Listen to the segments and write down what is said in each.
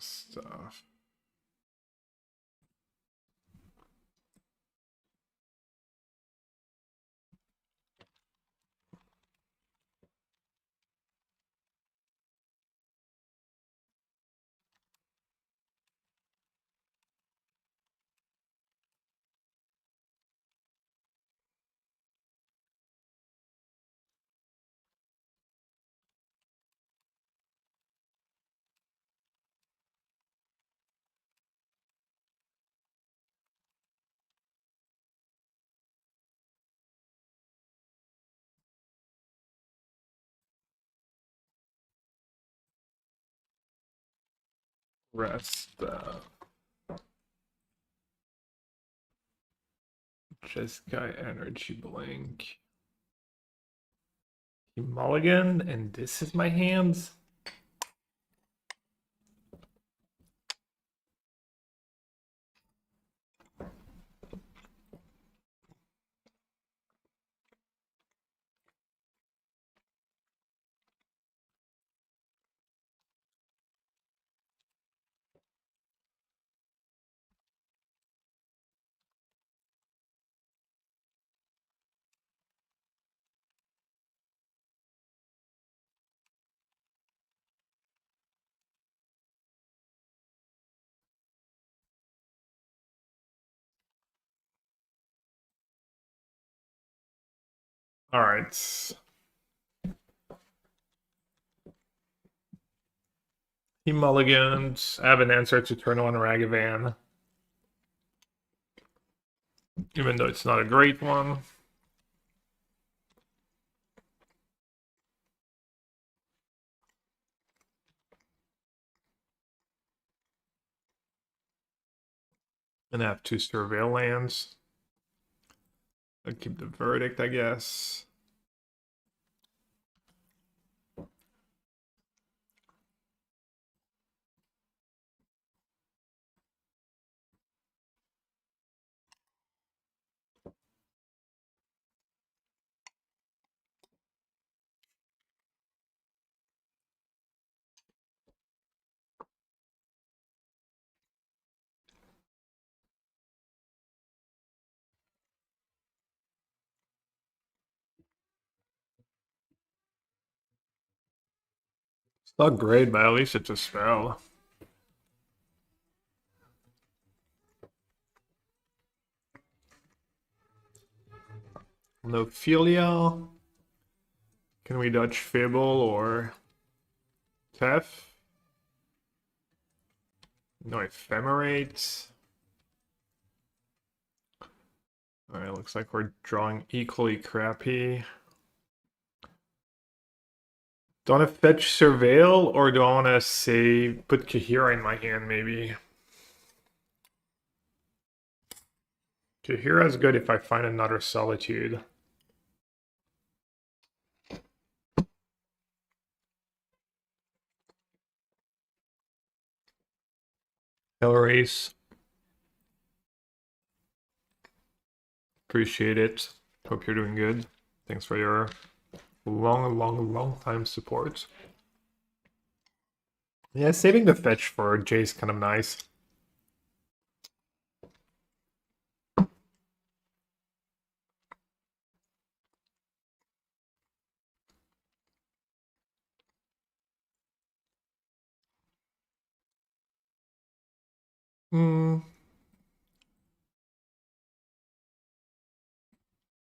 stuff. Rest. Jeskai Energy Blink. He mulligan, and this is my hands. All right. He mulligans. I have an answer to turn on Ragavan. Even though it's not a great one. And I have 2 surveil lands. I'll keep the verdict, I guess. It's not great, but at least it's a spell. No Philia. Can we dodge Fibble or Tef? No Ephemerate. Alright, looks like we're drawing equally crappy. Do I want to fetch Surveil, or do I want to save, put Kahira in my hand, maybe? Kahira's good if I find another Solitude. Race. Appreciate it. Hope you're doing good. Thanks for your long time support. Yeah, saving the fetch for Jay's kind of nice.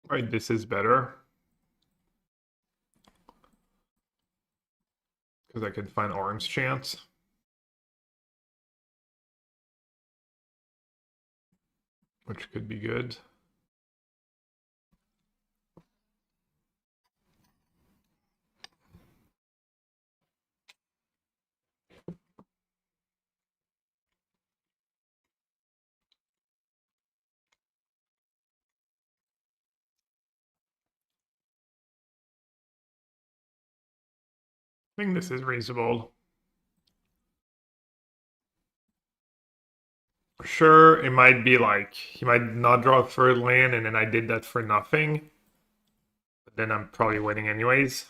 Right, this is better. Because I can find Orange Chant. Which could be good. I think this is reasonable. Sure, it might be like, he might not draw a third land, and then I did that for nothing. But then I'm probably winning anyways.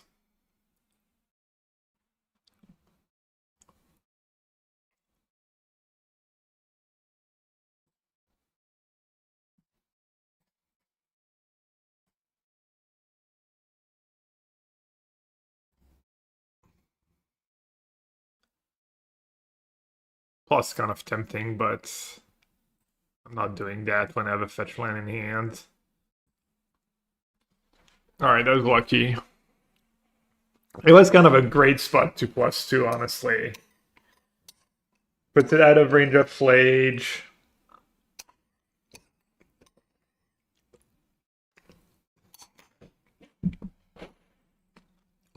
Plus kind of tempting, but I'm not doing that when I have a fetch land in hand. Alright, that was lucky. It was kind of a great spot to +2, honestly. Puts it out of range of Flage.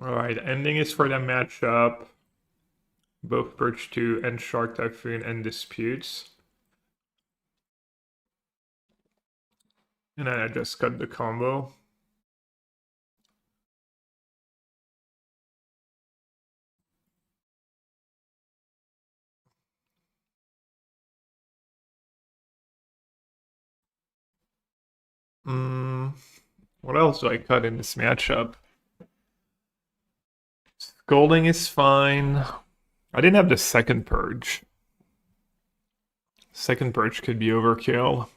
Alright, ending is for the matchup. Both Perch 2 and Shark Typhoon and Disputes. And then I just cut the combo. What else do I cut in this matchup? Scolding is fine. I didn't have the second Purge. Second Purge could be overkill.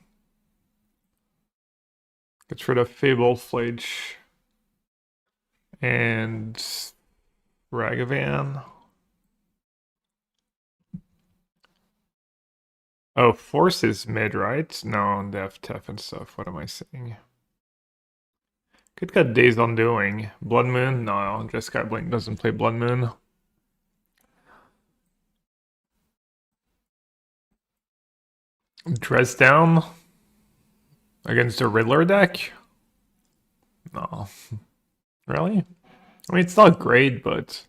Gets rid of Fable, Flage, and Ragavan. Oh, Force is mid, right? No, they have Tef and stuff. What am I saying? Could cut Days Undoing. Blood Moon? No, Jeskai Blink doesn't play Blood Moon. Dress Down against a Riddler deck? No. Really? I mean, it's not great, but...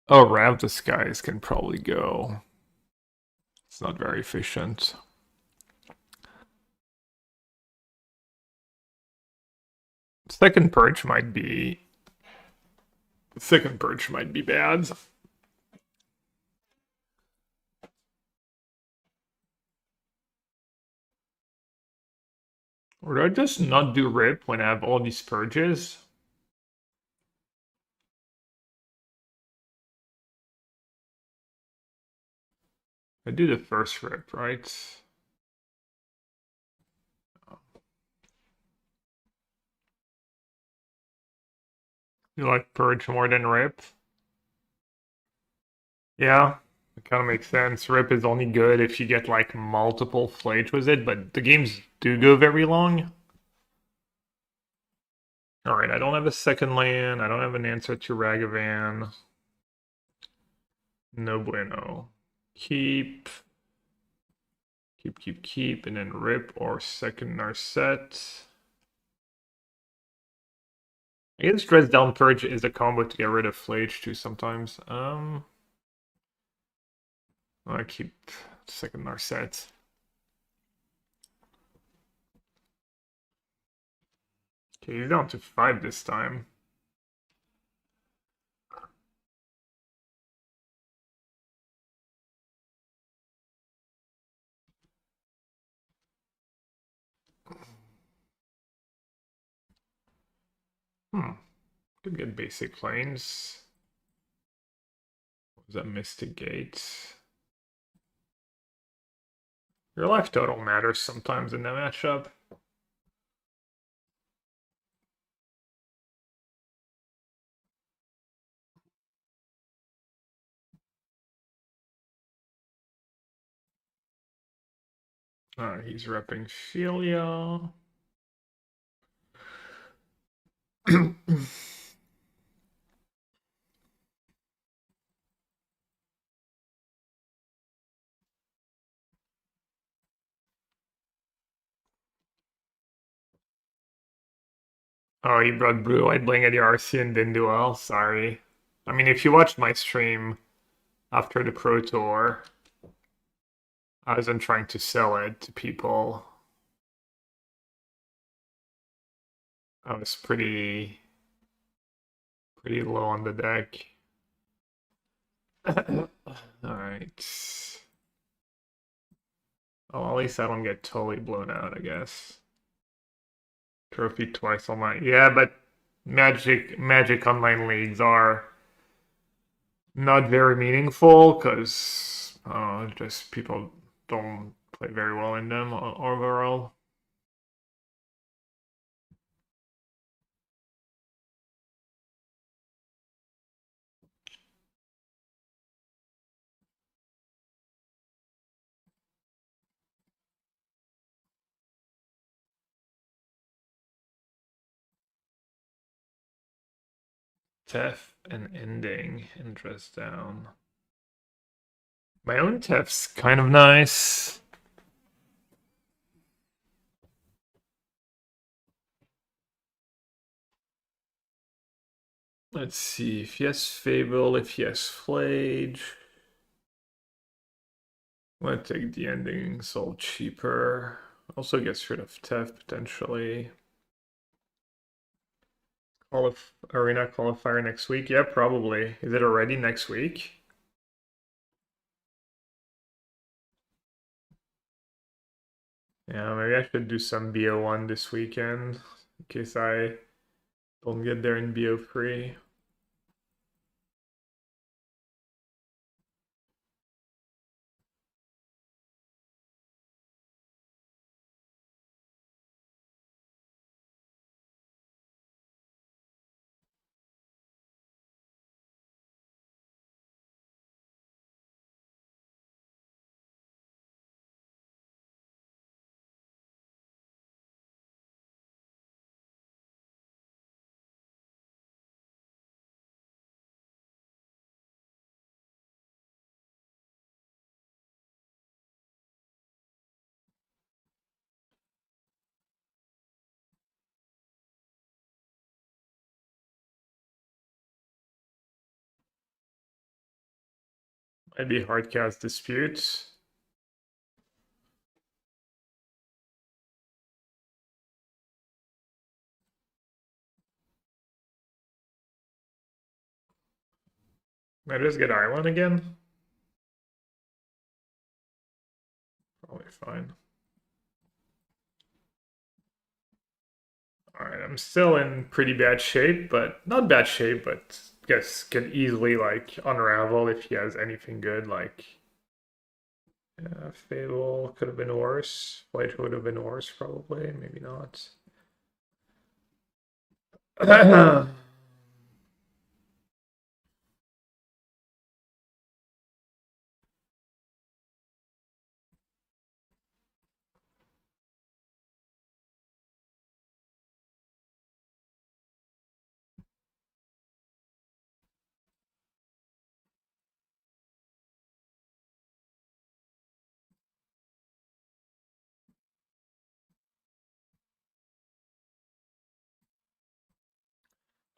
Oh, Rav the Skies can probably go. It's not very efficient. Second Purge might be... Second Purge might be bad. Or do I just not do Rip when I have all these Purges? I do the first Rip, right? You like Purge more than Rip? Yeah, it kind of makes sense. Rip is only good if you get like multiple Flage with it, but the games do go very long. Alright, I don't have a second land. I don't have an answer to Ragavan. No bueno. Keep, and then Rip or second Narset. I guess Dress Down Purge is a combo to get rid of Flage too sometimes. I keep second Narset. Okay, he's down to 5 this time. Could get basic planes. What was that? Mystic Gate. Your life total matters sometimes in that matchup. Alright, he's repping Philia. Oh, he brought Blue White Bling at the RC and didn't do well. Sorry. I mean, if you watched my stream after the Pro Tour, I wasn't trying to sell it to people. I was pretty low on the deck. Alright. Oh, at least I don't get totally blown out, I guess. Trophy twice online. Yeah, but Magic Online leagues are not very meaningful because just people don't play very well in them overall. Tef and ending. Interest down. My own Tef's kind of nice. Let's see. If yes, Fable. If yes, Flage. I'm gonna take the ending. Sold cheaper. Also gets rid of Tef potentially. Arena qualifier next week? Yeah, probably. Is it already next week? Yeah, maybe I should do some BO1 this weekend in case I don't get there in BO3. Might be hardcast disputes. Might I just get Island again? Probably fine. Alright, I'm still in pretty bad shape, but not bad shape, but guess can easily like unravel if he has anything good. Like Fable could have been worse. White would have been worse probably, maybe not.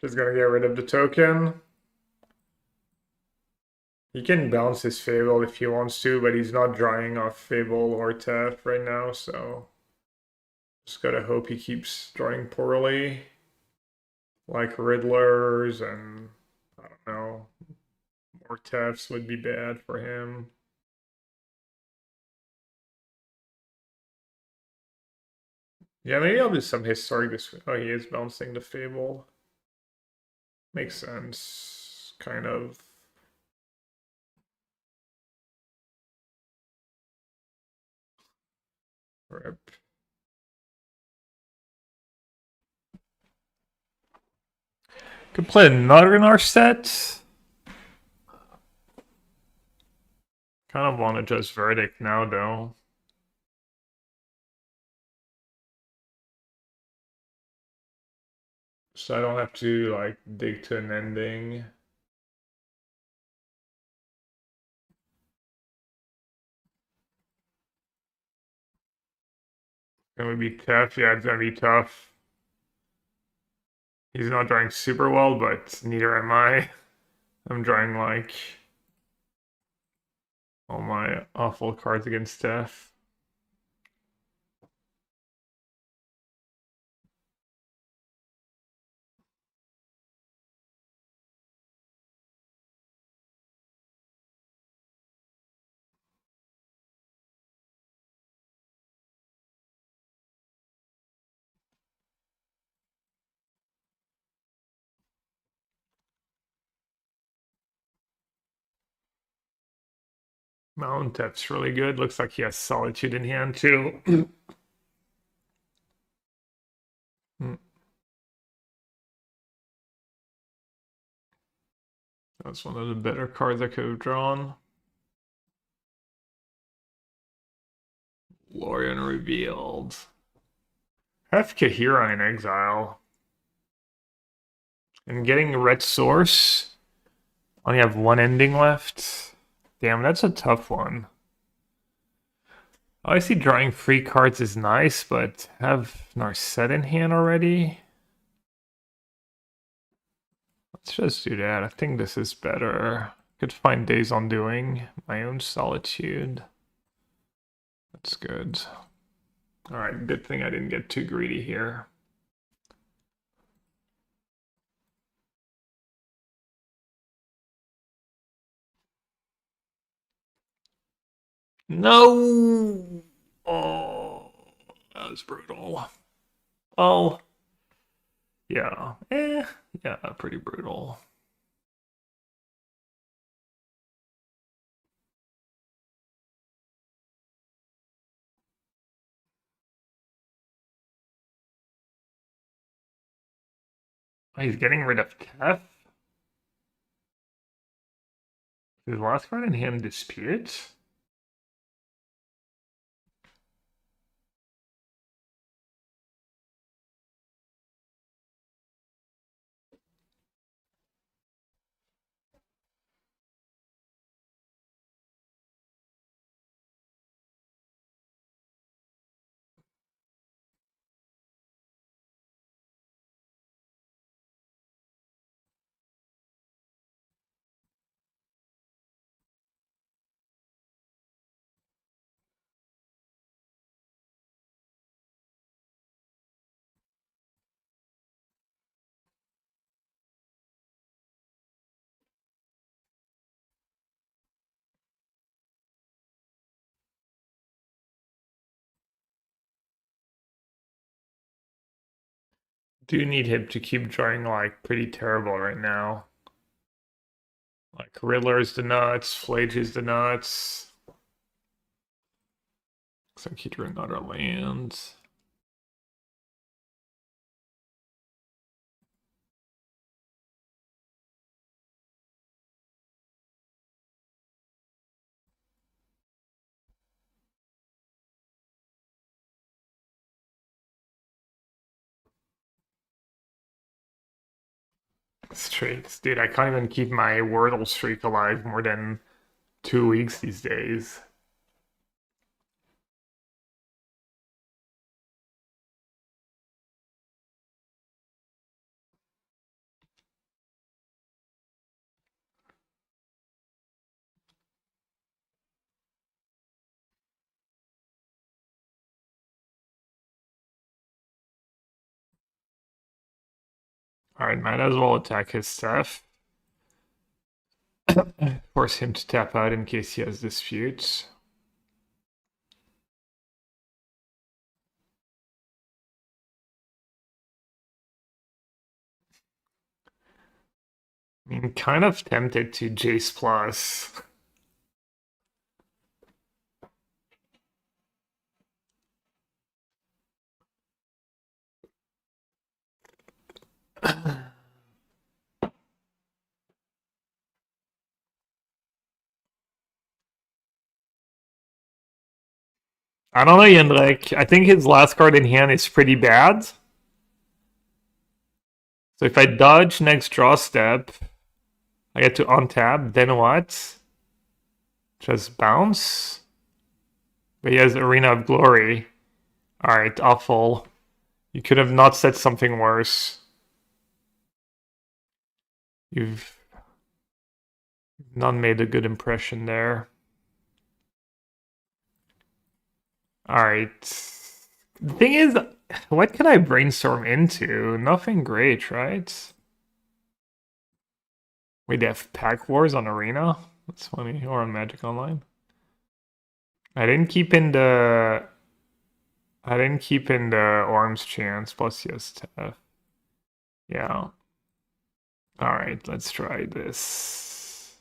Just gonna get rid of the token. He can bounce his Fable if he wants to, but he's not drawing off Fable or Tef right now, so just gotta hope he keeps drawing poorly. Like Riddlers and I don't know, more Tefs would be bad for him. Yeah, maybe I'll do some historic this week. Oh, he is bouncing the Fable. Makes sense, kind of. Rip. Could play another Narset. Kind of want to just Verdict now, though. So I don't have to, like, dig to an ending. Gonna be tough. Yeah, it's gonna be tough. He's not drawing super well, but neither am I. I'm drawing, like, all my awful cards against Steph. Mountep's really good. Looks like he has Solitude in hand, too. That's one of the better cards I could have drawn. Lorian revealed. I have Kahira in exile. And getting red source. Only have one ending left. Damn, that's a tough one. Obviously, drawing free cards is nice, but have Narset in hand already? Let's just do that. I think this is better. Could find Days Undoing, my own solitude. That's good. Alright, good thing I didn't get too greedy here. No! Oh, that was brutal. Oh, yeah. Yeah, pretty brutal. Oh, he's getting rid of Tef? His last card in hand disputes? Do need him to keep drawing like pretty terrible right now. Like Riddler's the nuts, Flage is the nuts. Looks like he drew another land. Streaks. Dude, I can't even keep my Wordle streak alive more than 2 weeks these days. Alright, might as well attack his stuff. Force him to tap out in case he has disputes. I mean, kind of tempted to Jace Plus. I don't know, Jendrik. I think his last card in hand is pretty bad. So if I dodge next draw step, I get to untap, then what? Just bounce? But he has Arena of Glory. Alright, awful. You could have not said something worse. You've not made a good impression there. Alright. The thing is, what can I brainstorm into? Nothing great, right? Wait, they have Pack Wars on Arena? That's funny. Or on Magic Online. I didn't keep in the Orm's chance, plus yes Tef. Yeah. Alright, let's try this.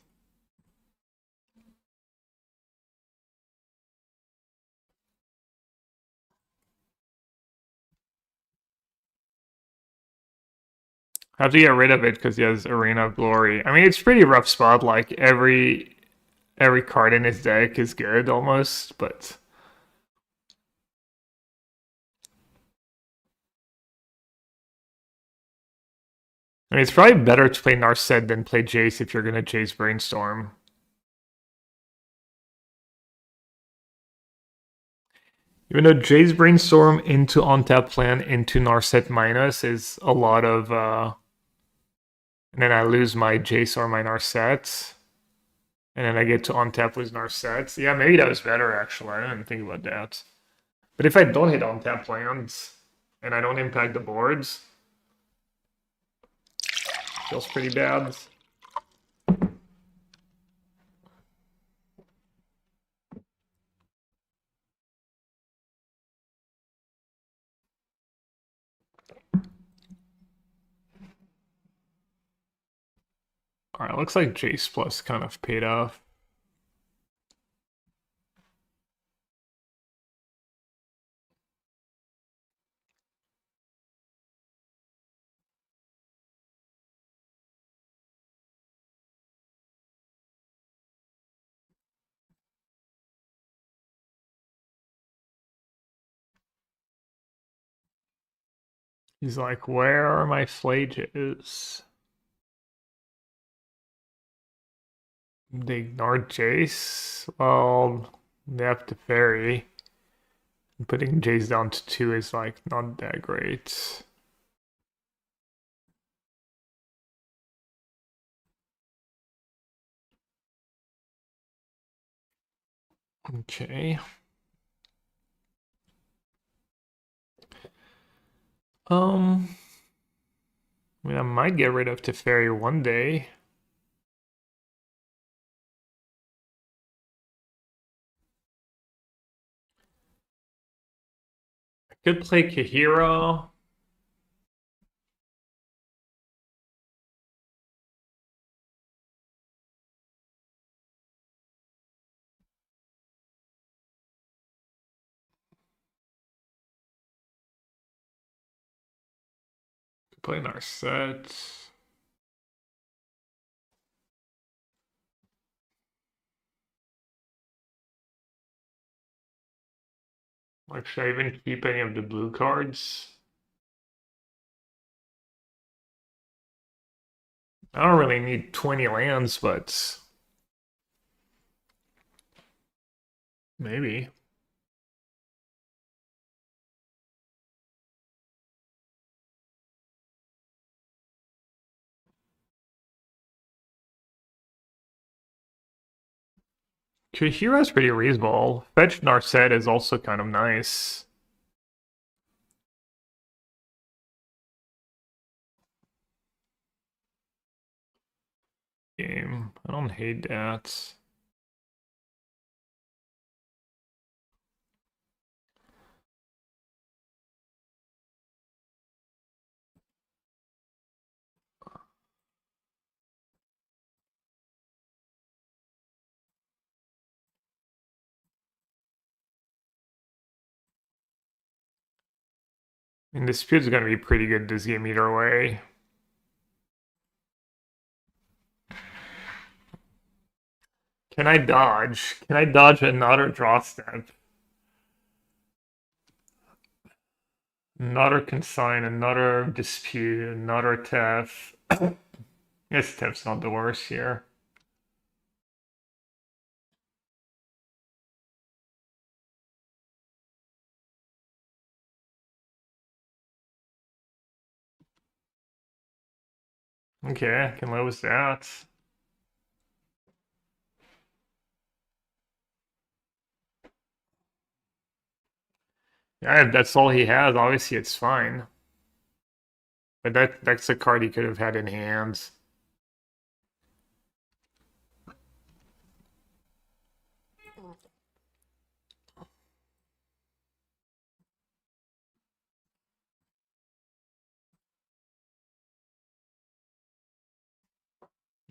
I have to get rid of it because he has Arena of Glory. I mean, it's pretty rough spot. Like every card in his deck is good almost, but I mean, it's probably better to play Narset than play Jace if you're gonna Jace Brainstorm. Even though Jace Brainstorm into on-tap plan into Narset minus is a lot of and then I lose my Jace or my Narset. And then I get to on-tap lose Narsets. Yeah, maybe that was better actually. I didn't think about that. But if I don't hit on-tap plans and I don't impact the boards, feels pretty bad. Alright, looks like Jace Plus kind of paid off. He's like, where are my flages? They ignored Jace? Well, they have to ferry. Putting Jace down to 2 is like not that great. Okay. I mean, I might get rid of Teferi one day. I could play Kahira. Could play Narset. Like, should I even keep any of the blue cards? I don't really need 20 lands, but maybe. Kahira's pretty reasonable. Fetch Narset is also kind of nice. Game. I don't hate that. And Dispute's gonna be pretty good this game either way. Can I dodge? Can I dodge another draw step? Another consign, another dispute, another TEF. Guess TEF's not the worst here. Okay, I can live with that. Yeah, if that's all he has, obviously it's fine. But that's a card he could have had in hand.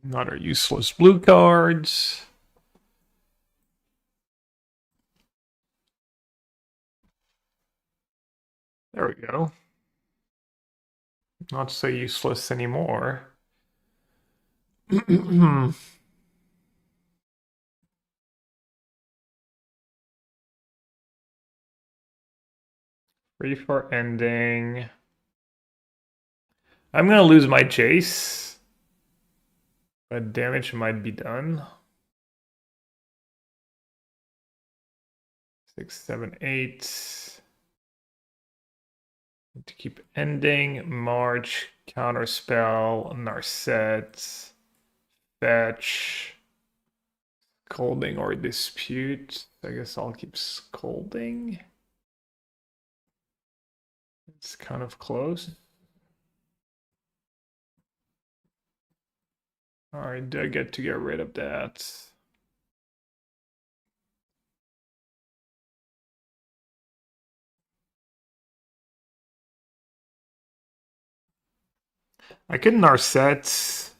Not our useless blue cards. There we go. Not so useless anymore. Free for ending. I'm gonna lose my chase, but damage might be done. 6, 7, 8. Need to keep ending. March, counterspell, Narset, fetch, scolding or dispute. I guess I'll keep scolding. It's kind of close. Alright, do I get to get rid of that? I can Narset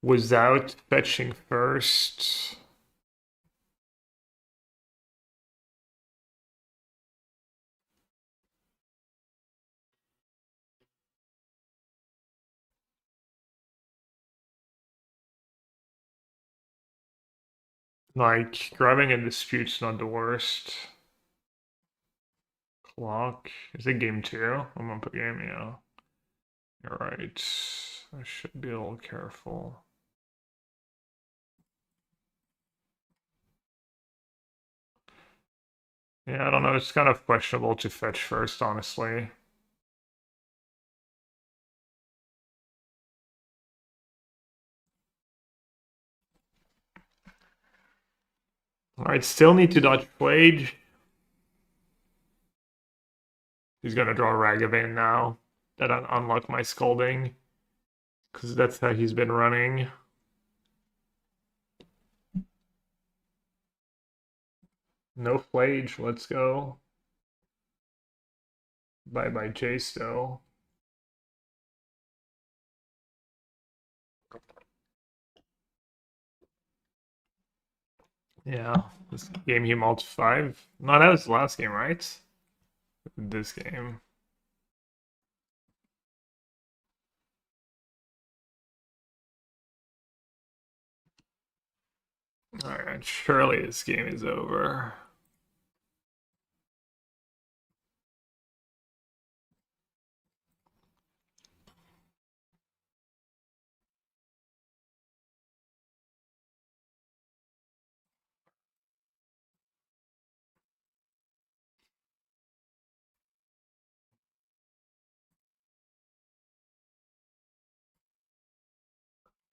without fetching first. Like, grabbing a dispute's not the worst. Clock. Is it game 2? I'm gonna put game, yeah. You're right. I should be a little careful. Yeah, I don't know. It's kind of questionable to fetch first, honestly. Alright, still need to dodge Flage. He's gonna draw Ragavan now. That unlock my Scolding. Because that's how he's been running. No Flage, let's go. Bye-bye Chase, though. Yeah, this game he multi 5. No, that was the last game, right? This game. Alright, surely this game is over.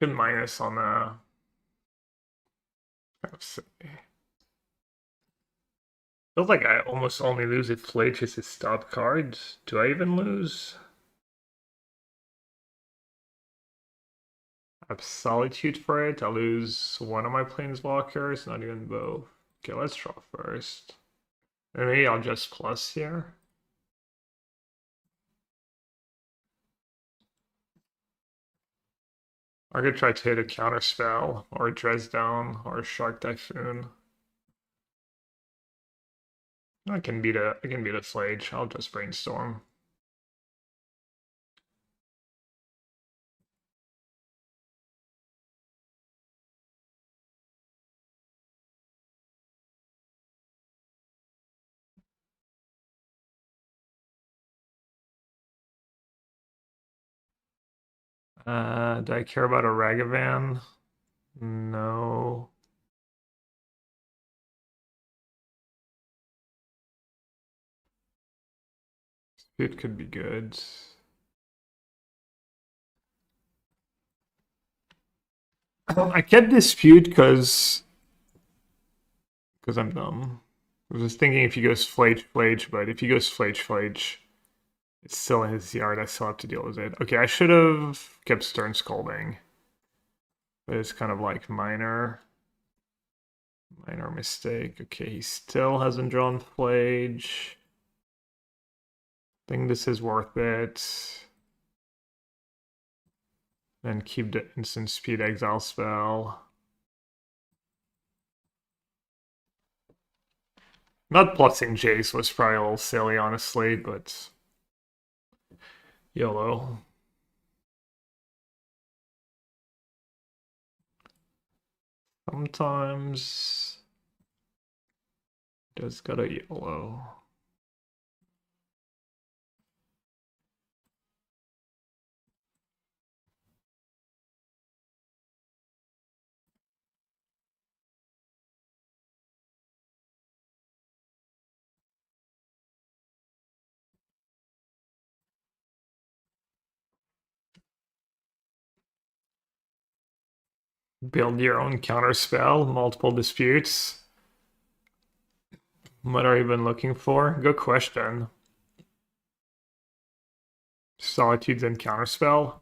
Good minus on the. Let's see. Feels like I almost only lose if Flage is his top card. Do I even lose? I have Solitude for it. I lose one of my planeswalkers, not even both. Okay, let's draw first. And maybe I'll just plus here. I could try to hit a counter spell, or a Dresdown, or a Shark Typhoon. I can beat a Flage. I'll just brainstorm. Do I care about a Ragavan? No. It could be good. I can't dispute because I'm dumb. I was thinking if he goes Flage, but if he goes Flage, it's still in his yard. I still have to deal with it. Okay, I should have kept Stern Scolding. But it's kind of like minor mistake. Okay, he still hasn't drawn Flage. I think this is worth it. Then keep the instant speed exile spell. Not plussing Jace was probably a little silly, honestly, but YOLO. Sometimes just got a YOLO. Build your own counterspell, multiple disputes. What are you even looking for? Good question. Solitudes and counterspell.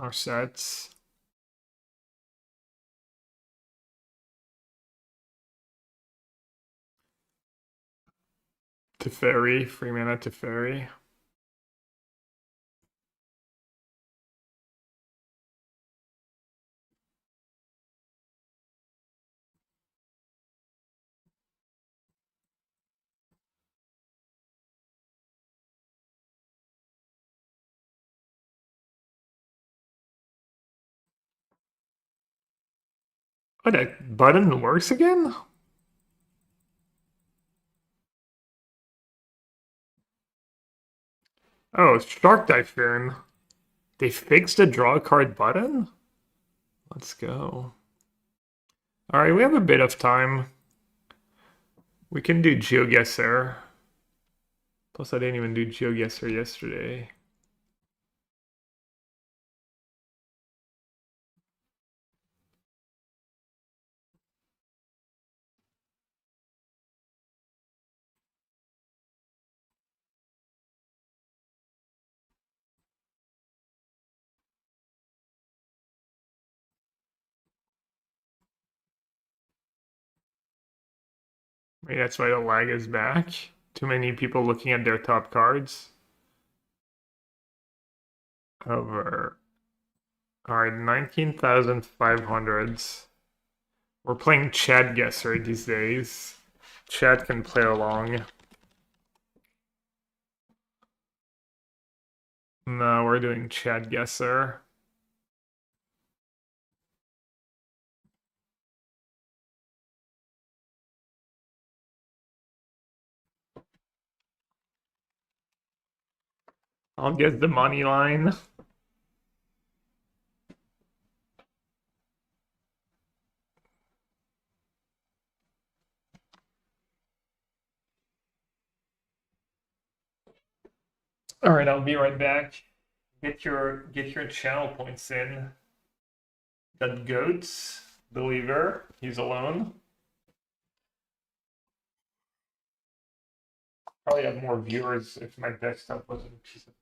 Our sets. Teferi, free mana Teferi. Oh, that button works again? Oh, Shark Typhoon. They fixed the draw a card button? Let's go. Alright, we have a bit of time. We can do GeoGuessr. Plus, I didn't even do GeoGuessr yesterday. Maybe that's why the lag is back. Too many people looking at their top cards. Over. Alright, 19,500s. We're playing Chad Guesser these days. Chad can play along. No, we're doing Chad Guesser. I'll get the money line. Alright, I'll be right back. Get your channel points in. Got Goats, Believer, he's alone. Probably have more viewers if my desktop wasn't a piece of.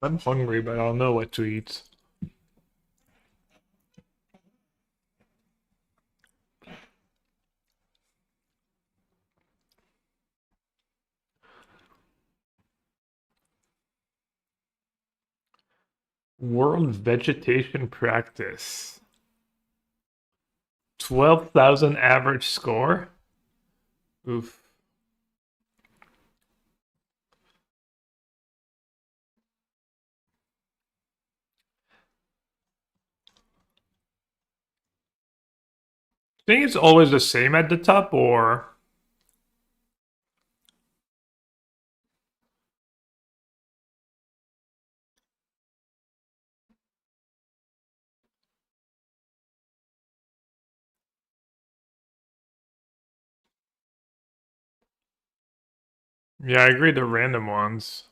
I'm hungry, but I don't know what to eat. World Vegetation Practice. 12,000 average score? Oof. Think it's always the same at the top, or Yeah, I agree, the random ones.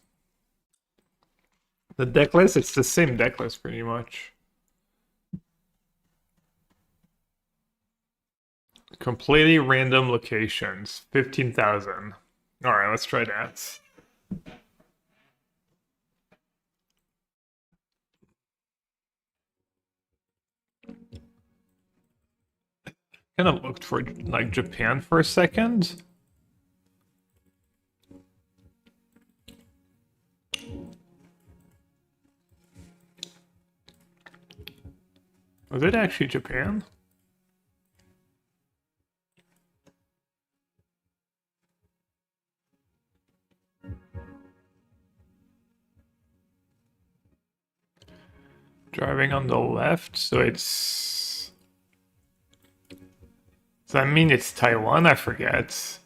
The deck list, it's the same deck list pretty much. Completely random locations, 15,000. Alright, let's try that. Kind of looked for like Japan for a second. Was it actually Japan? Driving on the left, so it's... Does that mean it's Taiwan? I forget.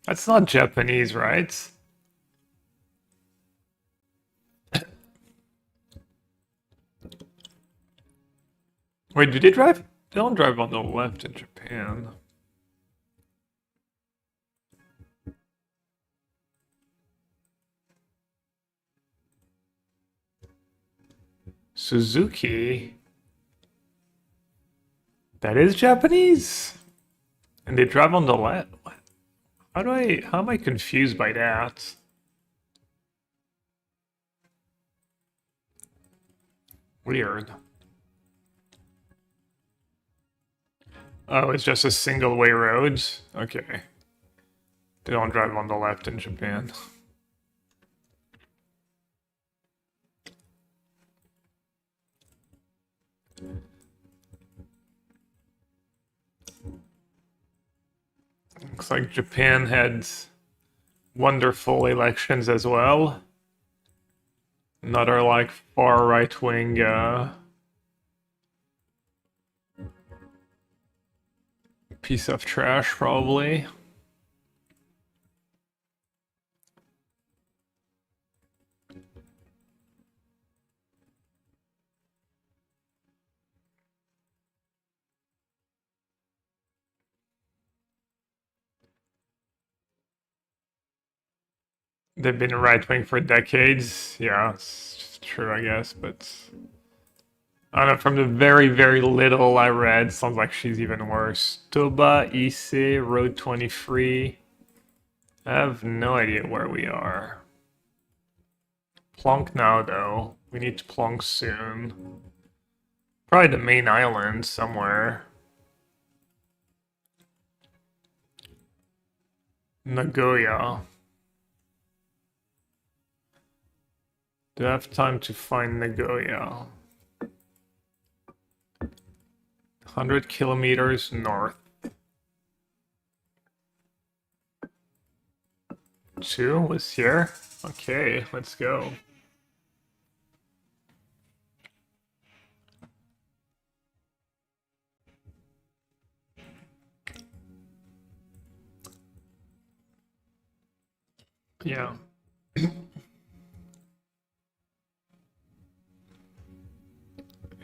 That's not Japanese, right? Wait, do they drive? They don't drive on the left in Japan. Suzuki? That is Japanese? And they drive on the left? How am I confused by that? Weird. Oh, it's just a single way road? Okay. They don't drive on the left in Japan. Looks like Japan had wonderful elections as well. Another like far right wing piece of trash, probably. They've been right wing for decades. Yeah, it's true, I guess, but I don't know, from the very, very little I read, sounds like she's even worse. Toba, Ise, Road 23. I have no idea where we are. Plonk now, though. We need to plonk soon. Probably the main island somewhere. Nagoya. Do I have time to find Nagoya? 100 kilometers north. 2 was here? Okay, let's go. Yeah.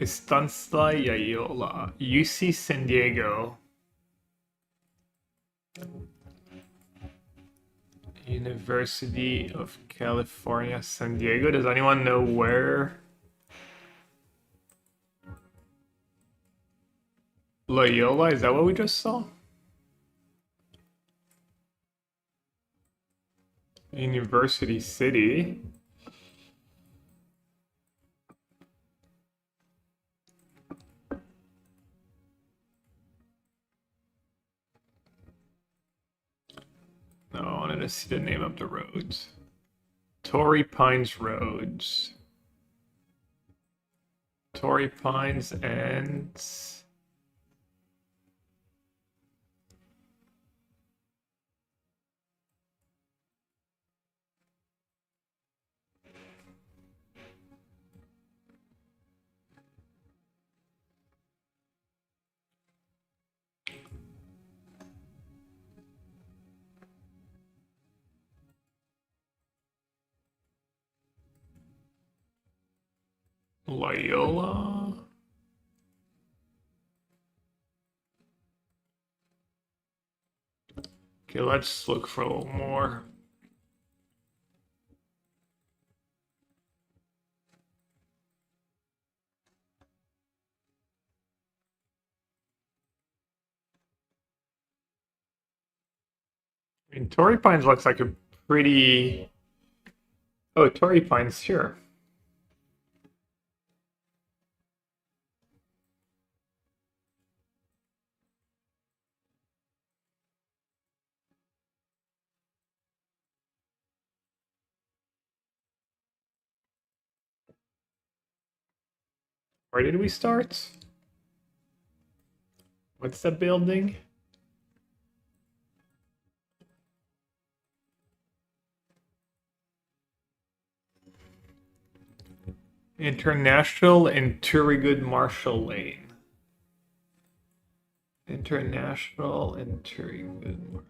Estancia Yayola. UC San Diego. University of California, San Diego. Does anyone know where? Loyola, is that what we just saw? University City. No, I wanted to see the name of the roads. Torrey Pines Roads. Torrey Pines and... Loyola? Okay, let's look for a little more. And Torrey Pines looks like a pretty... Oh, Torrey Pines, sure. Where did we start? What's the building? International and Turrigood Marshall Lane. International and Turrigood Marshall.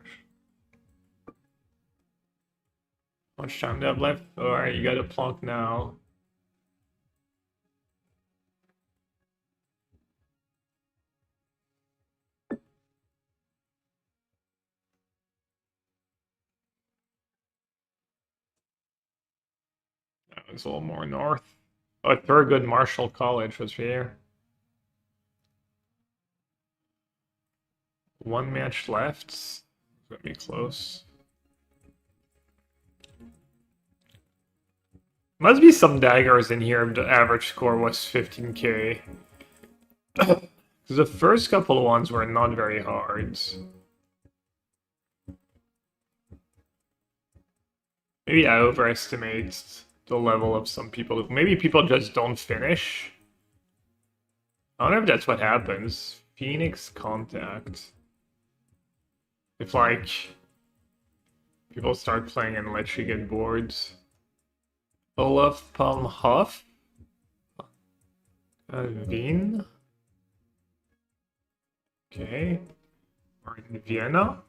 How much time do I have left? Alright, you gotta plonk now. That was a little more north. Oh, Thurgood Marshall College was here. One match left. It's gonna be close. Must be some daggers in here if the average score was 15k. Because the first couple of ones were not very hard. Maybe I overestimate the level of some people. Maybe people just don't finish. I don't know if that's what happens. Phoenix Contact. If, like, people start playing and let you get bored. Olaf Palmhoff. Wien. Okay. Or in Vienna.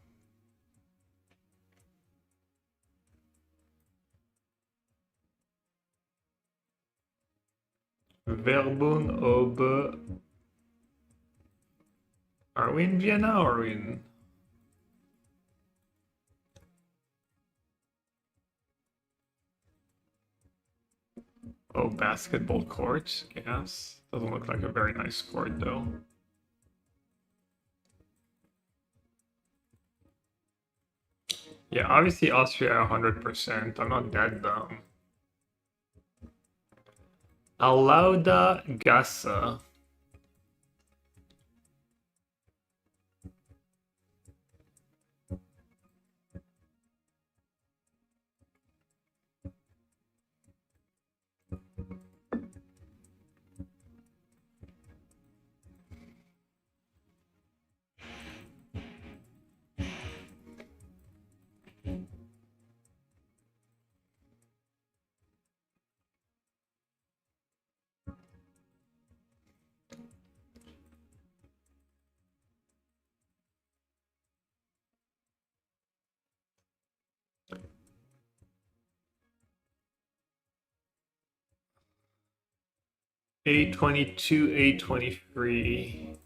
Verbund ob... Are we in Vienna or in... Oh, basketball court, yes. Doesn't look like a very nice court, though. Yeah, obviously Austria 100%. I'm not that dumb. Alauda Gasse. A22, A23.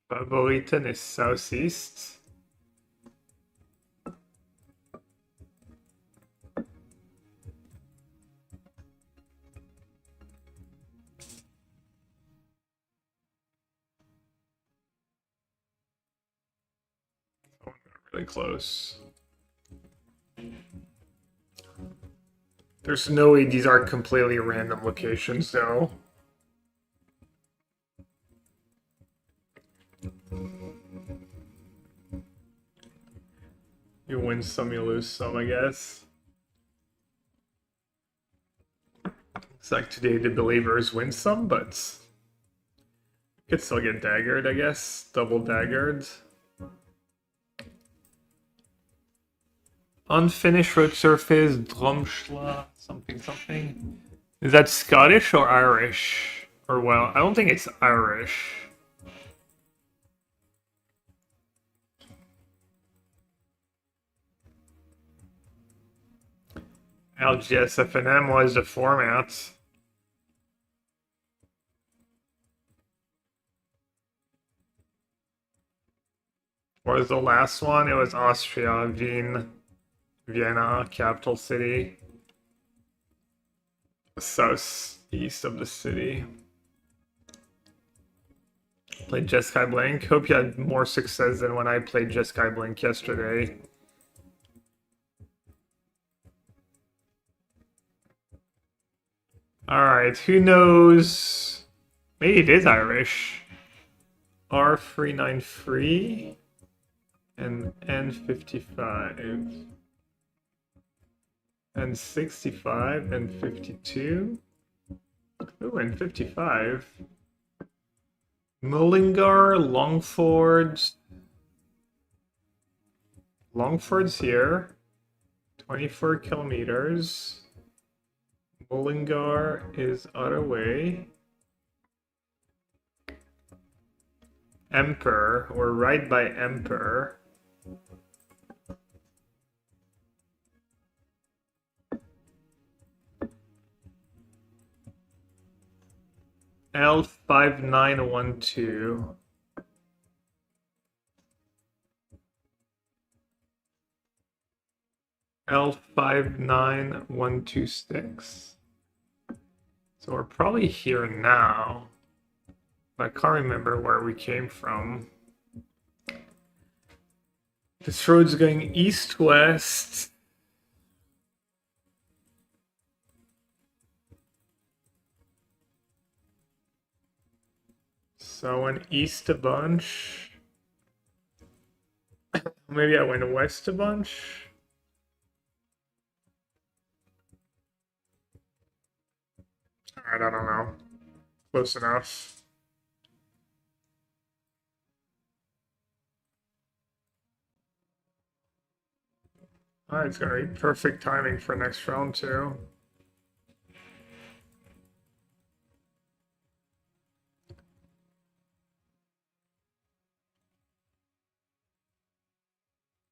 Favoriten is southeast. Oh, really close. There's no way these are completely random locations, though. You win some, you lose some, I guess. It's like today the believers win some, but could still get daggered, I guess. Double daggered. Unfinished road surface, Drumschla, something, something. Is that Scottish or Irish? Or, well, I don't think it's Irish. LGSFNM was the format. What was the last one? It was Austria, Vienna, capital city. Southeast of the city. Played Jeskai Blink. Hope you had more success than when I played Jeskai Blink yesterday. Alright, who knows? Maybe it is Irish. R393 and N55 and 65 and 52. Ooh, and 55. Mullingar, Longford. Longford's here. 24 kilometers. Mullingar is other way. Emperor, we're right by Emperor. L5912. L59126. So we're probably here now. I can't remember where we came from. This road's going east-west. So I went east a bunch. Maybe I went west a bunch. Alright, I don't know. Close enough. Alright, it's gonna be perfect timing for next round too.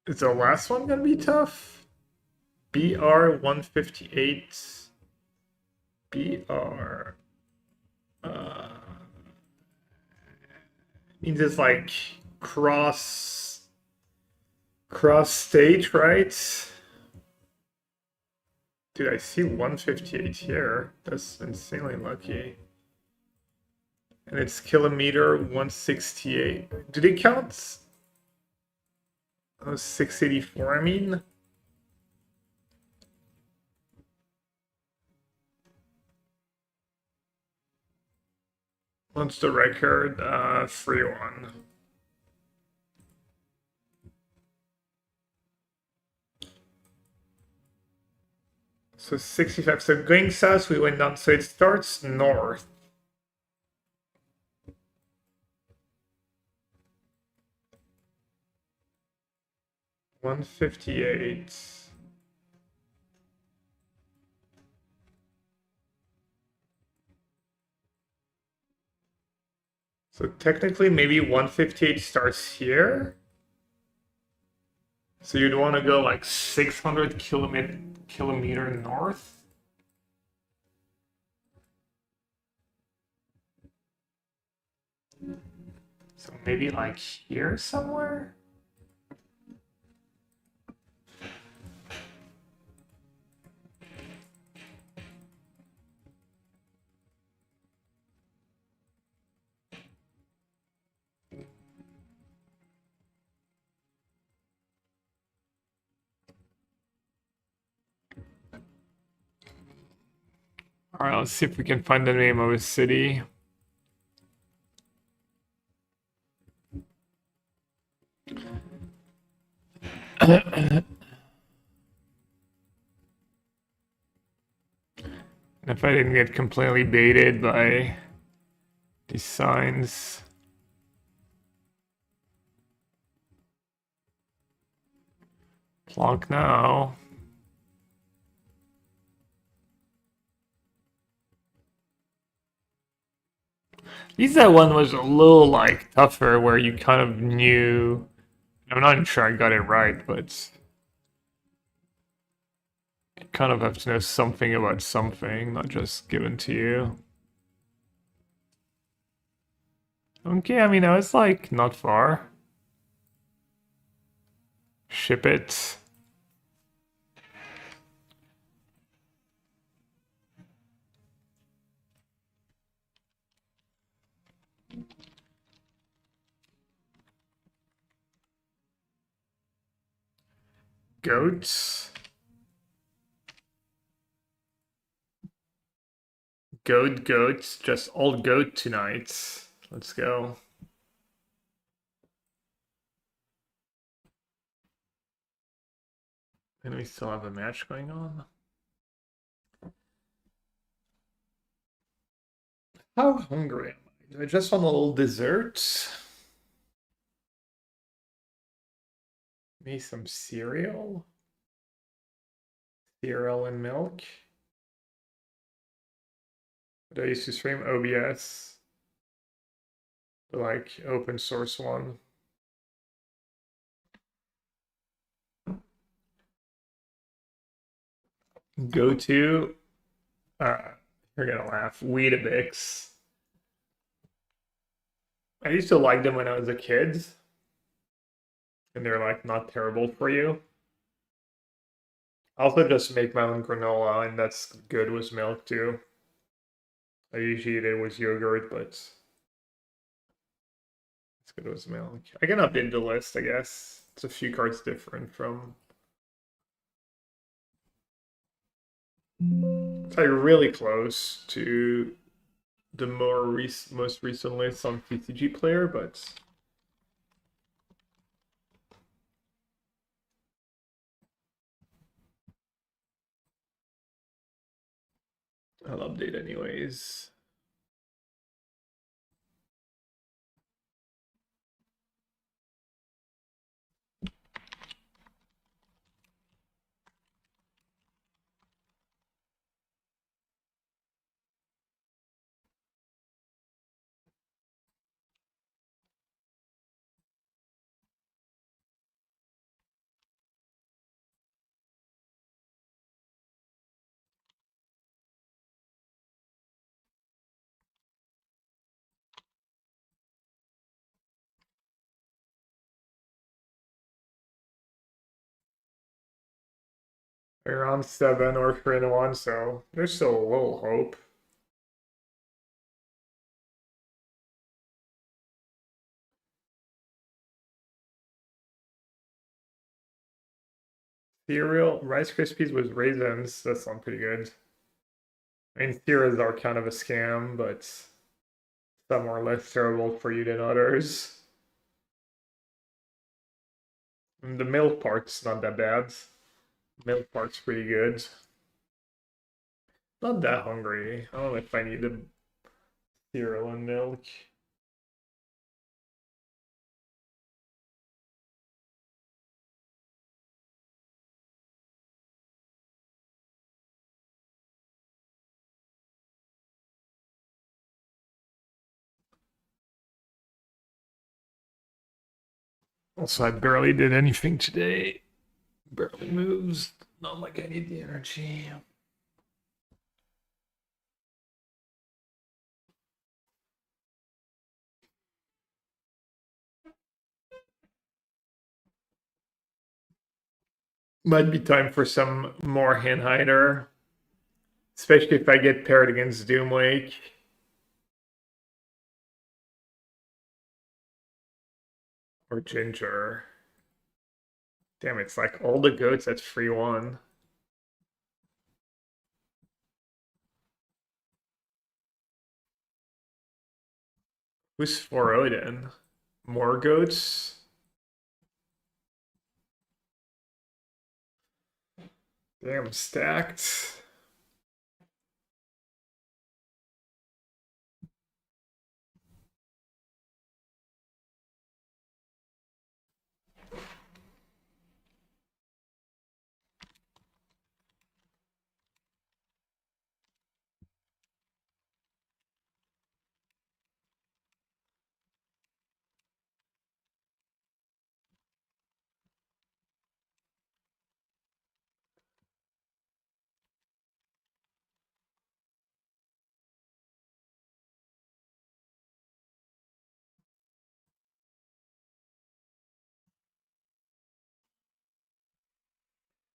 Is the last one gonna be tough? BR 158. BR. Means it's like cross state, right? Dude, I see 158 here. That's insanely lucky. And it's kilometer 168. Do they count? Oh, 684, I mean. What's the record? 3-1. So 65. So going south, we went down. So it starts north. $158. So technically, maybe 158 starts here. So you'd want to go like 600 kilometer north. So maybe like here somewhere. All right, let's see if we can find the name of a city. And if I didn't get completely baited by these signs. Plonk now. At least that one was a little like tougher where you kind of knew. I'm not sure I got it right, but You kind of have to know something about something, not just given to you. Okay, I mean, I was like not far. Ship it. Goats. Goats. Just all goat tonight. Let's go. And we still have a match going on. How hungry am I? Do I just want a little dessert? Maybe some cereal? Cereal and milk? But I used to stream OBS, the like open source one. Go to, you're gonna laugh, Weetabix. I used to like them when I was a kid, and they're like not terrible for you. I also just make my own granola, and that's good with milk too. I usually eat it with yogurt, but it's good with milk. I can update the list, I guess. It's a few cards different from. It's like really close to the most recently some TCG player, but I'll update anyways. Around 7 or 3-1, so there's still a little hope. Cereal, Rice Krispies with raisins, that sounds pretty good. I mean, cereals are kind of a scam, but some are less terrible for you than others. And the milk part's not that bad. Milk part's pretty good. Not that hungry. I don't know if I need the cereal and milk. Also, I barely did anything today. Barely moves. Not like I need the energy. Might be time for some more hand hider. Especially if I get paired against Doomwake. Or Ginger. Damn, it's like all the goats at 3-1. Who's 4-0 then? More goats? Damn, stacked.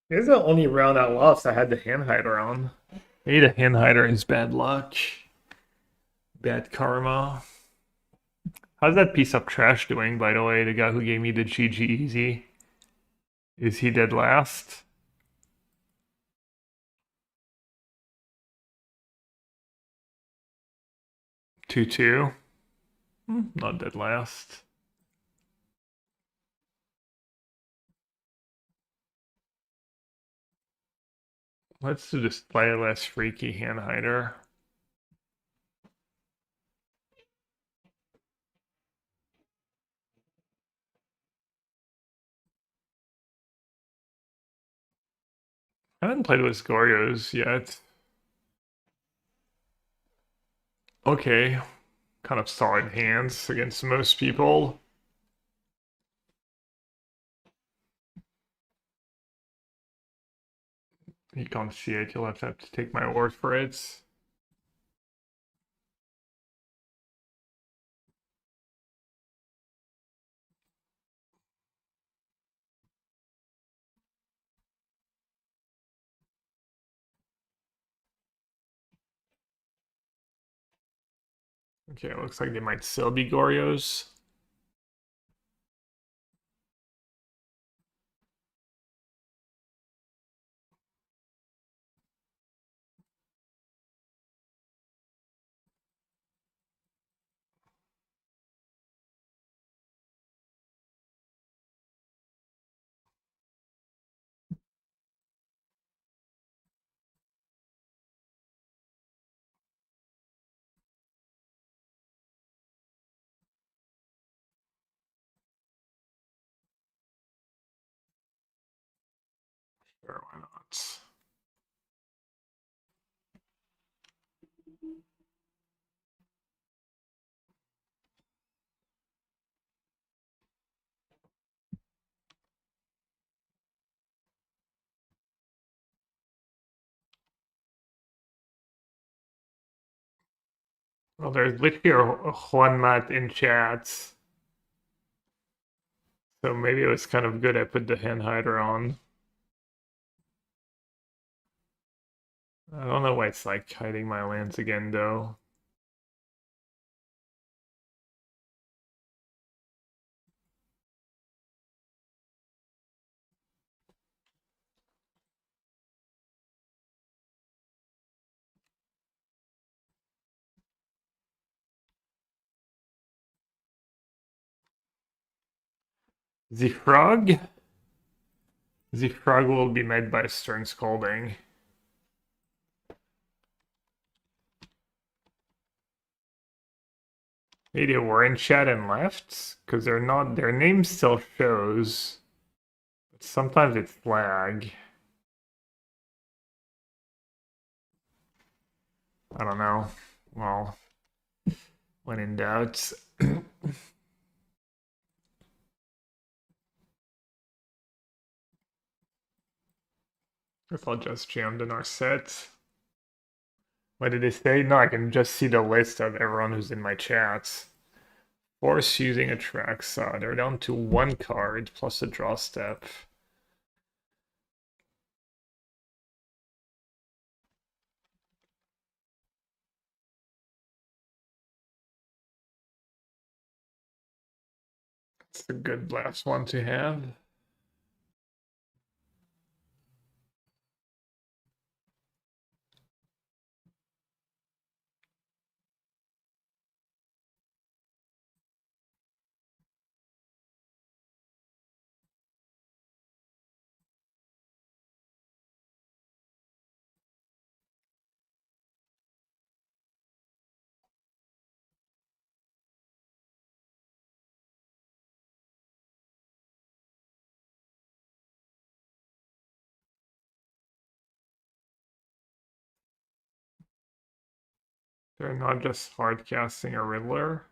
This is the only round I lost. I had the hand hider on. Maybe the hand hider is bad luck. Bad karma. How's that piece of trash doing, by the way? The guy who gave me the GG easy. Is he dead last? 2-2. Not dead last. Let's do this play less freaky hand hider. I haven't played with Gorios yet. Okay. Kind of solid hands against most people. You can't see it, you'll have to take my word for it. Okay, it looks like they might still be Gorios. Sure, why not? Well, there's literally a Juan Mat in chat. So maybe it was kind of good I put the hand hider on. I don't know why it's like hiding my lands again though. The frog? The frog will be met by stern scolding. Maybe they were in chat and left? Because they're not, their name still shows. But sometimes it's flag. I don't know. Well, when in doubt. If I'll just jammed in our set. What did they say? No, I can just see the list of everyone who's in my chats. Force using a Traxa. They're down to one card plus a draw step. It's a good last one to have. They're not just hard casting a Riddler.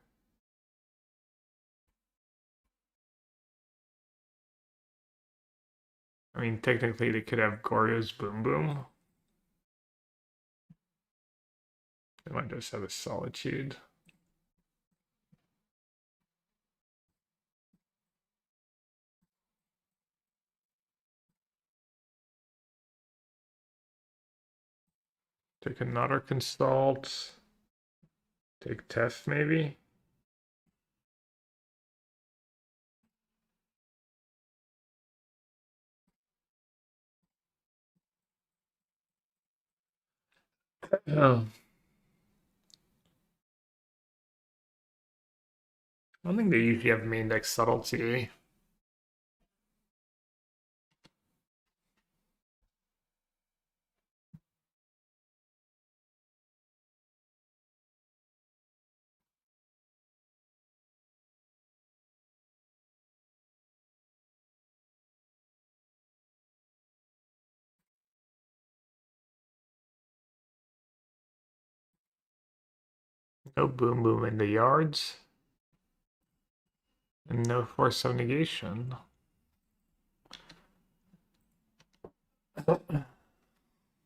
I mean, technically they could have Goryo's Boom Boom. They might just have a Solitude. Take another consult. Take test maybe. Oh. I don't think they usually have main deck subtlety. No boom boom in the yards. And no force of negation.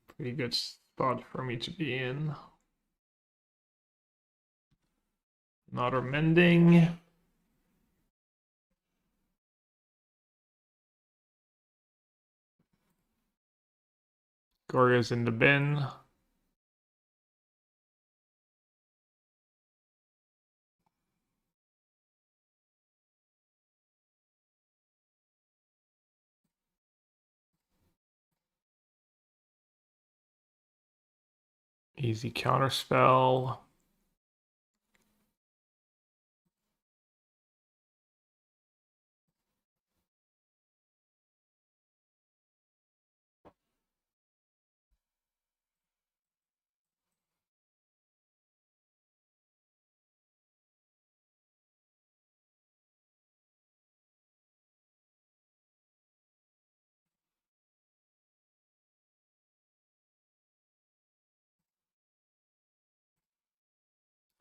Pretty good spot for me to be in. Another mending. Gorya's in the bin. Easy counterspell.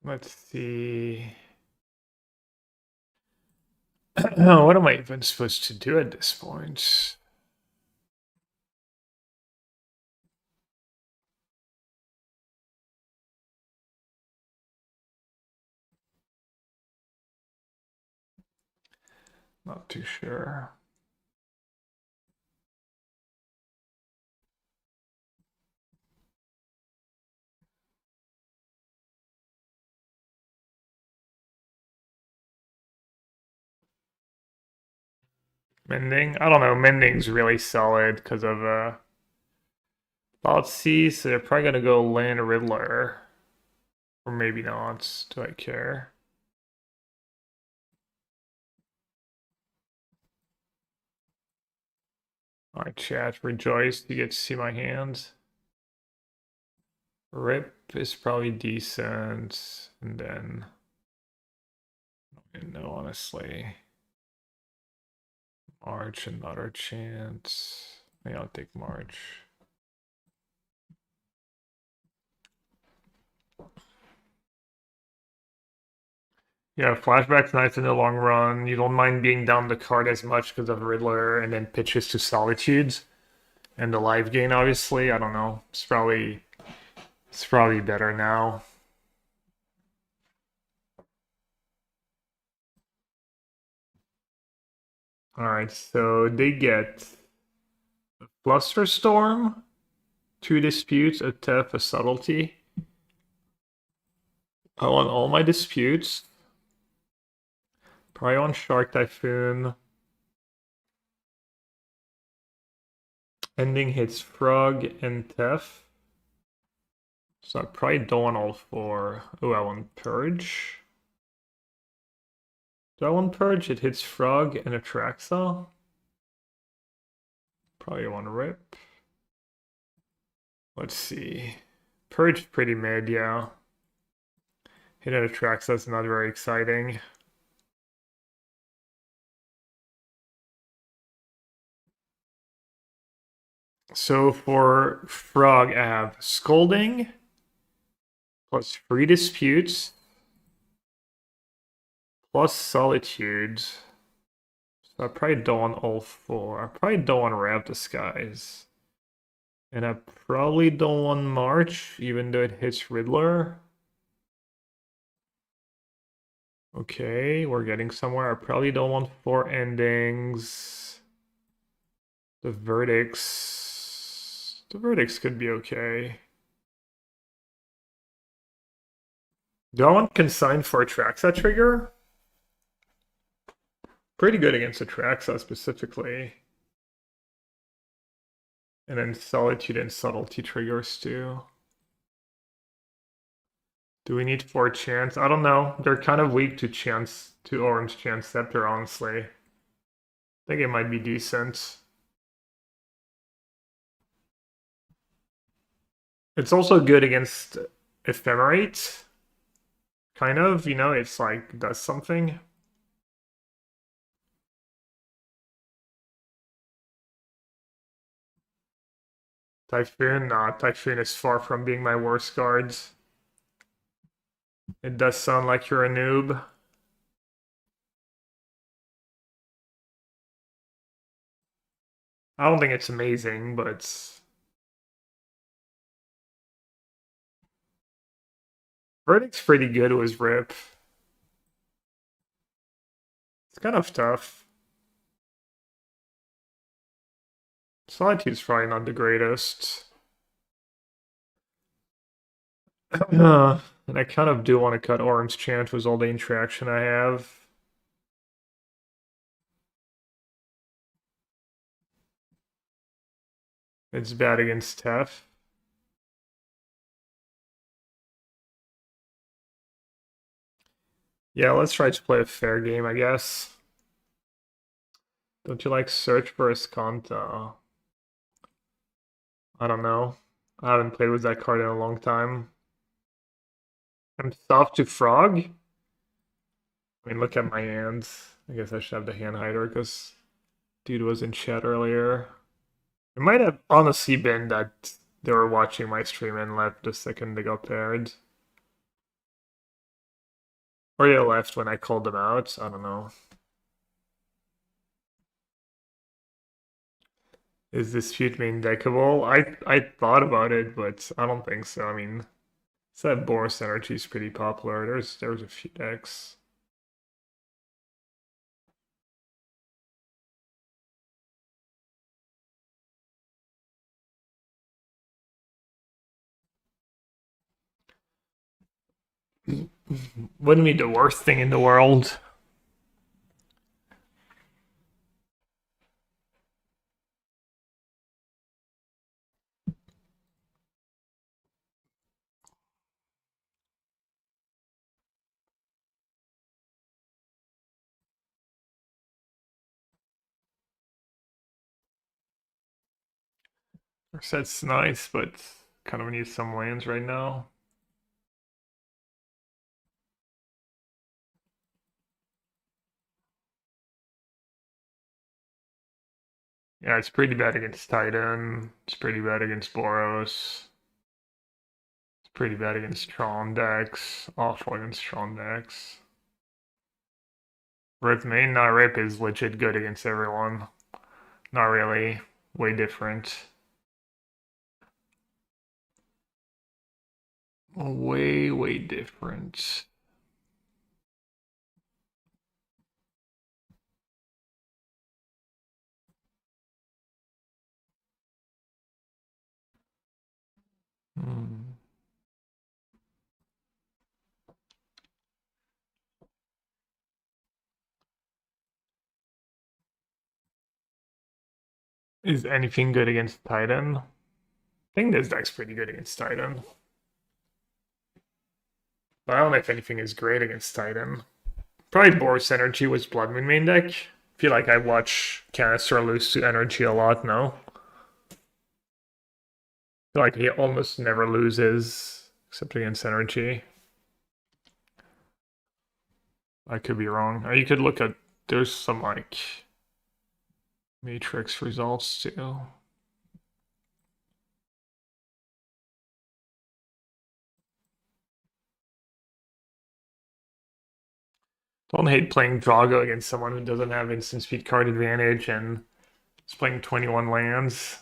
Let's see. What am I even supposed to do at this point? Not too sure. Mending? I don't know. Mending's really solid because of Thoughtseize, so they're probably gonna go land Riddler. Or maybe not. Do I care? Alright, chat. Rejoice. You get to see my hands. Rip is probably decent. And then I don't know, honestly. March, another chance. Maybe I'll take March. Yeah, flashback's nice in the long run. You don't mind being down the card as much because of Riddler and then pitches to Solitudes. And the live gain, obviously. I don't know. It's probably better now. Alright, so they get a Flusterstorm, 2 disputes, a Tef, a subtlety. I want all my disputes. Probably on Shark Typhoon. Ending hits Frog and Tef. So I probably don't want all 4. Oh, I want Purge. Do I want Purge? It hits Frog and Atraxa. Probably want to Rip. Let's see. Purge pretty mid, yeah. Hit an Atraxa's not very exciting. So for Frog, I have Scolding plus Free Disputes plus Solitude. So I probably don't want all 4. I probably don't want Wrap Disguise. And I probably don't want March, even though it hits Riddler. Okay, we're getting somewhere. I probably don't want 4 endings. The verdicts could be okay. Do I want Consign for Atraxa trigger? Pretty good against Atraxa specifically. And then Solitude and Subtlety triggers too. Do we need 4 Chants? I don't know. They're kind of weak to Chants, to Orange Chant Scepter, honestly. I think it might be decent. It's also good against Ephemerate. Kind of, you know, it's like, does something. Typhoon? Nah, Typhoon is far from being my worst cards. It does sound like you're a noob. I don't think it's amazing, but Verdict's pretty good with Rip. It's kind of tough. Solitude's probably not the greatest. And I kind of do want to cut Orange Chant with all the interaction I have. It's bad against Tef. Yeah, let's try to play a fair game, I guess. Don't you like Search for Escanta? I don't know. I haven't played with that card in a long time. I'm soft to Frog? I mean, look at my hands. I guess I should have the hand hider because dude was in chat earlier. It might have honestly been that they were watching my stream and left the second they got paired. Or they left when I called them out. I don't know. Is this feud main deckable? I thought about it, but I don't think so. I mean, that Boros energy is pretty popular. There's a few decks. Wouldn't be the worst thing in the world. Set's nice, but kind of need some lands right now. Yeah, it's pretty bad against Titan. It's pretty bad against Boros. It's pretty bad against Tron decks. Awful against Tron decks. Rip main, not Rip is legit good against everyone. Not really. Way different. Way different. Hmm. Is anything good against Titan? I think this deck's pretty good against Titan. But I don't know if anything is great against Titan. Probably Boros Energy was Blood Moon main deck. I feel like I watch Canister lose to Energy a lot now. I feel like he almost never loses, except against Energy. I could be wrong. Or you could look at, there's some like Matrix results too. Don't hate playing Drago against someone who doesn't have instant speed card advantage and is playing 21 lands.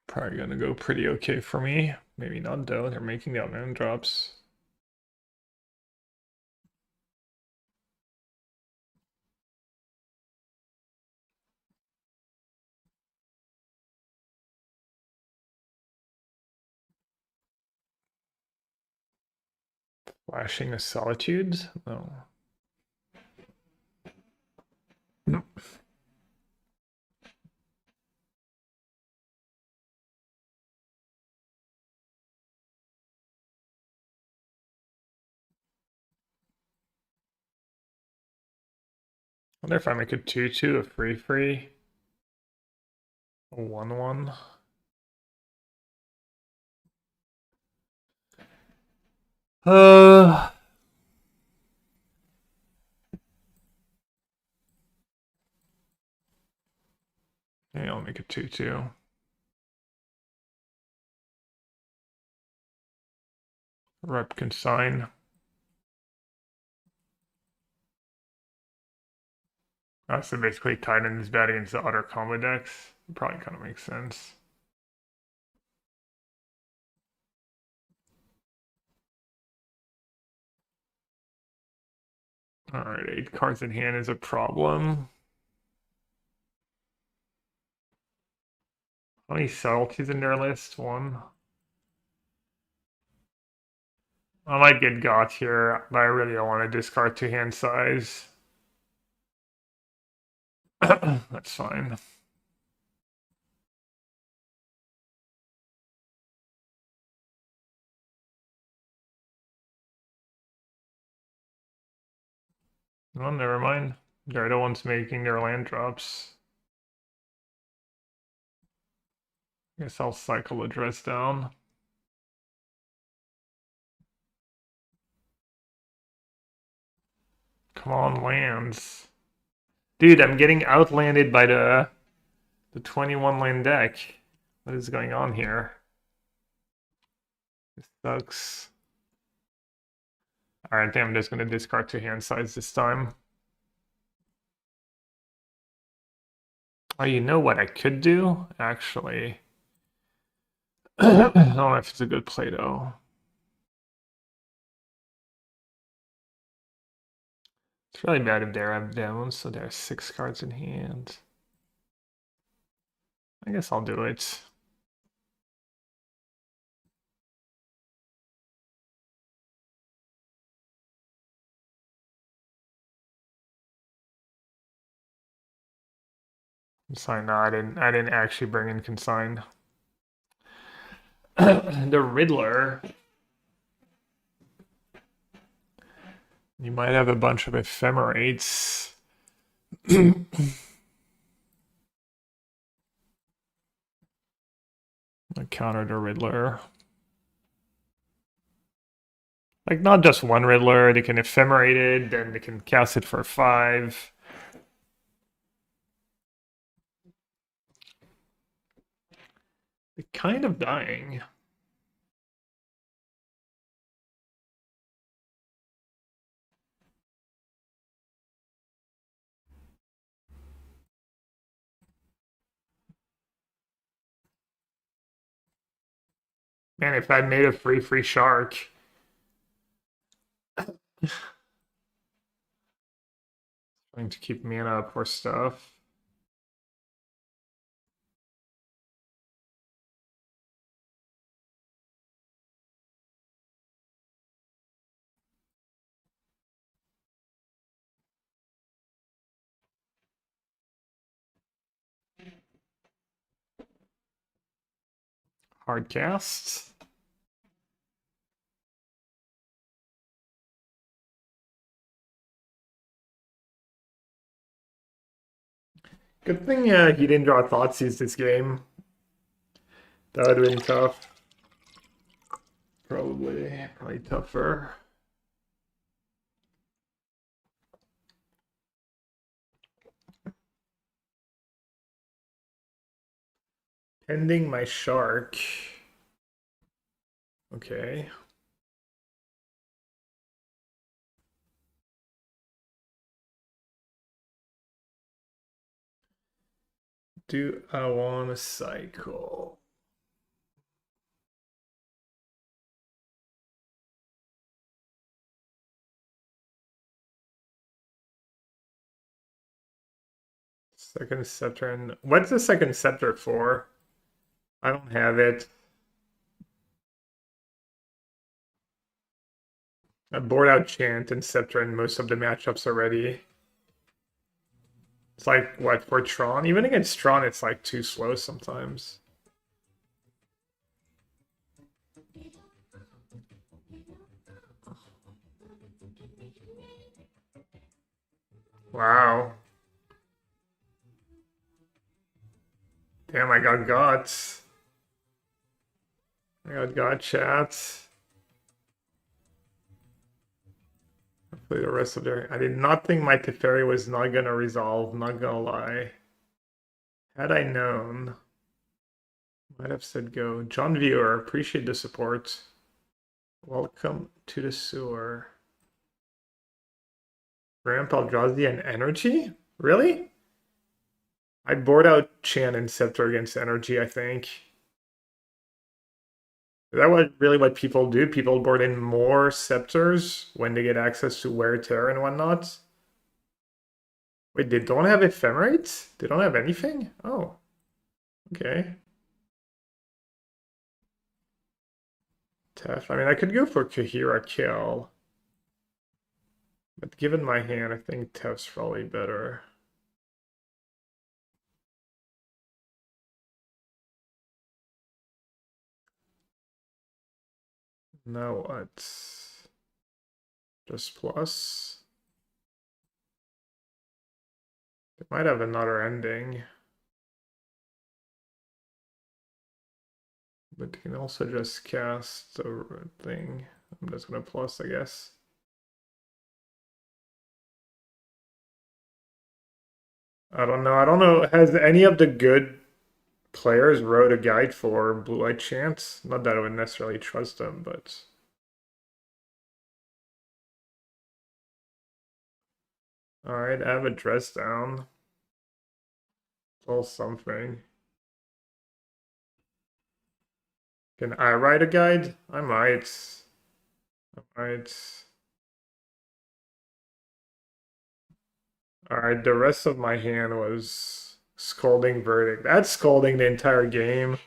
Probably gonna go pretty okay for me. Maybe not though, they're making the outland drops. Flashing of Solitude? No. Nope. I wonder if I make a 2/2, a free, a 1/1. Uh, yeah, I'll make a 2/2. Rep consign. So basically Titan is bad against the other combo decks. It probably kind of makes sense. Alright, 8 cards in hand is a problem. How many subtleties in their list? One. I might get got here, but I really don't want to discard 2 hand size. That's fine. Well, never mind. They're the ones making their land drops. Guess I'll cycle address down. Come on, lands. Dude, I'm getting outlanded by the 21 land deck. What is going on here? This sucks. Alright, I think I'm just gonna discard 2 hand size this time. Oh, you know what I could do? Actually. I don't know if it's a good play though. It's really bad if they're down, so there are 6 cards in hand. I guess I'll do it. Consign, no, I didn't actually bring in consign. The Riddler. You might have a bunch of ephemerates. I counter the Riddler. Like, not just one Riddler, they can ephemerate it, then they can cast it for 5. They're kind of dying. Man, if I made a free shark. Trying to keep mana up for stuff. Hard cast. Good thing he didn't draw Thoughtseize this game. That would have been tough. Probably tougher. Pending my shark. Okay. Do I want to cycle? Second scepter. And what's the second scepter for? I don't have it. I bored out Chant and Scepter in most of the matchups already. It's like, what, for Tron? Even against Tron, it's like too slow sometimes. Wow. Damn, I got guts. I got god chats. Hopefully the rest of their... I did not think my Teferi was not gonna resolve, not gonna lie. Had I known, might have said go. John Viewer, appreciate the support. Welcome to the sewer. Ramp Eldrazi and Energy? Really? I bored out Chan and Scepter against Energy, I think. Is that what people do? People board in more Scepters when they get access to Wear Tear and whatnot? Wait, they don't have Ephemerates? They don't have anything? Oh. Okay. Tef. I mean, I could go for Kahira Kill. But given my hand, I think Tef's probably better. Now what? Just plus. It might have another ending. But you can also just cast the thing. I'm just gonna plus, I guess. I don't know. I don't know. Has any of the good players wrote a guide for Blue Eye Chant? Not that I would necessarily trust them, but... Alright, I have a dress down. All something. Can I write a guide? I might. Alright, the rest of my hand was Scolding Verdict. That's scolding the entire game.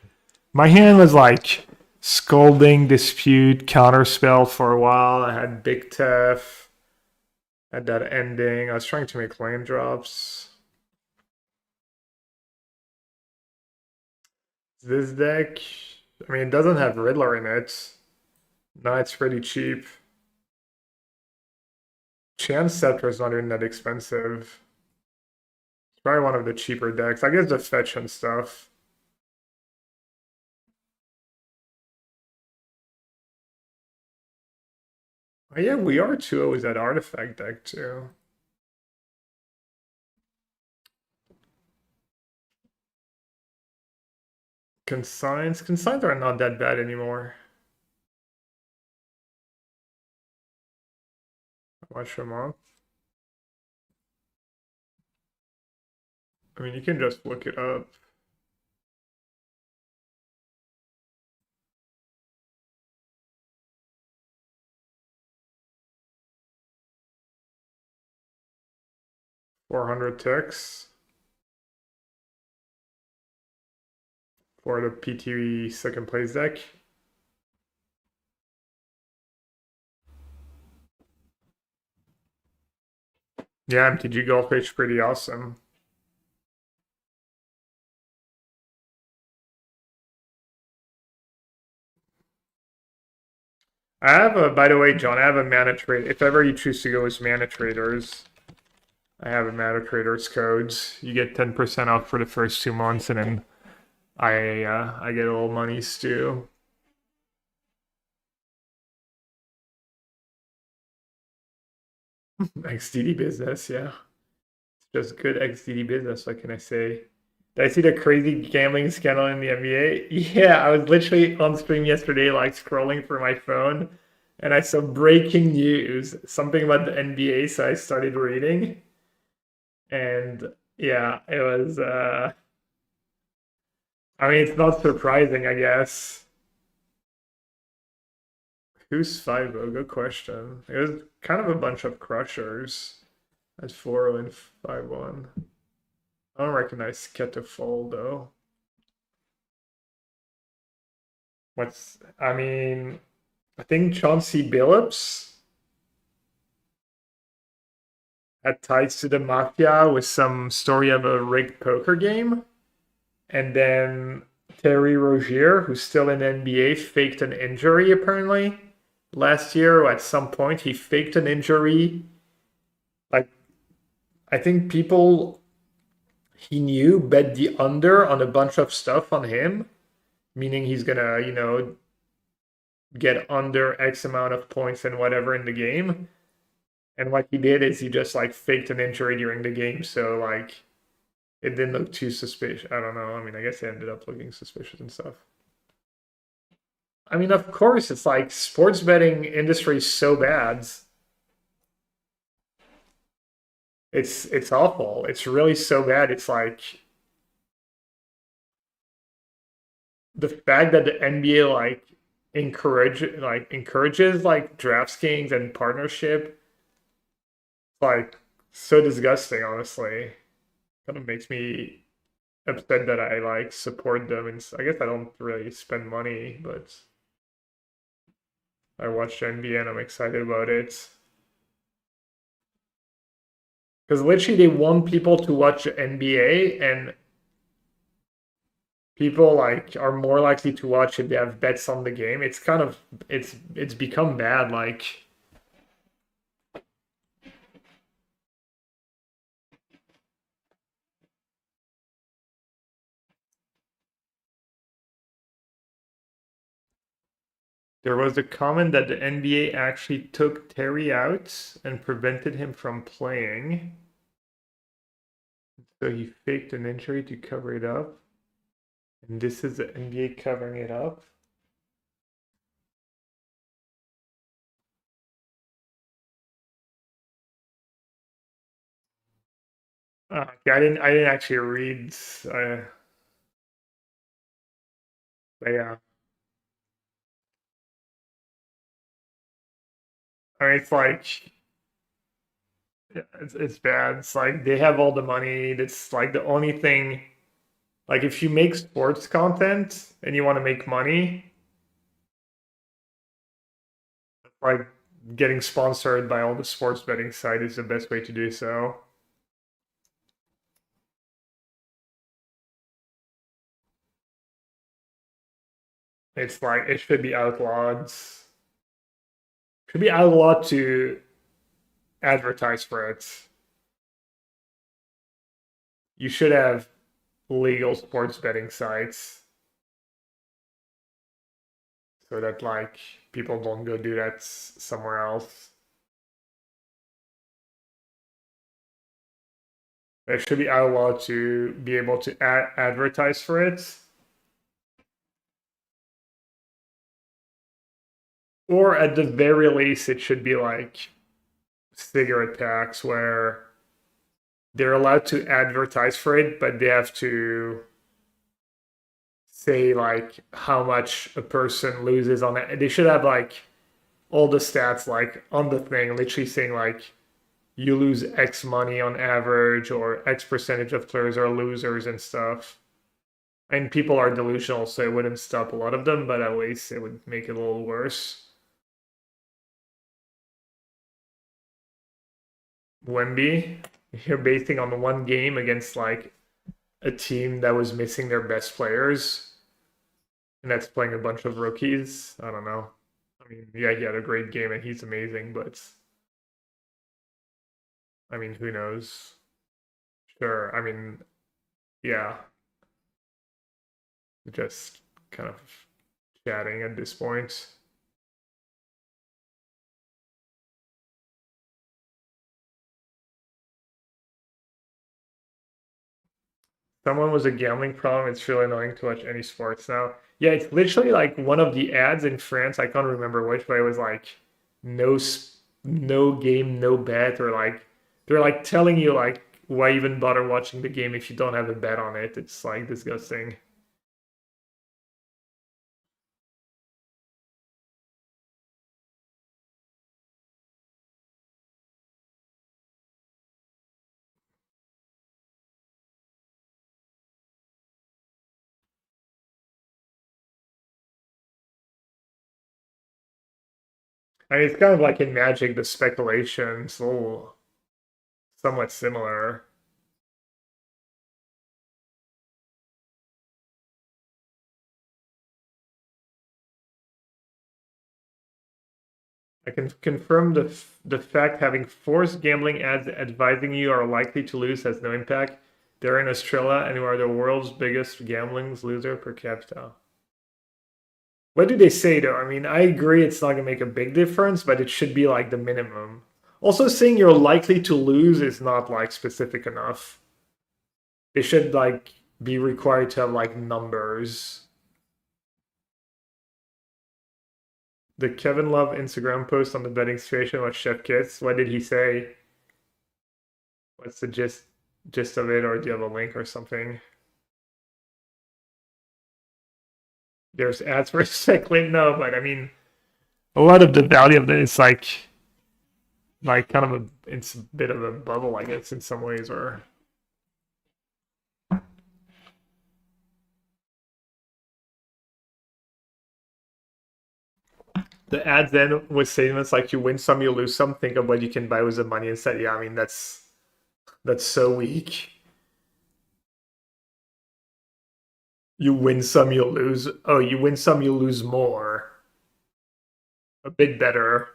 My hand was like Scolding, Dispute, Counterspell for a while. I had Big Tef. Had that ending. I was trying to make land drops. This deck, I mean, it doesn't have Riddler in it. No, it's pretty cheap. Chance Scepter is not even that expensive. It's probably one of the cheaper decks. I guess the fetch and stuff. Oh, yeah, we are 2 is that artifact deck too. Consigns are not that bad anymore. Watch them up. I mean, you can just look it up. $400 ticks for the PTE second place deck. Yeah, MTG Goldfish pretty awesome. I have a, by the way, John, I have a mana trade. If ever you choose to go as mana traders, I have a mana traders codes. You get 10% off for the first 2 months, and then I get a little monies too. XDD business, yeah. It's just good XDD business. What can I say? Did I see the crazy gambling scandal in the NBA? Yeah, I was literally on stream yesterday, like scrolling through my phone, and I saw breaking news, something about the NBA, so I started reading. And yeah, it was I mean, it's not surprising, I guess. Who's 5-0? Good question. It was kind of a bunch of crushers at 4-0 and 5-1. I don't recognize Ketafol though. I mean, I think Chauncey Billups had ties to the mafia with some story of a rigged poker game. And then Terry Rozier, who's still in the NBA, faked an injury apparently last year. At some point, he faked an injury. Like, I think people he knew bet the under on a bunch of stuff on him, meaning he's gonna, get under X amount of points and whatever in the game. And what he did is he just like faked an injury during the game, so like it didn't look too suspicious. I don't know. I mean, I guess it ended up looking suspicious and stuff. I mean, of course, it's like sports betting industry is so bad. It's awful. It's really so bad. It's like the fact that the NBA encourages like DraftKings and partnership, like so disgusting, honestly. Kind of makes me upset that I like support them, and I guess I don't really spend money, but I watch NBA and I'm excited about it. Because literally they want people to watch NBA, and people like are more likely to watch if they have bets on the game. It's kind of it's become bad. Like there was a comment that the NBA actually took Terry out and prevented him from playing. So he faked an injury to cover it up. And this is the NBA covering it up. Yeah, I didn't actually read. But yeah, I mean, it's like yeah, it's bad. It's like they have all the money. That's like the only thing. Like if you make sports content and you want to make money, like getting sponsored by all the sports betting site is the best way to do so. It's like it should be outlawed. Should be outlawed to advertise for it. You should have legal sports betting sites so that like people don't go do that somewhere else. It should be outlawed to be able to advertise for it. Or at the very least, it should be like cigarette packs where they're allowed to advertise for it, but they have to say like how much a person loses on it. They should have like all the stats like on the thing, literally saying like you lose X money on average or X percentage of players are losers and stuff. And people are delusional, so it wouldn't stop a lot of them, but at least it would make it a little worse. Wemby, you're basing on one game against like a team that was missing their best players and that's playing a bunch of rookies. I don't know. I mean, yeah, he had a great game and he's amazing, but I mean, who knows? Sure. I mean, yeah, just kind of chatting at this point. Someone was a gambling problem. It's really annoying to watch any sports now. Yeah, it's literally like one of the ads in France. I can't remember which, but it was like no no game, no bet, or like they're like telling you like why even bother watching the game if you don't have a bet on it. It's like disgusting. I mean, it's kind of like in Magic, the speculations. Oh, somewhat similar. I can confirm the fact having forced gambling ads advising you are likely to lose has no impact. They're in Australia and you are the world's biggest gambling loser per capita. What do they say though? I mean, I agree it's not gonna make a big difference, but it should be like the minimum. Also, saying you're likely to lose is not like specific enough. They should like be required to have like numbers. The Kevin Love Instagram post on the betting situation with Chef Kiss. What did he say? What's the gist of it, or do you have a link or something? There's ads for cycling, no, but I mean, a lot of the value of it is like kind of it's a bit of a bubble, I guess, in some ways, or the ads then with statements like you win some, you lose some. Think of what you can buy with the money instead. Yeah, I mean that's so weak. You win some, you lose. Oh, you win some, you lose more. A bit better.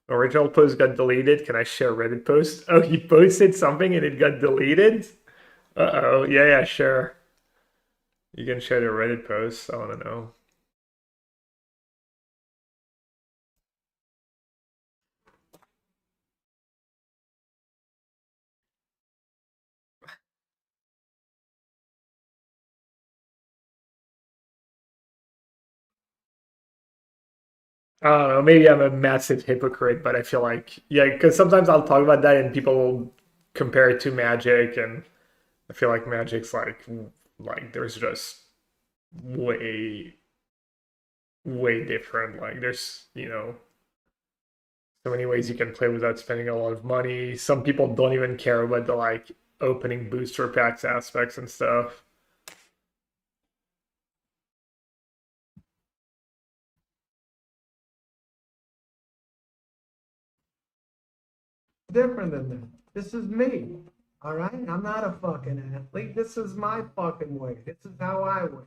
Original post got deleted. Can I share Reddit post? Oh, he posted something and it got deleted? Uh-oh. Yeah, yeah, sure. You can share the Reddit post. I want to know. I don't know. Maybe I'm a massive hypocrite, but I feel like, yeah, because sometimes I'll talk about that and people will compare it to Magic, and I feel like Magic's like there's just way, way different. Like there's, so many ways you can play without spending a lot of money. Some people don't even care about the like opening booster packs aspects and stuff. Different than that. This is me. All right? I'm not a fucking athlete. This is my fucking way. This is how I win.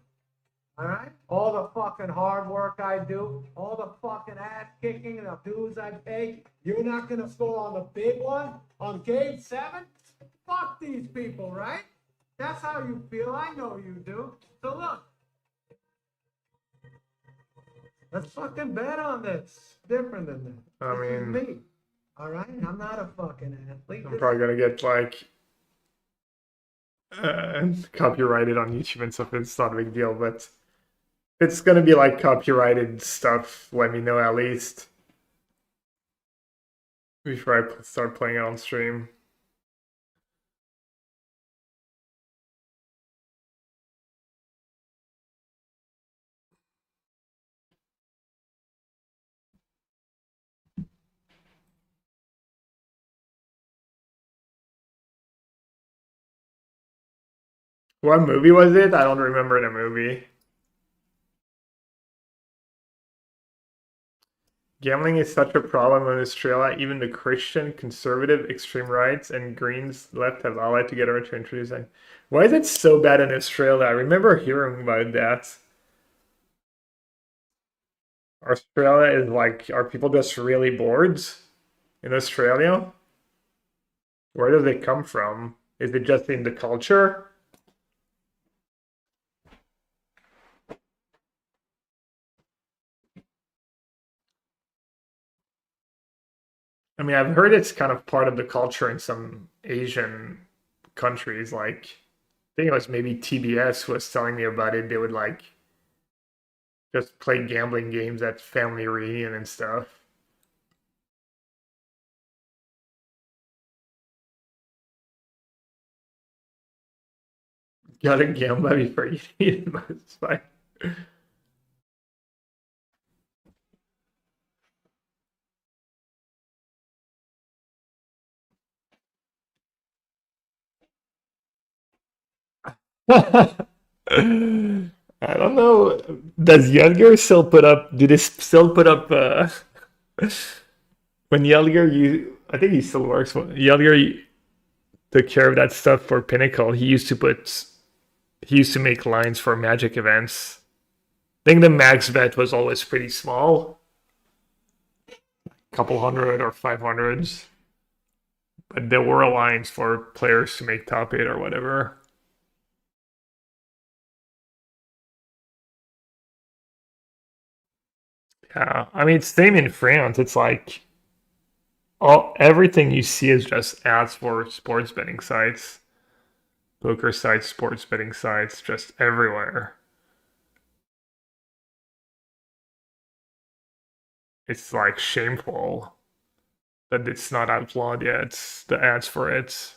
All right? All the fucking hard work I do, all the fucking ass kicking and the dues I pay, you're not gonna score on the big one on game 7? Fuck these people, right? That's how you feel. I know you do. So look. Let's fucking bet on this. Different than that. I This is mean, me. All right? I'm not a fucking athlete. I'm probably gonna get like copyrighted on YouTube and stuff. It's not a big deal, but if it's gonna be like copyrighted stuff, let me know at least before I start playing it on stream. What movie was it? I don't remember the movie. Gambling is such a problem in Australia. Even the Christian, conservative, extreme rights, and Greens left have allied together to introduce it. Why is it so bad in Australia? I remember hearing about that. Australia is like, are people just really bored in Australia? Where does it come from? Is it just in the culture? I mean, I've heard it's kind of part of the culture in some Asian countries. Like, I think it was maybe TBS who was telling me about it. They would like just play gambling games at family reunion and stuff. Gotta gamble before you eat it. It's fine. I don't know. Does Yelger still put up? Do they still put up? When Yelger I think he still works. Yelger took care of that stuff for Pinnacle. He used to make lines for Magic events. I think the max bet was always pretty small, couple hundred or 500s, but there were lines for players to make top eight or whatever. Yeah, I mean, it's same in France. It's like everything you see is just ads for sports betting sites, poker sites, sports betting sites, just everywhere. It's like shameful that it's not outlawed yet. The ads for it.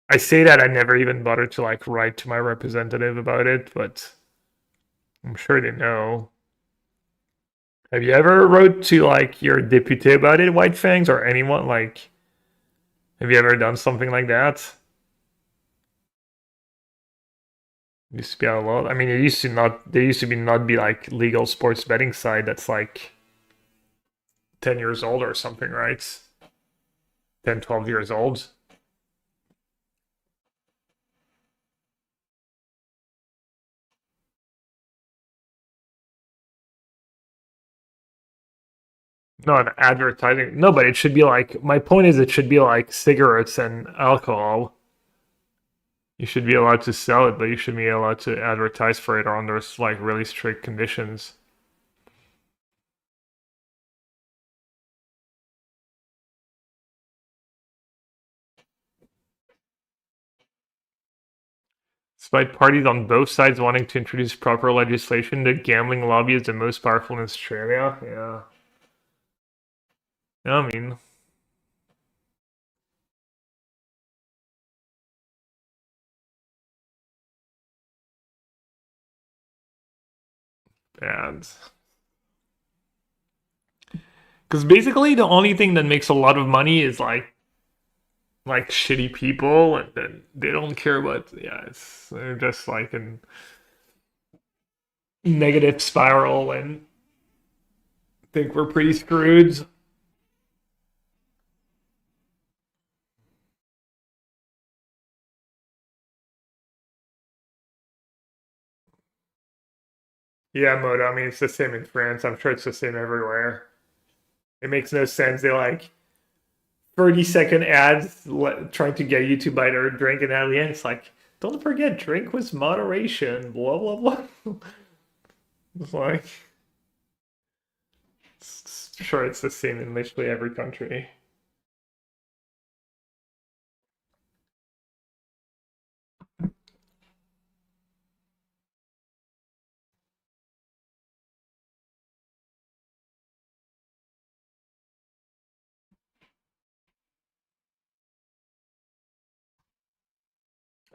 I say that I never even bothered to like write to my representative about it, but I'm sure they know. Have you ever wrote to like your deputy about it, White Fangs, or anyone? Like, have you ever done something like that? Used to be outlawed. I mean, it used to not. There used to be not be like legal sports betting site that's like 10 years old or something, right? 10, 12 years old. No, an advertising. No, but it should be like. My point is, it should be like cigarettes and alcohol. You should be allowed to sell it, but you should be allowed to advertise for it under like really strict conditions. Despite parties on both sides wanting to introduce proper legislation, the gambling lobby is the most powerful in Australia. Yeah. Yeah, I mean, and because basically the only thing that makes a lot of money is like shitty people, and then they don't care about. Yeah, they're just like in negative spiral and think we're pretty screwed. Yeah, Moda. I mean, it's the same in France. I'm sure it's the same everywhere. It makes no sense. They like 30-second ads trying to get you to buy their drink, and at the end, it's like, don't forget, drink with moderation, blah, blah, blah. It's like, sure, it's the same in literally every country.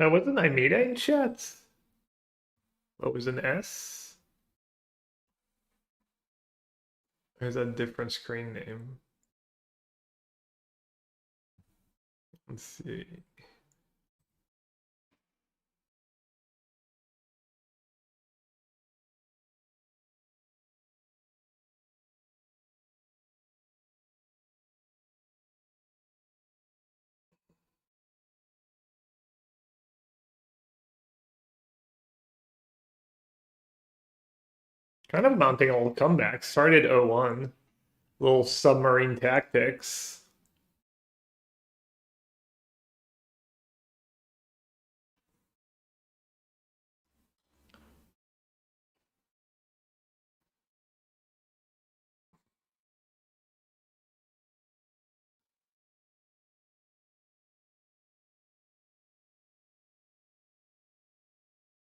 Now, wasn't Aimeda in chat? What was an S? There's a different screen name. Let's see. Kind of mounting a little comeback. Started 01. Little submarine tactics.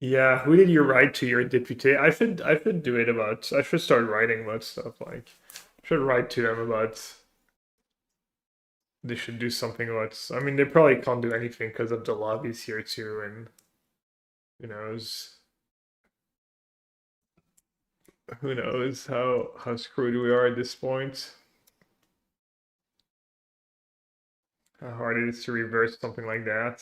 Yeah, who did you write to your deputy? I should do it about I should start writing about stuff like should write to them about they should do something about I mean they probably can't do anything because of the lobbies here too and who knows who knows how screwed we are at this point. How hard it is to reverse something like that.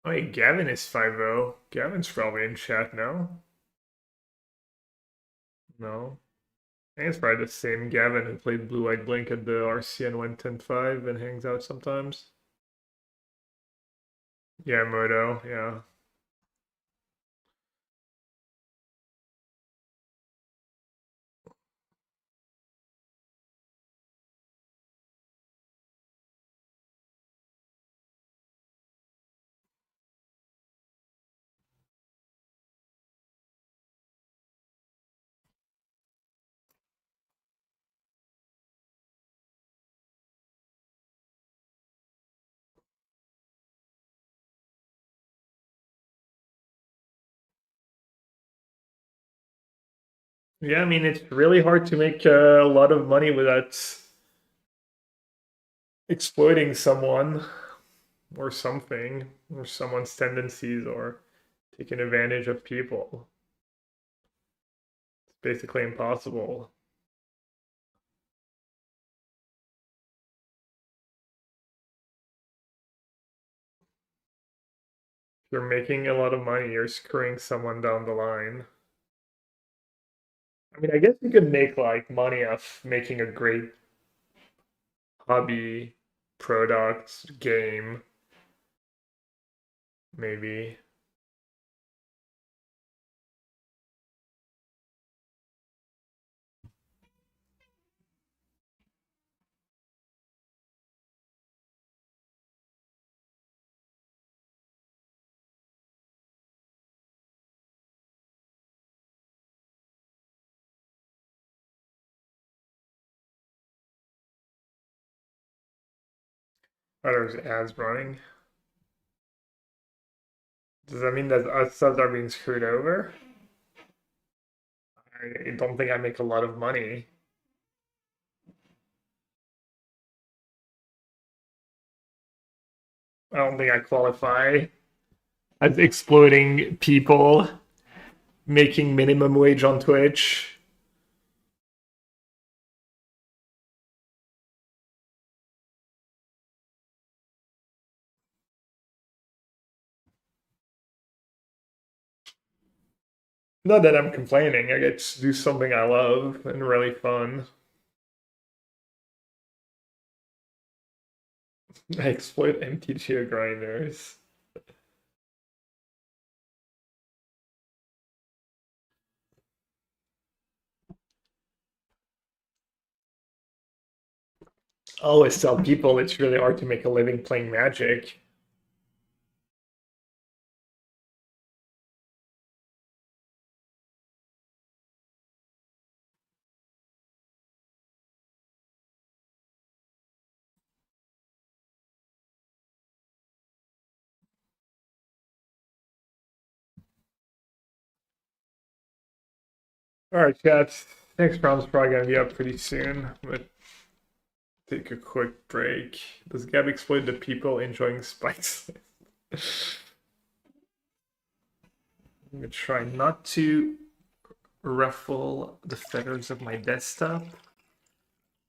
Oh, wait, Gavin is 5-0. Gavin's probably in chat now. No. I think it's probably the same Gavin who played Blue Eyed Blink at the RCN 110.5 and hangs out sometimes. Yeah, Moto, yeah. Yeah, I mean, it's really hard to make a lot of money without exploiting someone or something or someone's tendencies or taking advantage of people. It's basically impossible. If you're making a lot of money, you're screwing someone down the line. I mean, I guess you could make like money off making a great hobby, product, game, maybe. Oh, there's ads running. Does that mean that us subs are being screwed over? I don't think I make a lot of money. I don't think I qualify as exploiting people, making minimum wage on Twitch. Not that I'm complaining. I get to do something I love and really fun. I exploit MTGO grinders. I always tell people it's really hard to make a living playing Magic. All right, chat. Next round's probably gonna be up pretty soon. But take a quick break. Does Gab exploit the people enjoying spikes? I'm gonna try not to ruffle the feathers of my desktop.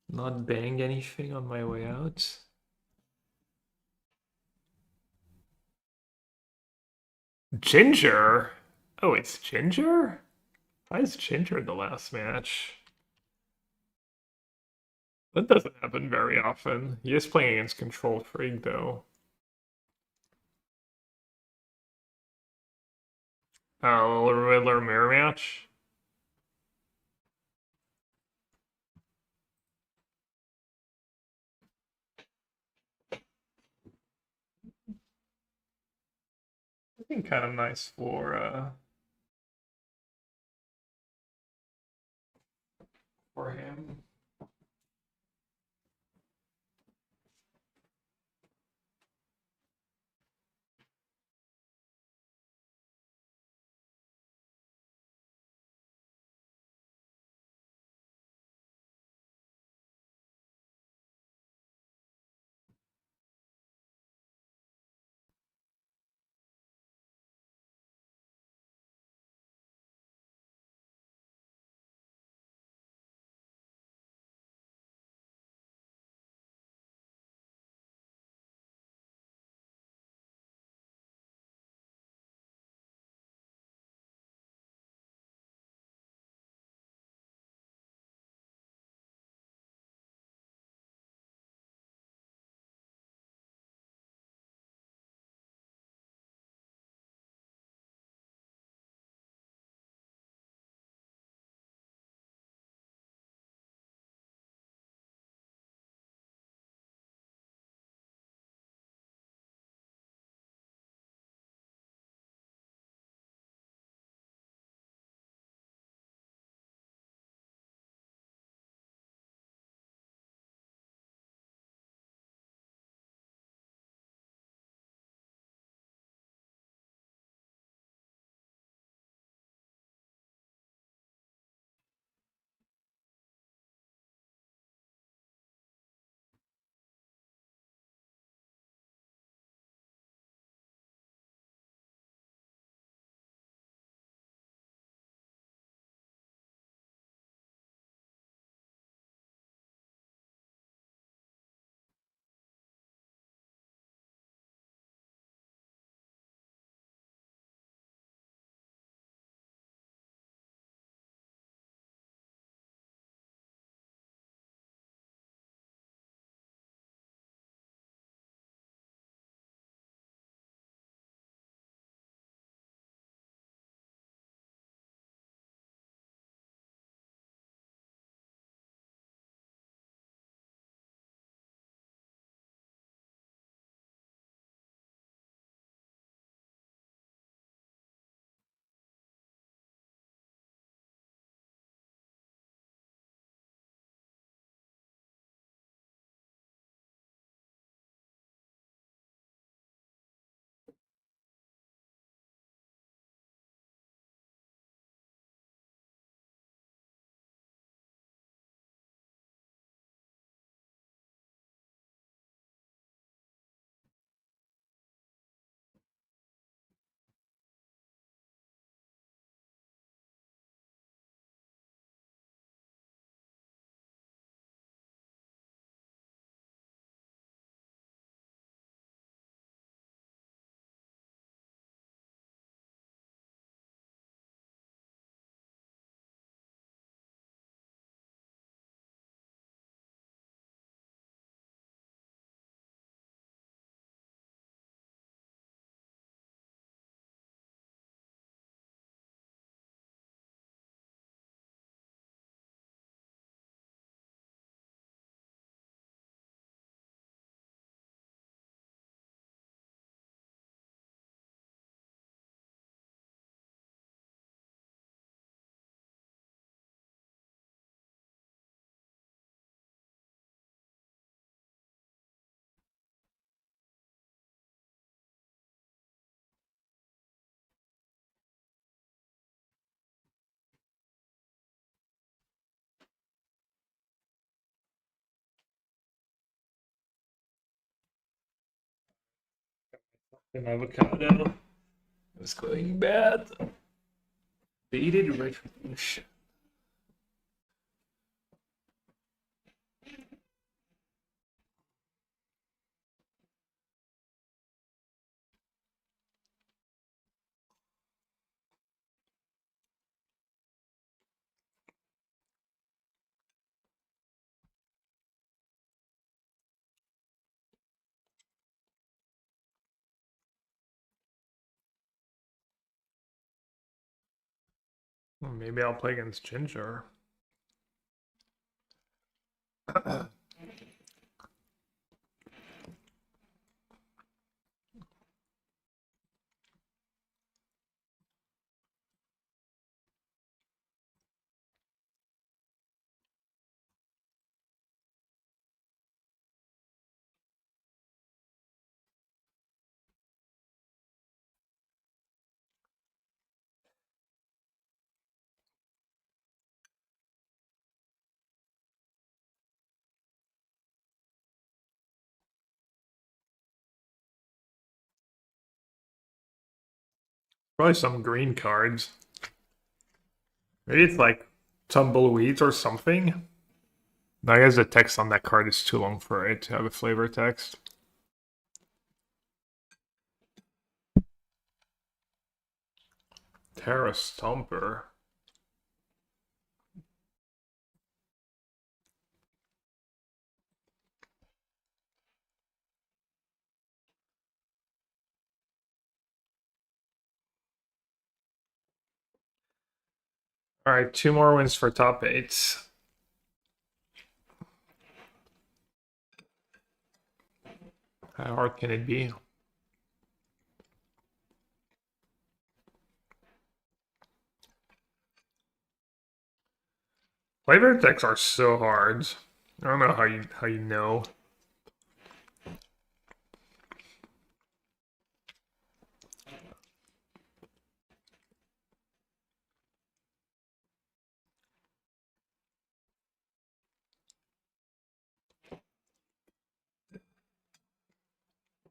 Not bang anything on my way out. Ginger? Oh, it's Ginger? Why is Ginger the last match? That doesn't happen very often. He is playing against Control Freak, though. Riddler mirror match. I think kind of nice for him. An avocado is going bad. Baited retribution. Well, maybe I'll play against Ginger. Probably some green cards. Maybe it's like tumbleweeds or something. No, I guess the text on that card is too long for it to have a flavor text. Terra Stomper. All right, 2 more wins for top 8s. How hard can it be? Flavor texts are so hard. I don't know how you know.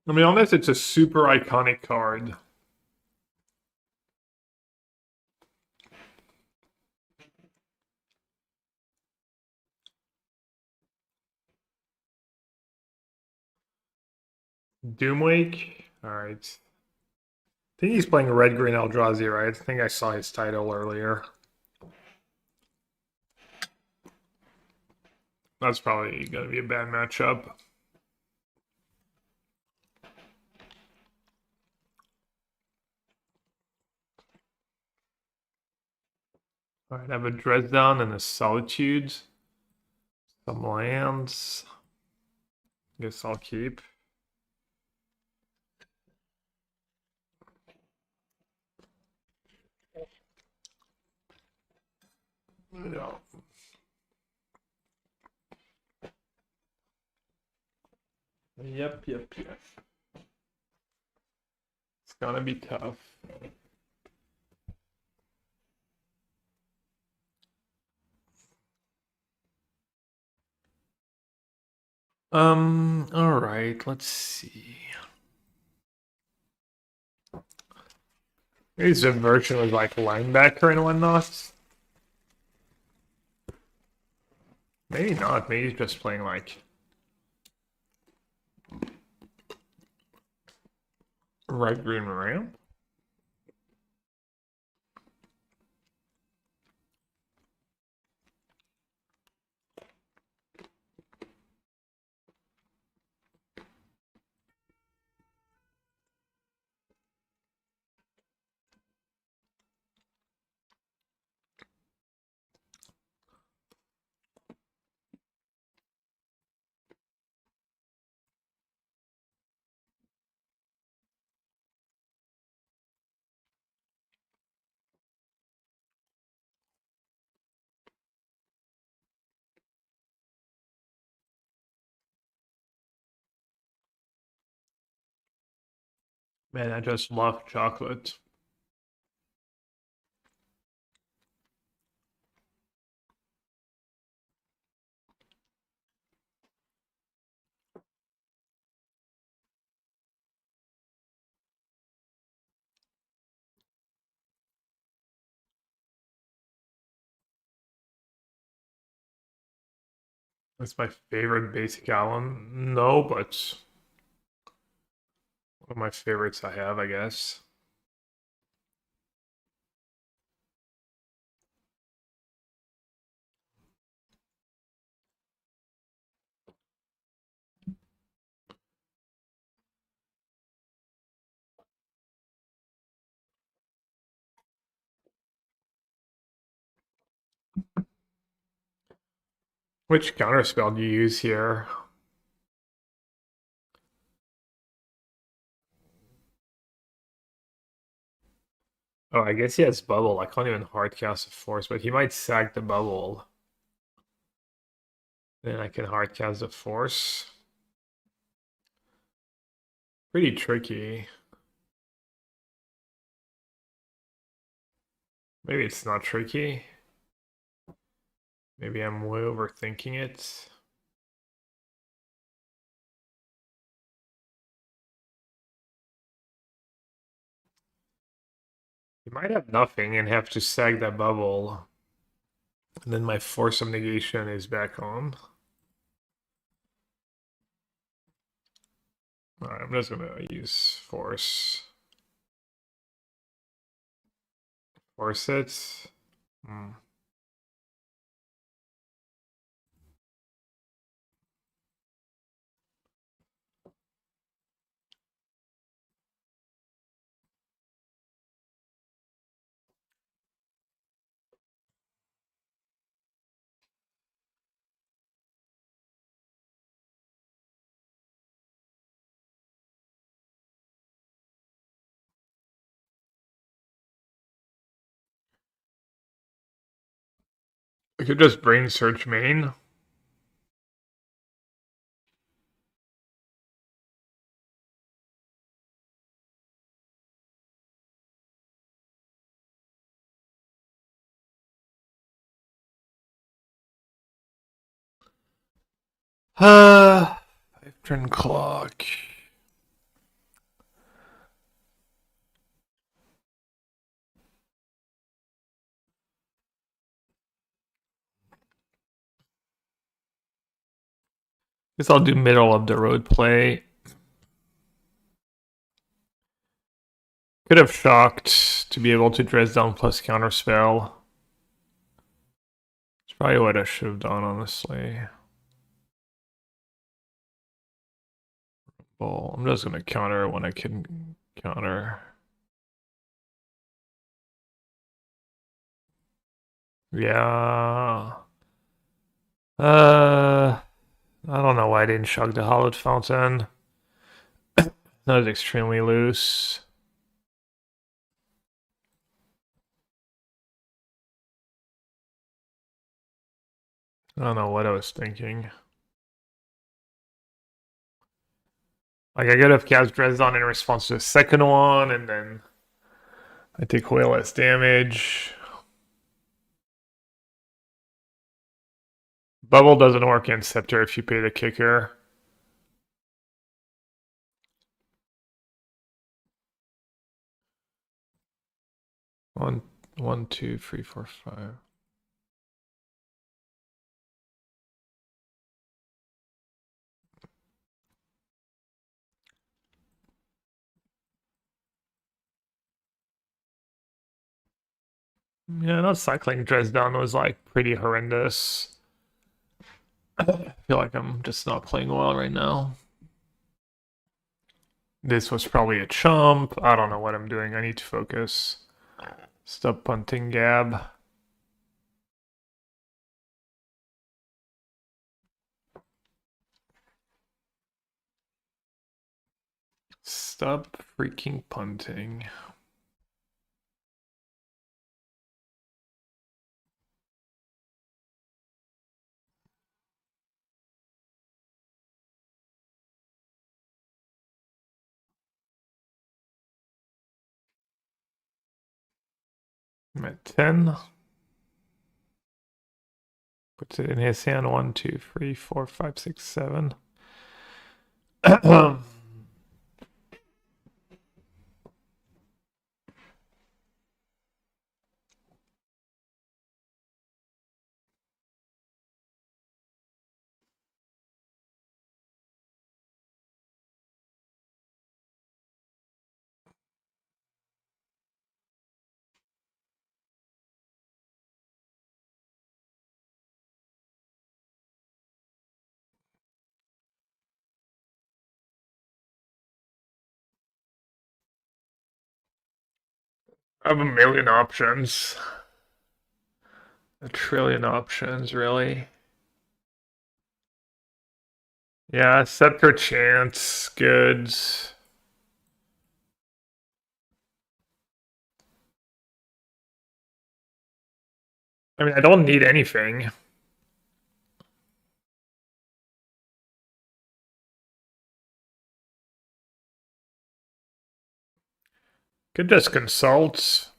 I mean, unless it's a super iconic card. Doomwake? Alright. I think he's playing Red Green Eldrazi, right? I think I saw his title earlier. That's probably going to be a bad matchup. Alright, I have a Dresdown and a Solitude. Some lands. Guess I'll keep. No. Yep. It's gonna be tough. All right, let's see. Maybe some version with like linebacker and whatnot. Maybe not. Maybe he's just playing like Red Green Ram. Man, I just love chocolate. That's my favorite basic album. No, but one of my favorites I have, I guess. Which counterspell do you use here? Oh, I guess he has bubble. I can't even hardcast a force, but he might sag the bubble. Then I can hardcast the force. Pretty tricky. Maybe it's not tricky. Maybe I'm way overthinking it. He might have nothing and have to sag that bubble. And then my force of negation is back on. Alright, I'm just gonna use force. Force it. Hmm. I could just brain search main. I've turned clock. Guess I'll do middle of the road play. Could have shocked to be able to dress down plus counterspell. It's probably what I should have done, honestly. Well, I'm just gonna counter when I can counter. Yeah. I don't know why I didn't shock the hollowed fountain. That was extremely loose. I don't know what I was thinking. Like, I could have cast Dresden in response to the second one, and then I take way less damage. Bubble doesn't work in Scepter if you pay the kicker. One, two, three, four, five. Yeah, not cycling Dresden was like pretty horrendous. I feel like I'm just not playing well right now. This was probably a chump. I don't know what I'm doing. I need to focus. Stop punting Gab. Stop freaking punting. I'm at 10. Puts it in his hand. 1, 2, 3, 4, 5, 6, 7. I have a million options. A trillion options, really. Yeah, Scepter Chance, good. I mean, I don't need anything. Could just consult.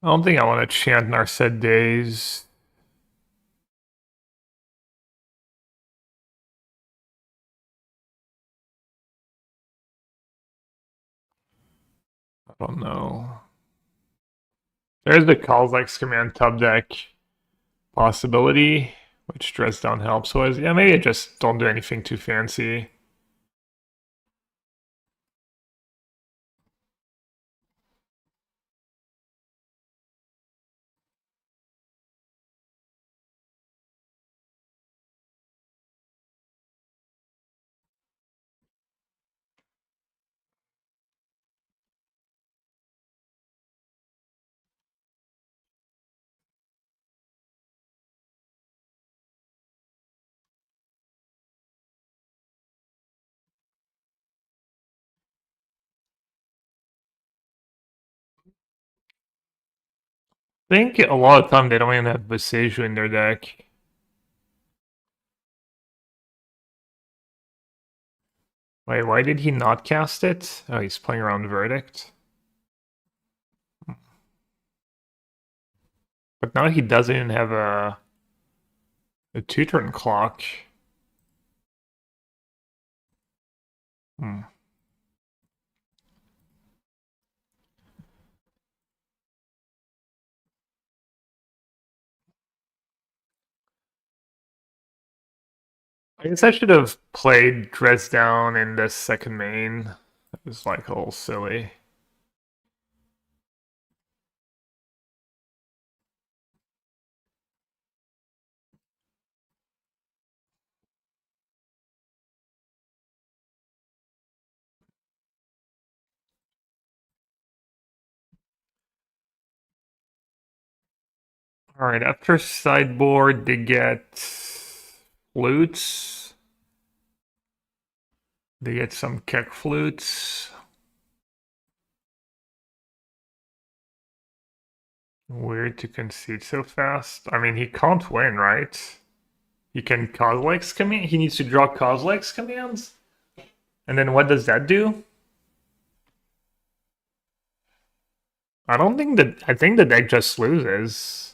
I don't think I want to chant Narset Days. I don't know. There's the calls like command tub deck possibility, which dress down helps with. Yeah, maybe I just don't do anything too fancy. I think a lot of time they don't even have Visage in their deck. Wait, why did he not cast it? Oh, he's playing around Verdict. But now he doesn't even have a 2-turn clock. Hmm. I guess I should have played Dress Down in the second main. That was like a little silly. Alright, after sideboard, they get flutes. They get some Keck flutes. Weird to concede so fast. I mean, he can't win, right? He can Kozilek's command. He needs to draw Kozilek's commands. And then what does that do? I don't think that. I think the deck just loses.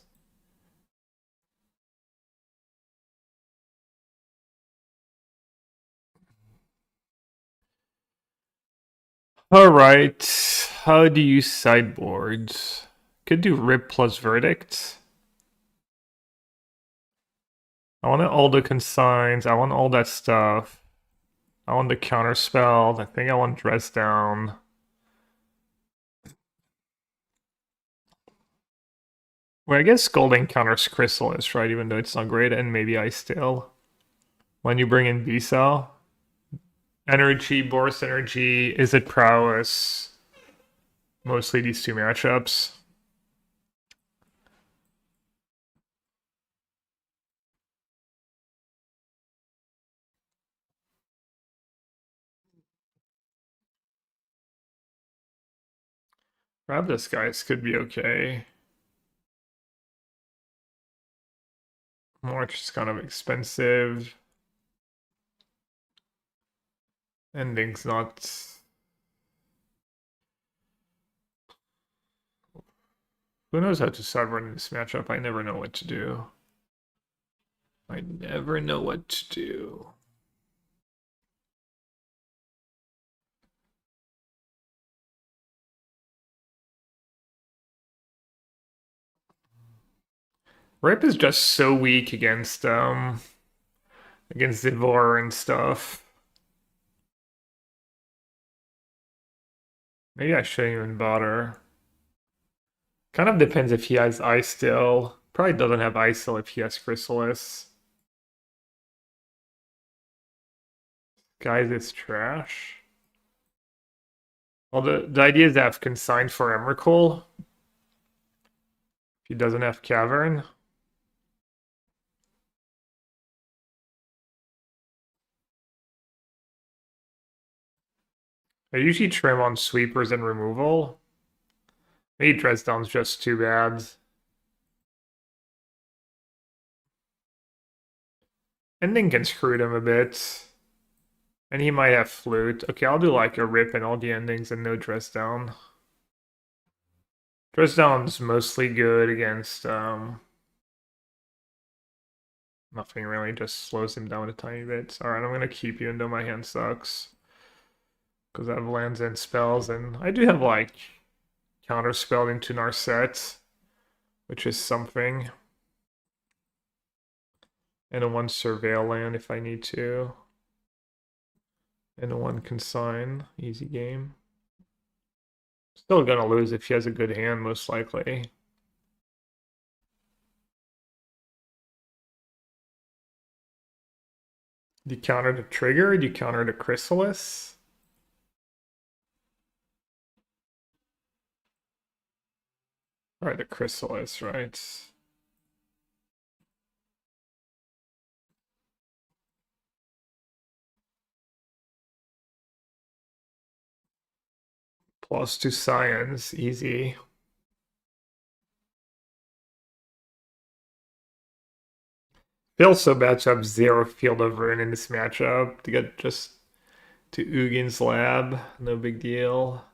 Alright. How do you sideboard? Could do Rip plus Verdict. I want all the consigns. I want all that stuff. I want the counter spell. I think I want Dress Down. Well, I guess Scolding counters Chrysalis, right? Even though it's not great, and maybe I still. When you bring in B-Cell. Energy, Boris Energy, Is It Prowess? Mostly these two matchups. Grab this guys could be okay. March is kind of expensive. Ending's not. Who knows how to start running this matchup? I never know what to do. I never know what to do. Rip is just so weak against Zivor and stuff. Maybe I shouldn't even bother. Kind of depends if he has ice still. Probably doesn't have ice still if he has Chrysalis. Guys, it's trash. Well, the idea is to have consigned for Emrakul. If he doesn't have Cavern. I usually trim on sweepers and removal. Maybe Dresdown's just too bad. Ending can screw him a bit. And he might have flute. Okay, I'll do like a rip and all the endings and no Dresdown. Dresdown's mostly good against nothing really, just slows him down a tiny bit. Alright, I'm gonna keep you, even though my hand sucks. Because I have lands and spells, and I do have like counterspell into Narset, which is something. And a one surveil land if I need to. And a one consign, easy game. Still gonna lose if he has a good hand, most likely. Do you counter the trigger? Do you counter the Chrysalis? Alright, the Chrysalis, right. Plus 2 science, easy. Feels so bad to have 0 Field of Ruin in this matchup. To get just to Ugin's lab, no big deal.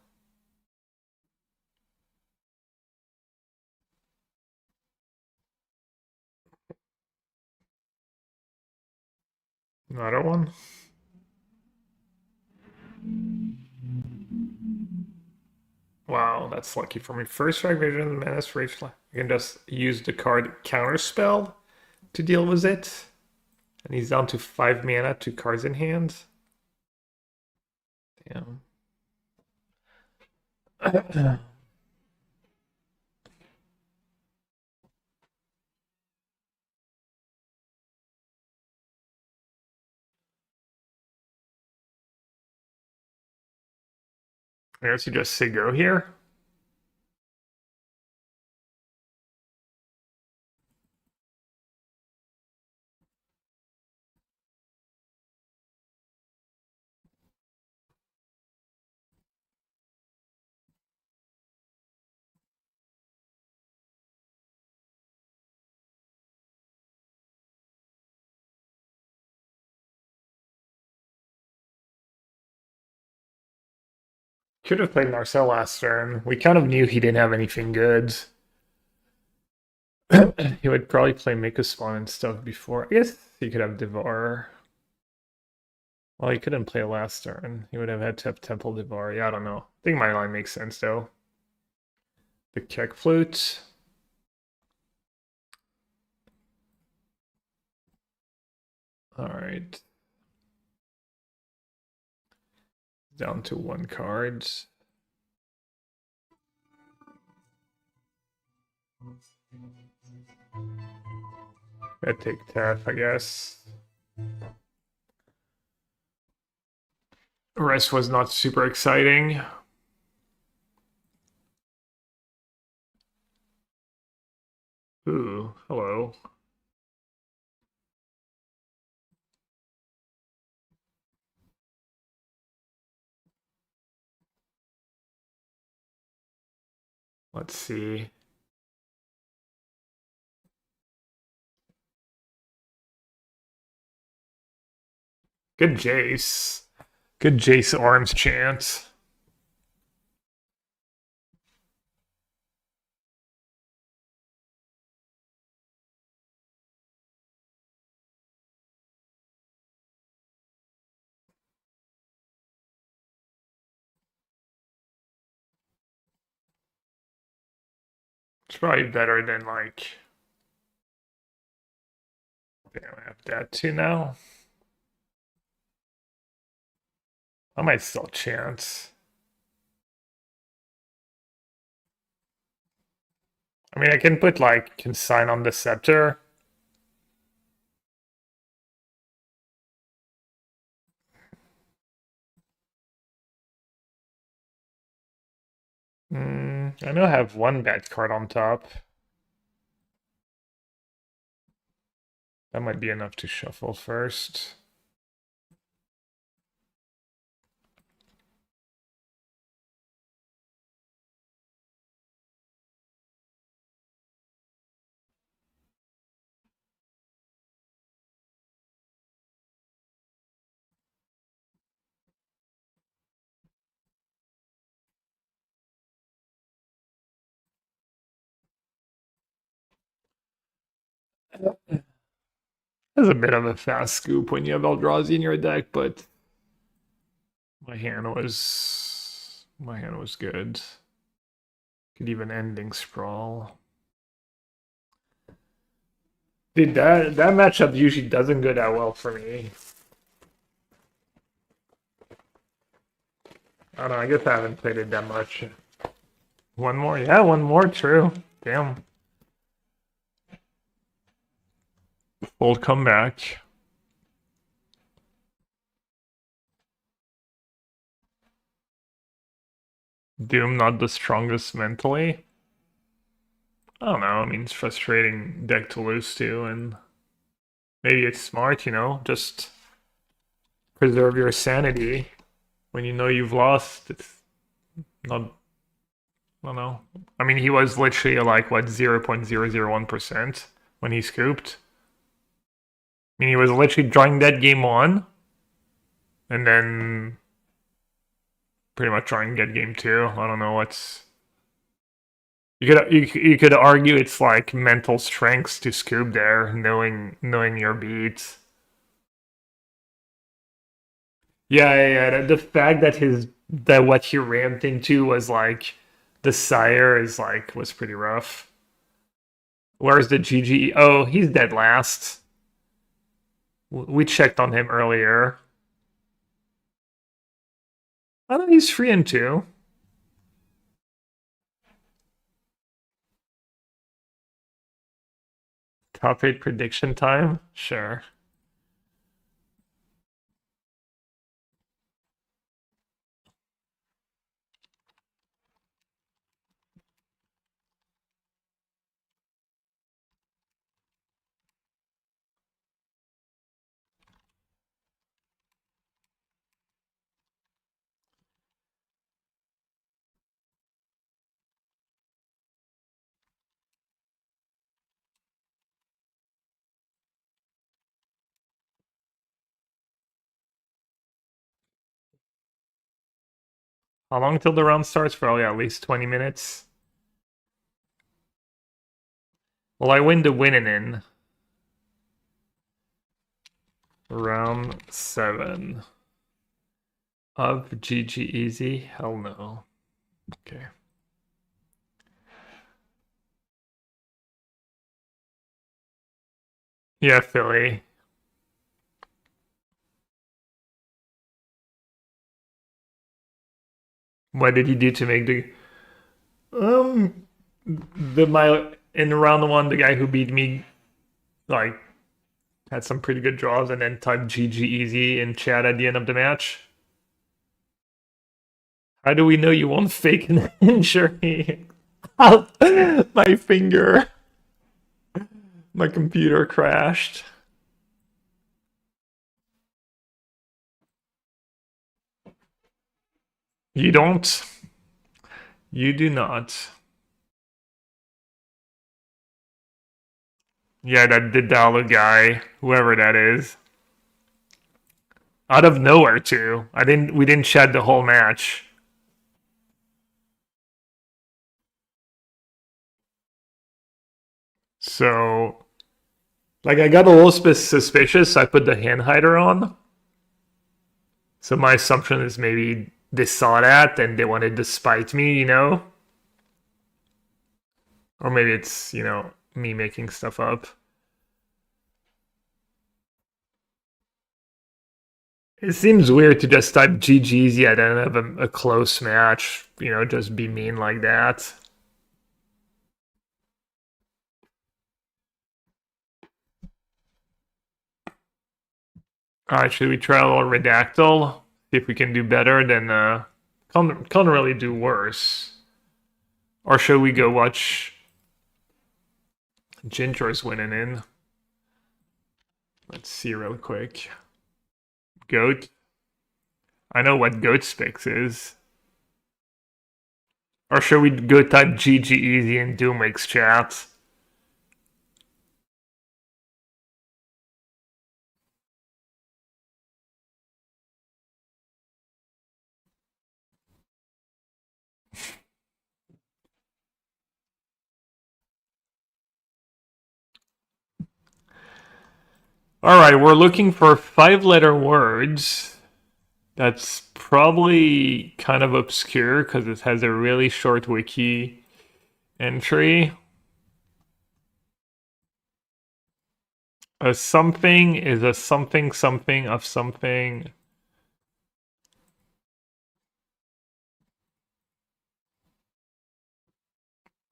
Another one. Wow, that's lucky for me. First strike vision, menace, rage. I can just use the card counterspell to deal with it. And he's down to 5 mana, 2 cards in hand. Damn. I guess you just say go here. Could have played Marcel last turn. We kind of knew he didn't have anything good. He would probably play Make a Spawn and stuff before. I guess he could have Devour. Well, he couldn't play last turn. He would have had to have Temple Devour. Yeah, I don't know. I think my line makes sense though. The Keck Flute. Alright. Down to 1 card. I take Taff, I guess. The rest was not super exciting. Ooh, hello. Let's see. Good Jace. Good Jace Arms Chant. It's probably better than like. Damn, I have that too now. I might still chance. I mean, I can put like consign on the scepter. I know I have one bad card on top. That might be enough to shuffle first. That's a bit of a fast scoop when you have Eldrazi in your deck, but my hand was good. Could even ending sprawl. Dude, that matchup usually doesn't go that well for me. I don't know, I guess I haven't played it that much. One more? Yeah, one more, true. Damn. Full comeback. Doom not the strongest mentally. I don't know, I mean, it's frustrating deck to lose to, and maybe it's smart, just preserve your sanity when you know you've lost. It's not, I don't know. I mean, he was literally like, what, 0.001% when he scooped. I mean, he was literally drawing that game on, and then pretty much trying to get game two. I don't know what's. You could argue it's like mental strengths to scoop there, knowing your beats. Yeah. The fact that what he ramped into was like the sire was pretty rough. Where's the GG? Oh, he's dead last. We checked on him earlier. I know he's 3-2. Top 8 prediction time? Sure. How long till the round starts? Probably at least 20 minutes. Well, I win the winning in. Round 7 of GG Easy? Hell no. Okay. Yeah, Philly. What did he do to make the in round 1 the guy who beat me like had some pretty good draws and then typed GG Easy in chat at the end of the match? How do we know you won't fake an injury? My finger. My computer crashed. You don't. You do not. Yeah, that Didala guy, whoever that is. Out of nowhere too. We didn't chat the whole match. So like I got a little suspicious. I put the hand hider on. So my assumption is maybe they saw that and they wanted to spite me. Or maybe it's, me making stuff up. It seems weird to just type GG's yet and have a close match, just be mean like that. Alright, should we try a little redactyl? See if we can do better than can't really do worse. Or should we go watch Ginger's winning in? Let's see real quick. Goat. I know what Goat's fix is. Or should we go type GG easy in Doomix chat? Alright, we're looking for 5-letter words. That's probably kind of obscure because it has a really short wiki entry. A something is a something something of something.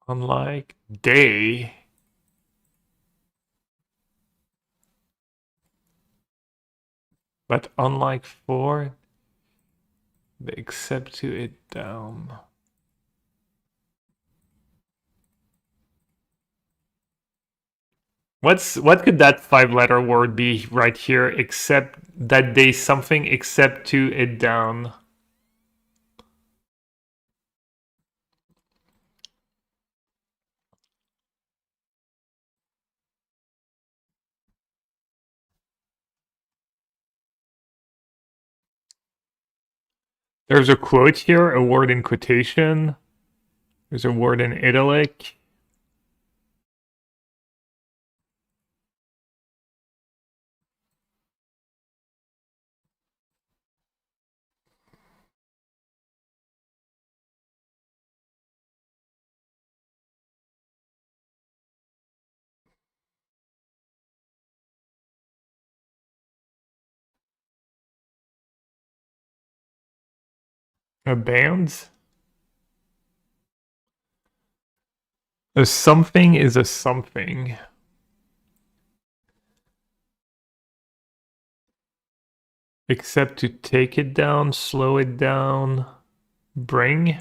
Unlike day. But unlike for, they accept to it down. What could that 5-letter word be right here? Except that they something except to it down. There's a quote here, a word in quotation. There's a word in italic. A band? A something is a something. Except to take it down, slow it down, bring.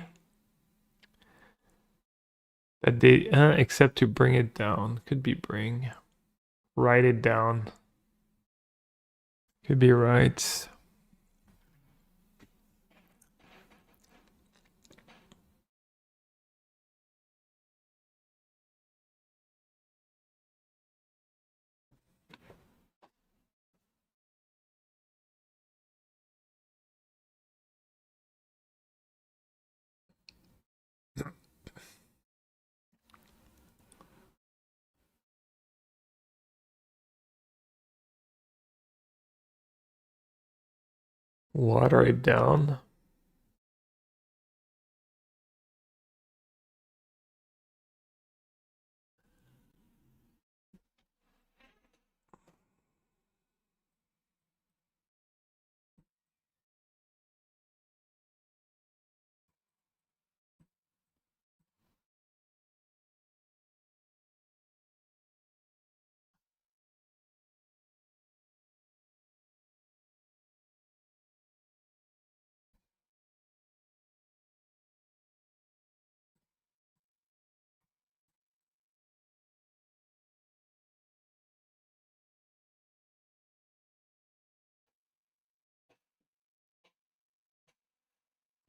That they except to bring it down. Could be bring. Write it down. Could be right. Water it down.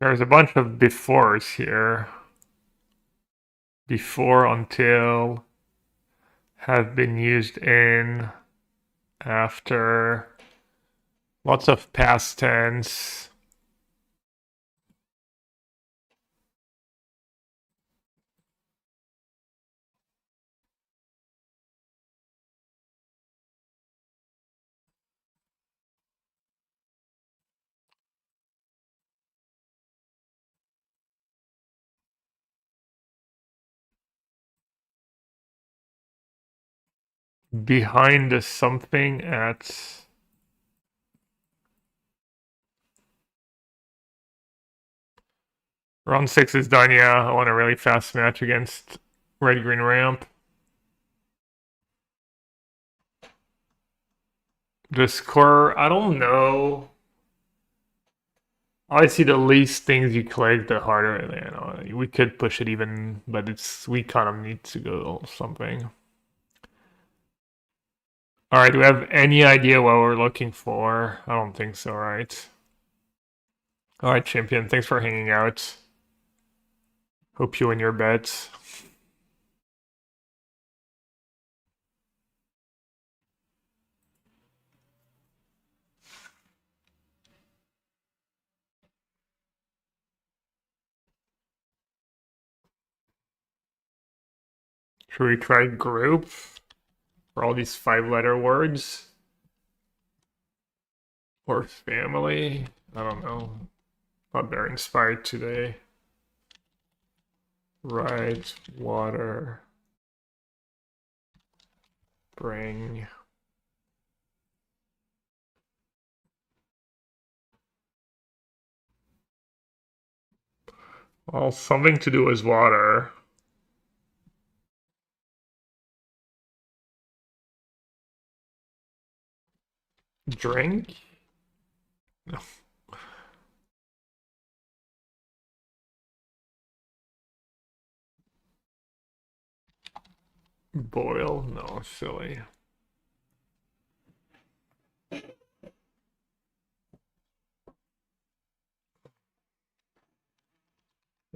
There's a bunch of befores here. Before, until, have been used in, after. Lots of past tense. Behind the something at. Round 6 is done, yeah. I want a really fast match against red-green ramp. The score, I don't know. I see the least things you click, the harder. You know, we could push it even, but we kind of need to go something. All right, do we have any idea what we're looking for? I don't think so, right? All right, champion, thanks for hanging out. Hope you win your bets. Should we try group for all these 5-letter words? Or family? I don't know. Not very inspired today. Right, water, bring. Well, something to do with water. Drink? No. Boil? No, silly.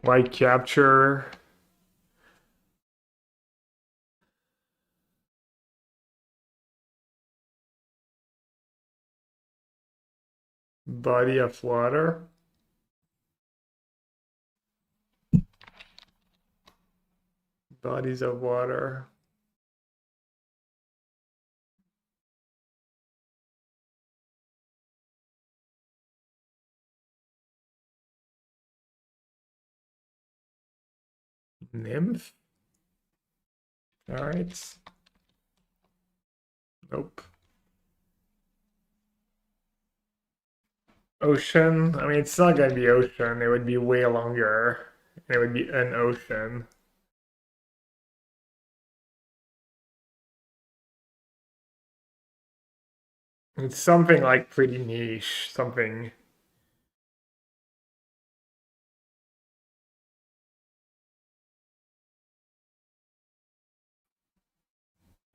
White capture? Body of water? Bodies of water. Nymph? Alright. Nope. Ocean? I mean, it's not gonna be ocean. It would be way longer. It would be an ocean. It's something like pretty niche. Something.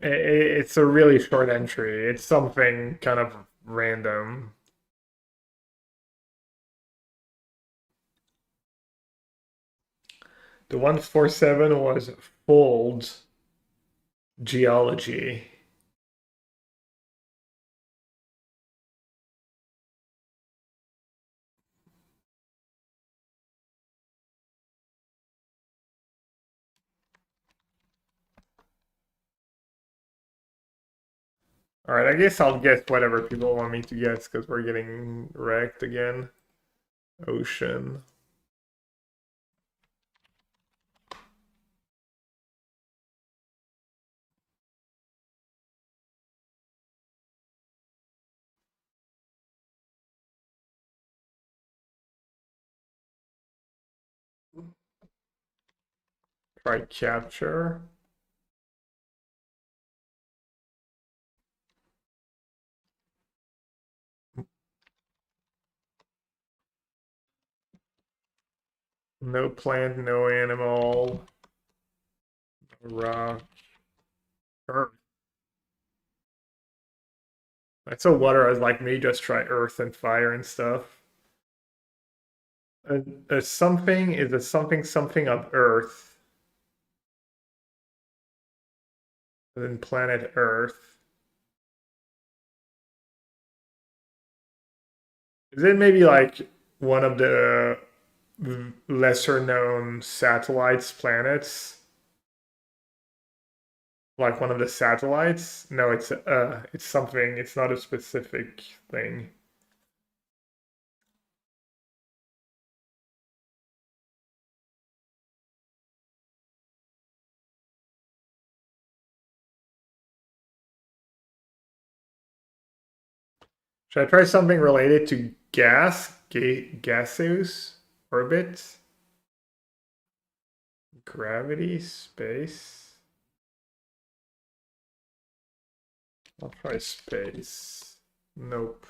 It's a really short entry. It's something kind of random. The 147 was fold geology. All right, I guess I'll guess whatever people want me to guess because we're getting wrecked again. Ocean. Try capture. No plant, no animal. Rock. Earth. That's so water. I was like, me just try earth and fire and stuff. A something is a something of earth. And then planet Earth. Is it maybe like one of the lesser known satellites planets? Like one of the satellites? No, it's something, it's not a specific thing. Should I try something related to gaseous orbit? Gravity, space? I'll try space. Nope.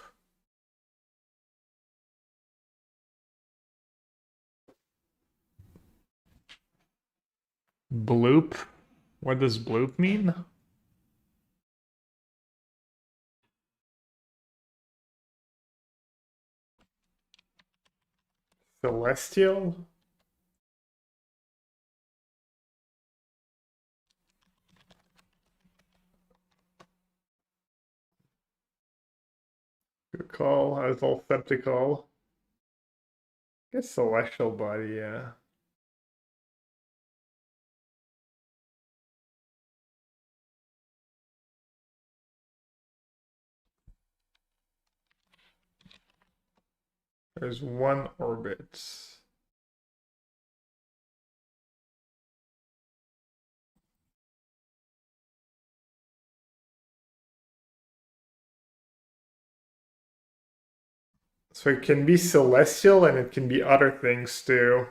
Bloop? What does bloop mean? Celestial? Good call. I was all skeptical. I guess celestial body, yeah. There's one orbit. So it can be celestial and it can be other things too.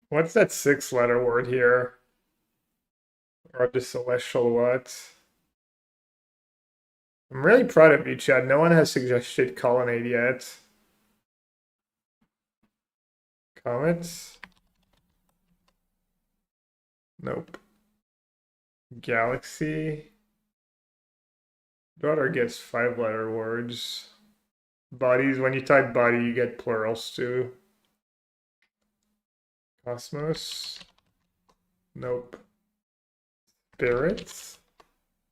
What's that 6-letter word here? Or the celestial what? I'm really proud of you, Chad. No one has suggested colonnade yet. Comets? Nope. Galaxy? Daughter gets 5-letter words. Bodies, when you type body, you get plurals too. Cosmos? Nope. Spirits?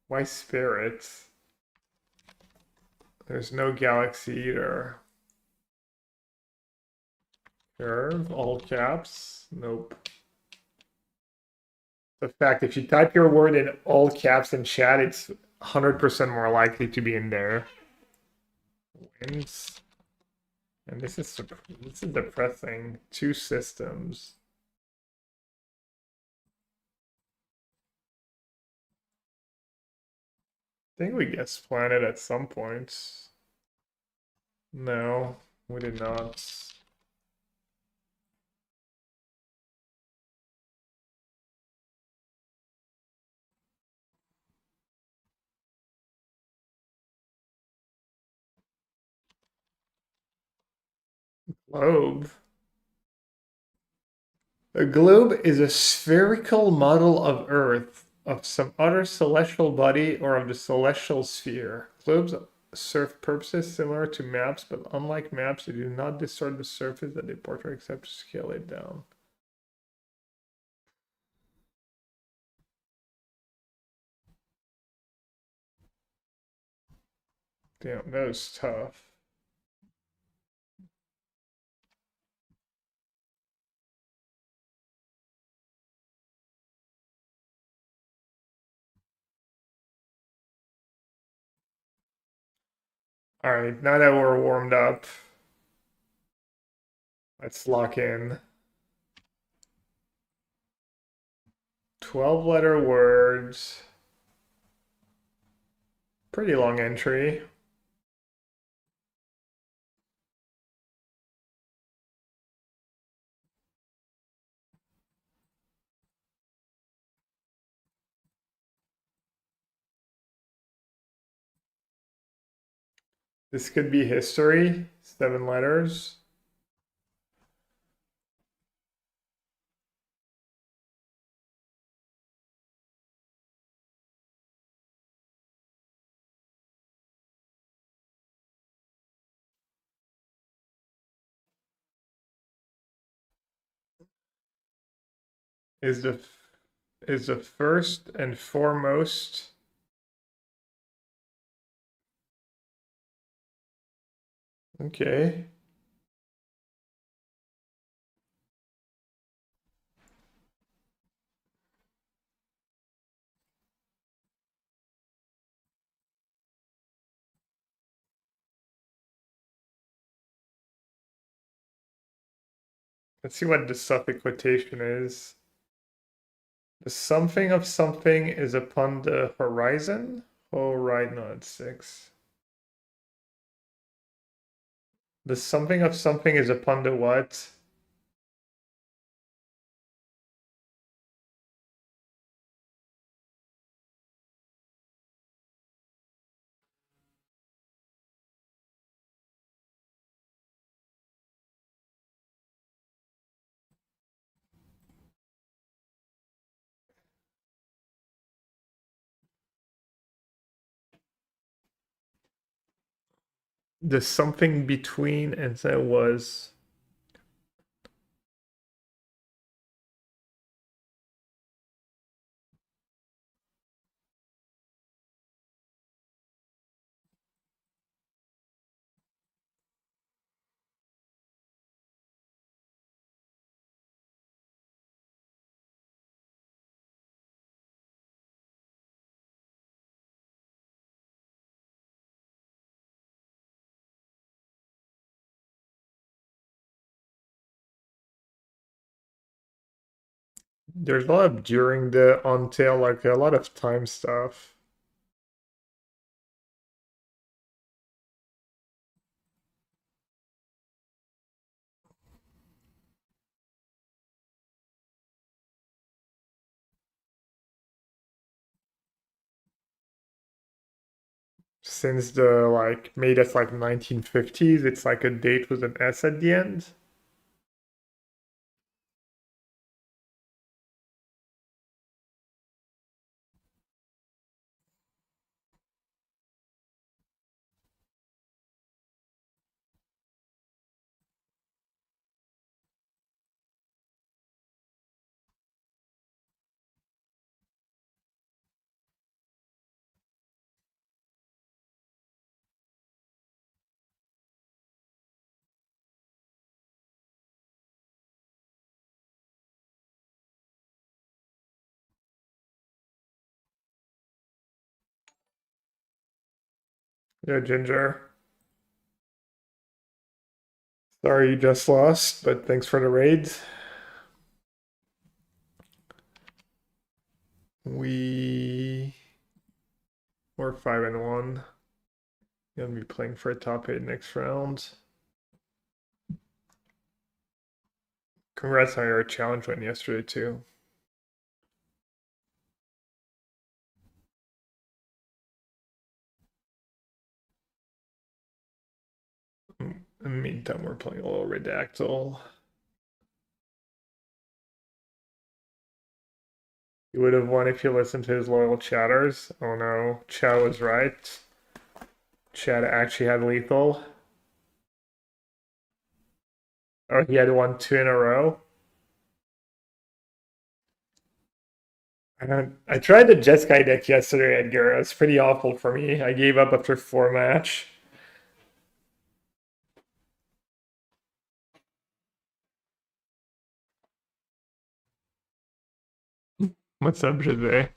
Why spirits? There's no galaxy either. Curve, all caps? Nope. The fact, if you type your word in all caps in chat, it's 100% more likely to be in there. Winds. And this is depressing. 2 systems. I think we guessed planet at some point. No, we did not. Globe. A globe is a spherical model of Earth, of some other celestial body, or of the celestial sphere. Globes serve purposes similar to maps, but unlike maps, they do not distort the surface that they portray except to scale it down. Damn, that was tough. All right, now that we're warmed up, let's lock in. 12-letter words. Pretty long entry. This could be history, 7 letters. Is the first and foremost. Okay. Let's see what the suffix quotation is. The something of something is upon the horizon. Oh, right, no, it's 6. The something of something is upon the what? The something between, and that was. There's a lot of during the until, like a lot of time stuff. Since the like made us like 1950s, it's like a date with an S at the end. Yeah, Ginger. Sorry you just lost, but thanks for the raid. We're 5-1. Gonna be playing for a top 8 next round. Congrats on your challenge win yesterday too. In the meantime, we're playing a little Redactyl. He would have won if you listened to his loyal chatters. Oh no, Chow was right. Chad actually had lethal. Oh, he had won 2 in a row. I tried the Jeskai deck yesterday, Edgar. It was pretty awful for me. I gave up after 4 match. What's up, Jose?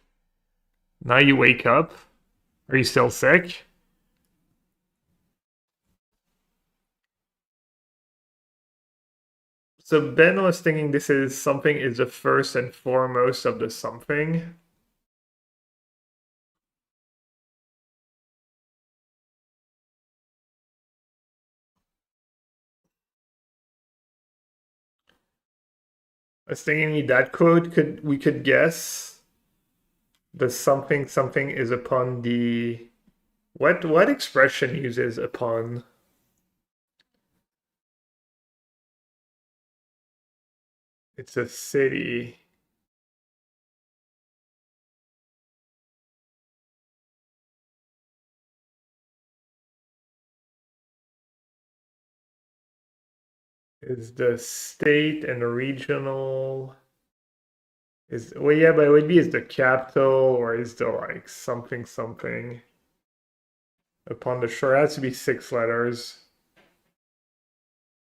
Now you wake up? Are you still sick? So Ben was thinking this is something is the first and foremost of the something. I was thinking that quote we could guess the something something is upon the what expression uses upon? It's a city. Is the state and regional is well yeah, but it would be is the capital or is the like something something upon the shore. It has to be 6 letters.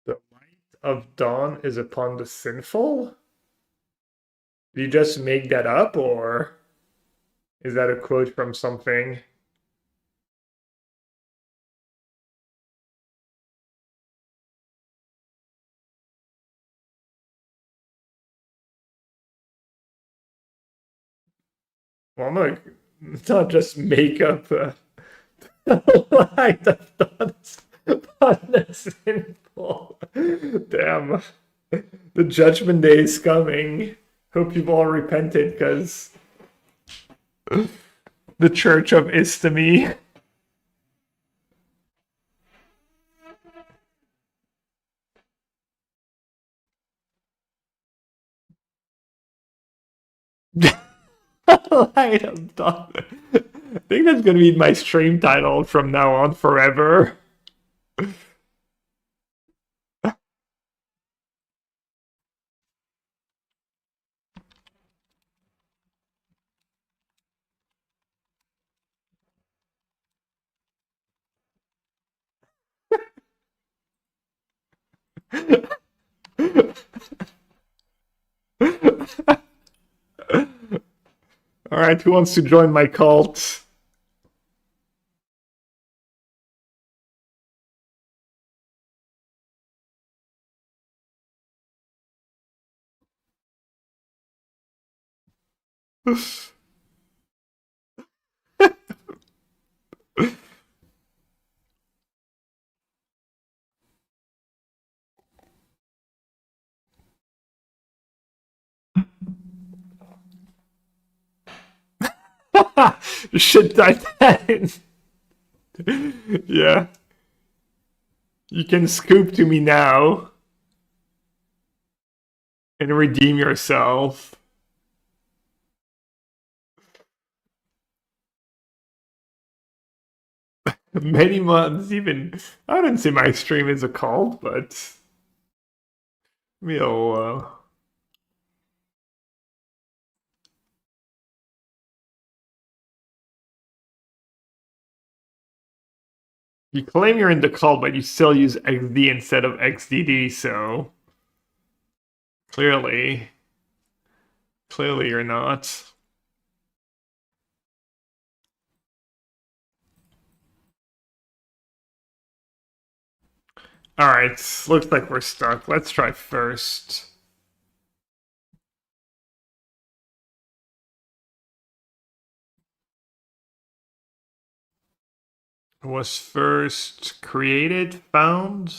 The light of dawn is upon the sinful? Did you just make that up or is that a quote from something? Well, no, it's not just make up light of dawn. Sinful. Damn. The judgment day is coming. Hope you've all repented, because the Church of Istami. Light of dawn. I think that's gonna be my stream title from now on forever. Alright, who wants to join my cult? Should type that in. Yeah. You can scoop to me now and redeem yourself. Many months, even. I wouldn't say my stream is a cult, but we'll. You claim you're in the cult, but you still use XD instead of XDD, so clearly you're not. Alright, looks like we're stuck. Let's try first. Was first created, found?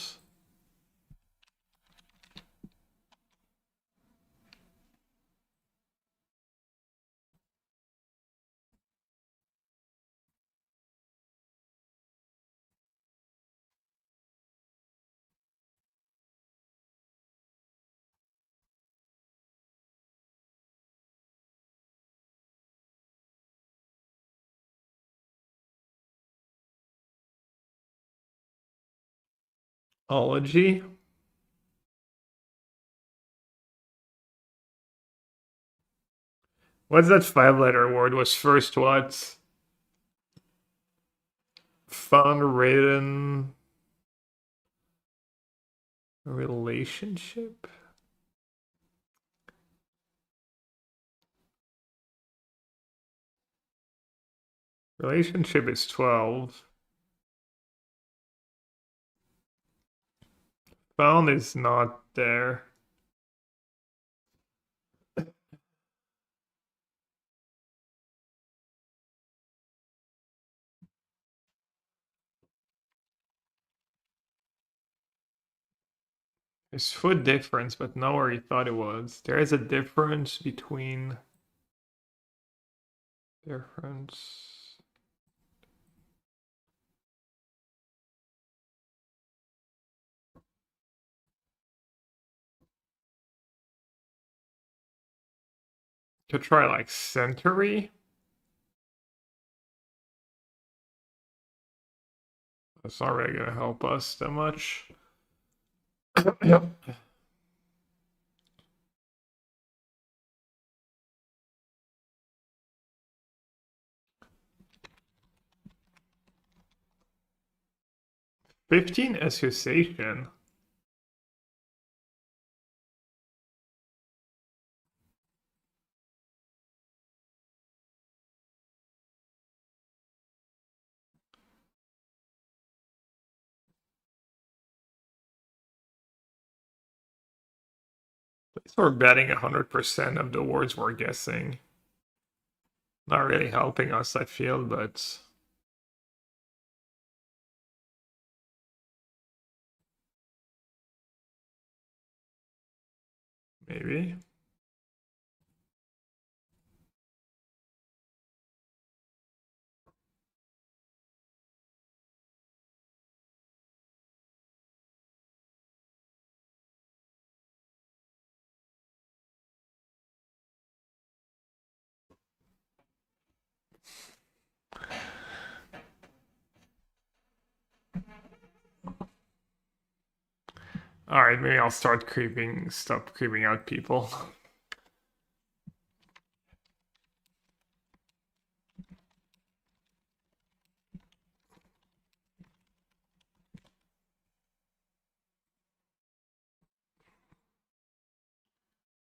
Ology. What's that 5-letter word? Was first what? Found, written, relationship? Relationship is 12. Found is not there. There's foot difference, but not where you thought it was. There is a difference between difference. Could try like century. That's not really gonna help us that much. Yep. 15 association. We're betting 100% of the words we're guessing. Not really helping us, I feel, but Maybe. All right, maybe I'll stop creeping out people.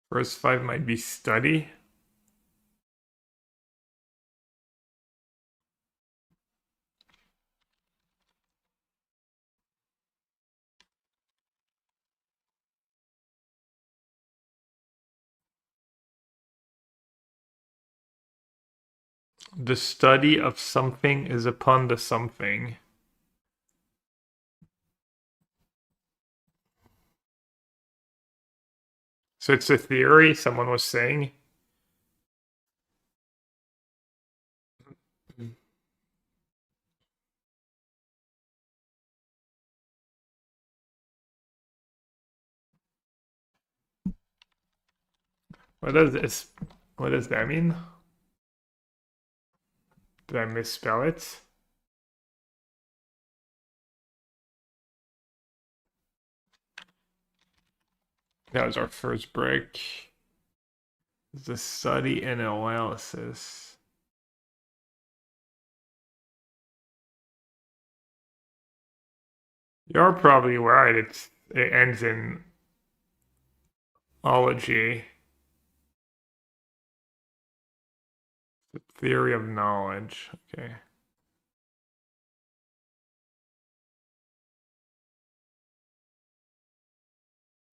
First 5 might be study. The study of something is upon the something. So it's a theory someone was saying. What does that mean? Did I misspell it? That was our first break. The study and analysis. You're probably right. It ends in ology. The theory of knowledge. Okay.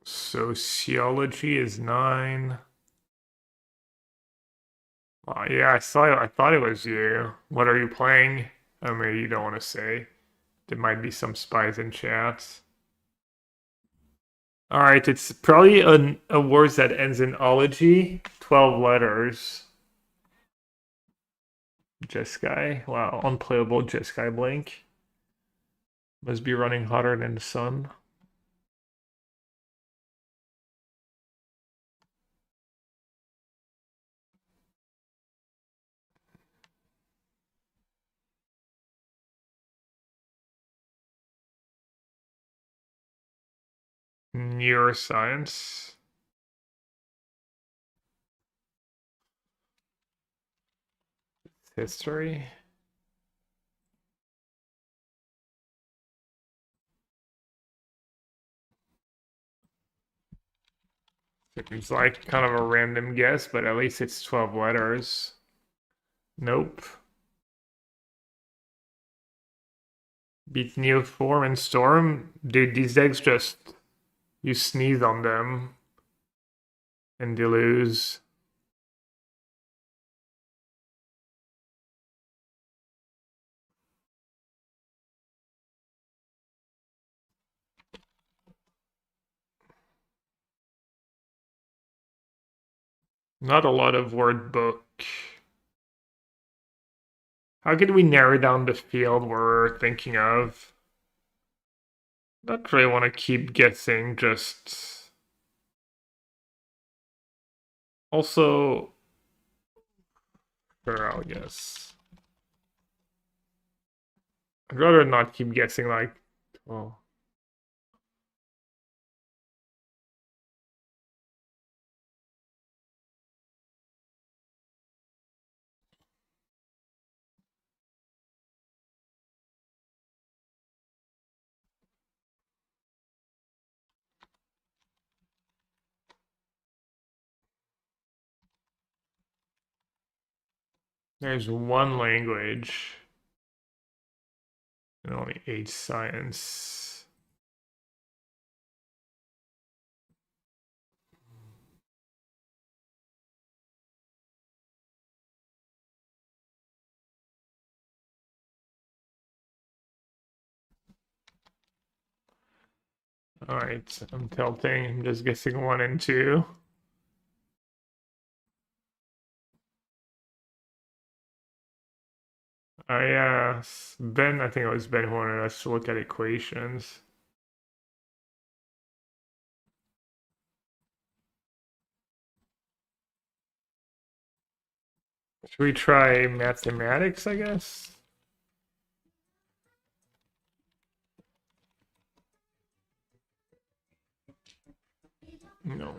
Sociology is 9. Yeah, I thought it was you. What are you playing? I mean, you don't want to say. There might be some spies in chat. All right, it's probably a word that ends in ology. 12 letters. Jeskai. Wow, unplayable Jeskai Blink. Must be running hotter than the sun. Neuroscience. History. Seems like kind of a random guess, but at least it's 12 letters. Nope. Beat Neoform and Storm. Dude, these decks just... You sneeze on them. And you lose. Not a lot of word book. How could we narrow down the field we're thinking of? Not really want to keep guessing, just... Also... Sure, I'll guess. I'd rather not keep guessing like... Oh. There's one language. And only 8 science. Alright, I'm tilting. I'm just guessing 1 and 2. Ben, I think it was Ben who wanted us to look at equations. Should we try mathematics, I guess? No.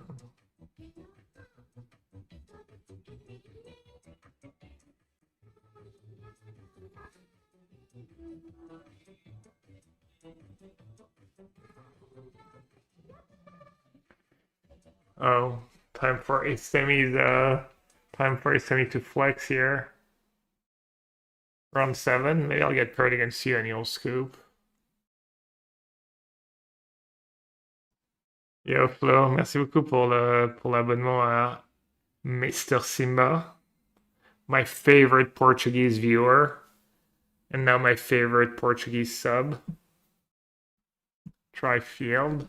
Oh, time for a semi to flex here. Round 7. Maybe I'll get paired against you and you'll scoop. Yo Flo, merci beaucoup pour l'abonnement à Mr. Simba, my favorite Portuguese viewer, and now my favorite Portuguese sub. Try field.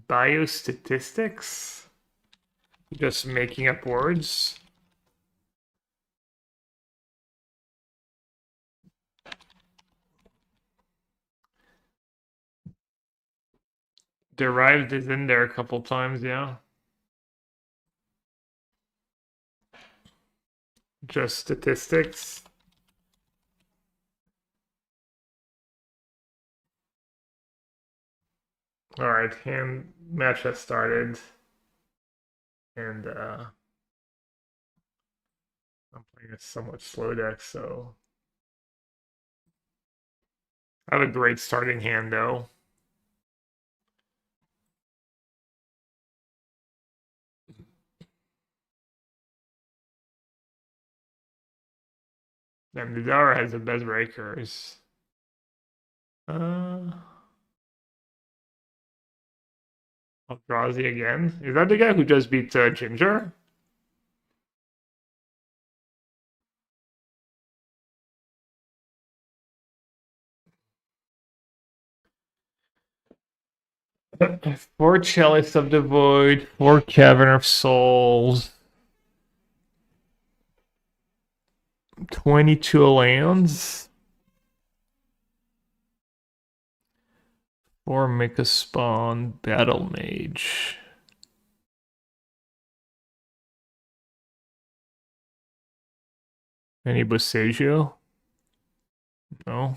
Biostatistics? Just making up words? Derived is in there a couple times, yeah. Just statistics. All right, hand match has started. And I'm playing a somewhat slow deck, so I have a great starting hand though. And the Dara has the best breakers. Eldrazi again. Is that the guy who just beat Ginger? Four Chalice of the Void, four Cavern of Souls, 22 lands, four Mega Spawn, Battle Mage. Any Boseiju? No.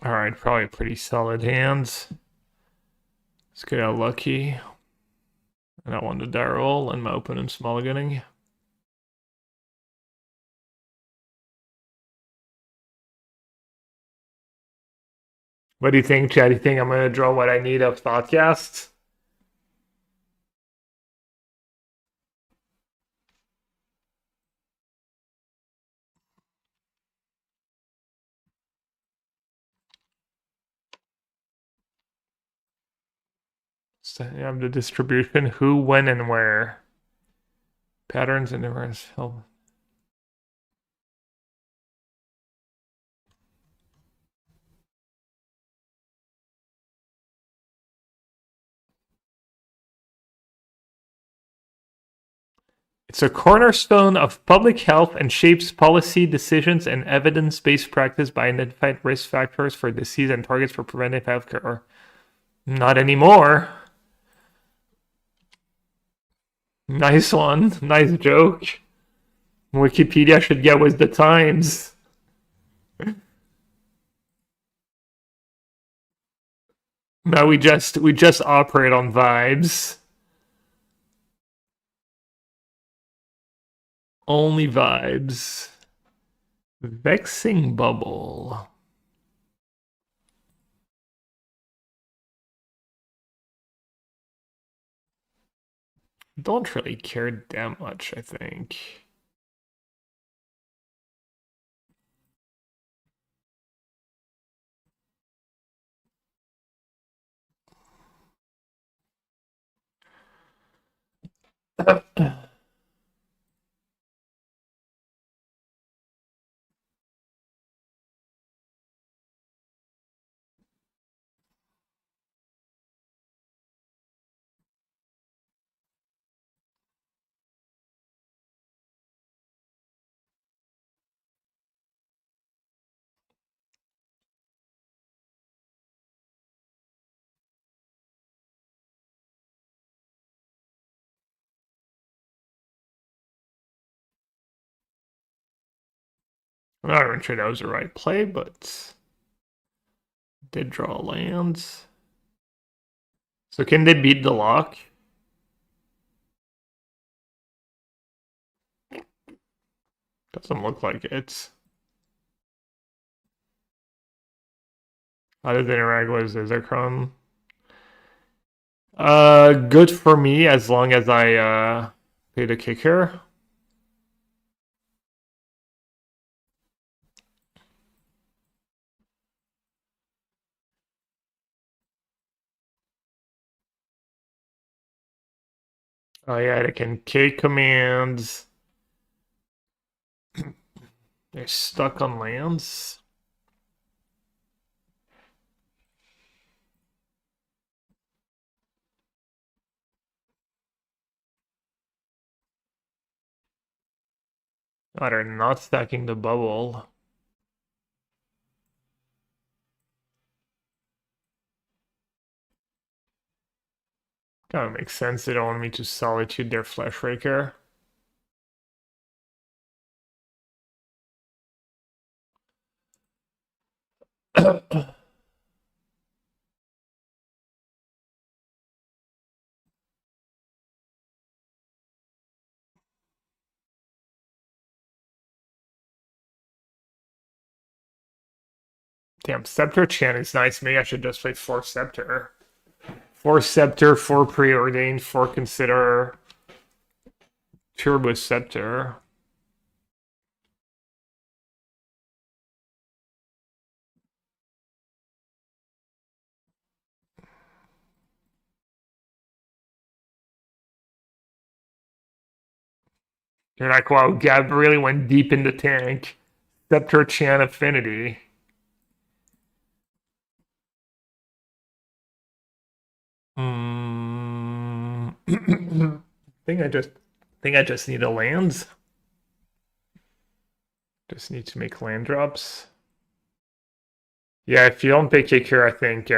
Alright, probably pretty solid hands. Let's get out lucky. And I want to die roll and my opponent's mulliganing. What do you think, Chad? Do you think I'm going to draw what I need of Thoughtcast? So you have the distribution, who, when, and where. Patterns and difference help. It's a cornerstone of public health and shapes policy decisions and evidence-based practice by identifying risk factors for disease and targets for preventive healthcare. Not anymore. Nice one. Nice joke. Wikipedia should get with the times. No, we just operate on vibes. Only vibes. Vexing bubble. Don't really care that much, I think. I'm not even sure that was the right play, but did draw lands. So can they beat the lock? Doesn't look like it. How does it interact with Zizarkron? Good for me as long as I pay the kicker. Oh yeah, they can K commands. They're stuck on lands. Oh, they're not stacking the bubble. Kind of makes sense. They don't want me to solitude their flesh raker. Damn, Scepter Chant is nice. Maybe I should just play 4 Scepter. 4 Scepter, 4 Preordained, 4 Consider, Turbo Scepter. You're like, wow, Gab really went deep in the tank. Scepter Chant Affinity. I think I just need a lands. Just need to make land drops. Yeah, if you don't pick kicker, I think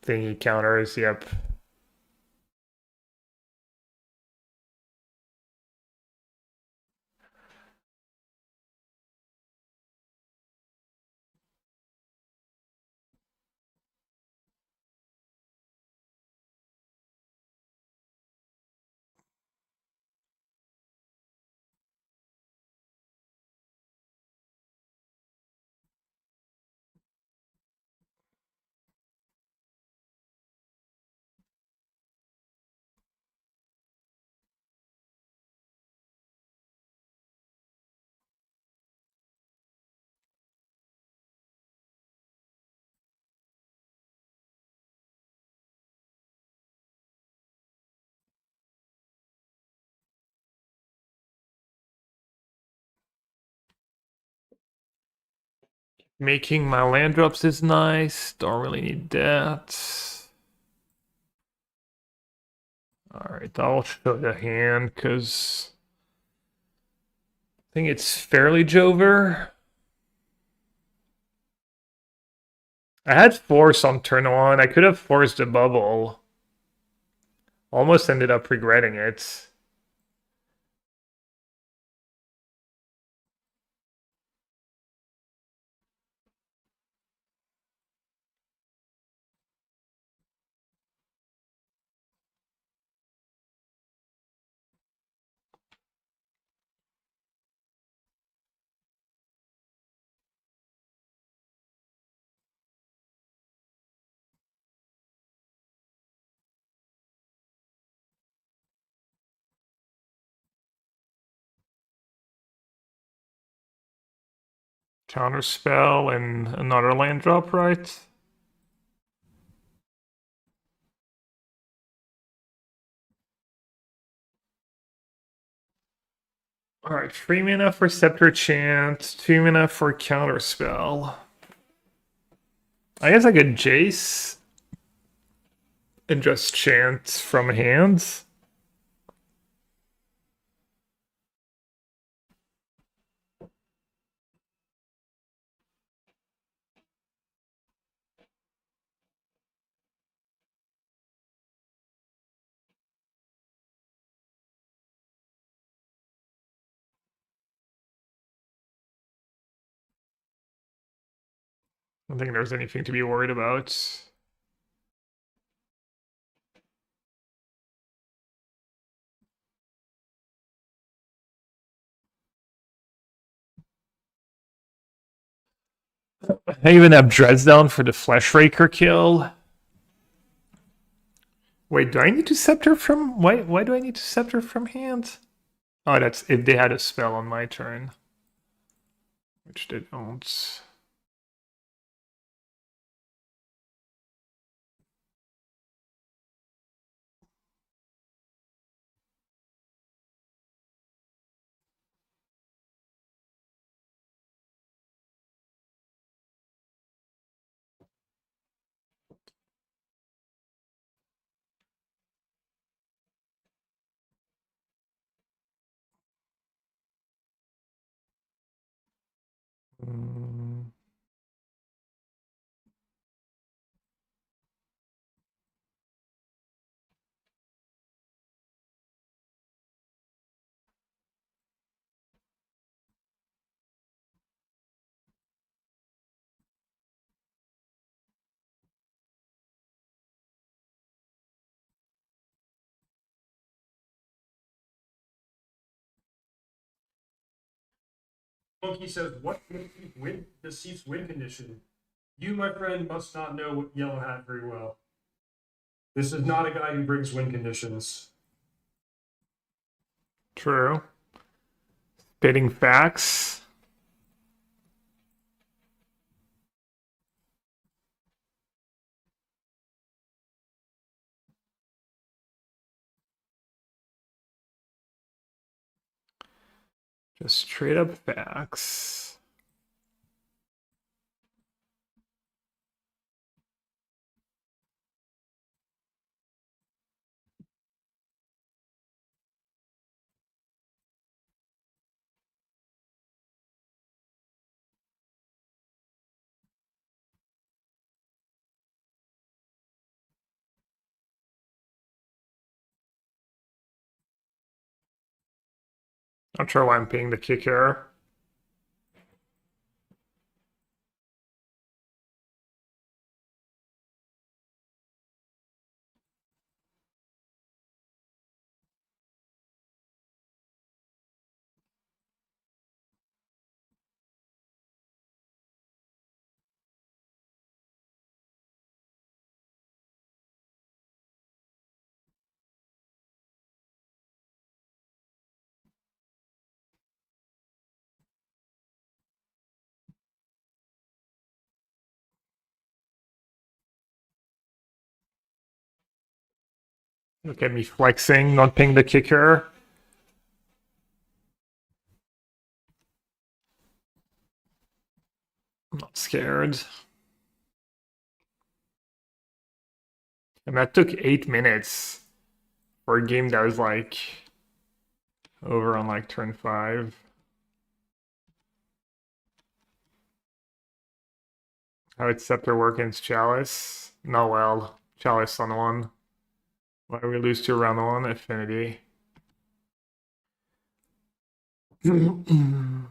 he counters. Yep. Making my land drops is nice. Don't really need that. Alright, I'll show the hand because I think it's fairly Jover. I had force on turn 1. I could have forced a bubble. Almost ended up regretting it. Counter spell and another land drop, right? Alright, 3 mana for Scepter Chant, 2 mana for Counterspell. I guess I could Jace and just chant from hands. I don't think there's anything to be worried about. I even have Dreads down for the Flesh Raker kill. Wait, do I need to Scepter from... Why do I need to Scepter from hand? Oh, that's if they had a spell on my turn. Which they don't. Mm. Monkey says, what deceives win condition? You, my friend, must not know Yellow Hat very well. This is not a guy who brings win conditions. True. Spitting facts. Just straight up facts. Not sure why I'm paying the kick here. Look at me flexing, not paying the kicker. I'm not scared. And that took 8 minutes for a game that was like over on like turn 5. How did Scepter work against Chalice? No, well, Chalice on 1. Why do we lose to round 1? Affinity. I think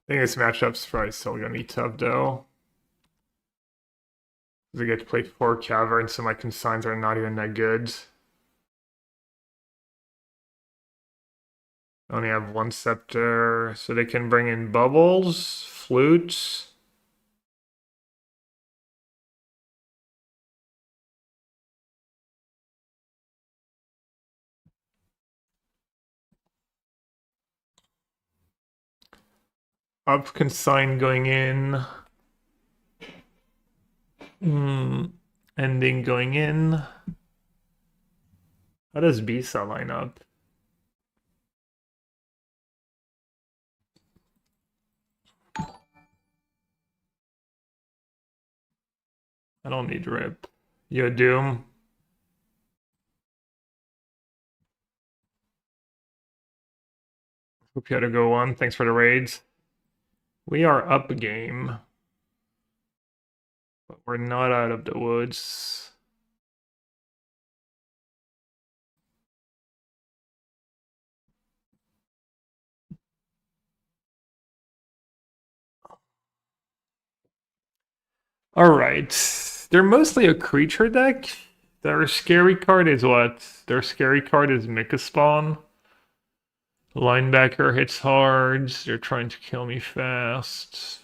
this matchup's probably still gonna be tough though. Because I get to play 4 Caverns, so my consigns are not even that good. I only have 1 Scepter, so they can bring in Bubbles, Flutes. Up consign going in. Ending going in. How does Bisa line up? I don't need rip. You Doom. Hope you had a good one. Thanks for the raids. We are up a game, but we're not out of the woods. All right. They're mostly a creature deck. Their scary card is what? Their scary card is Spawn. Linebacker hits hard. They're trying to kill me fast.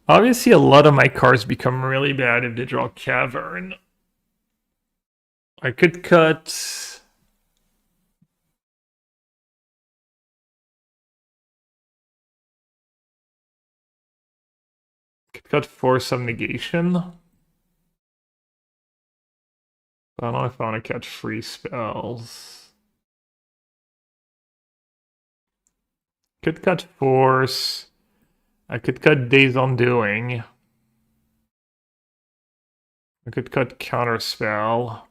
Obviously, a lot of my cards become really bad if they draw Cavern. I could cut. Force of Negation. I don't know if I want to catch free spells. Could cut Force. I could cut Days Undoing. I could cut Counterspell.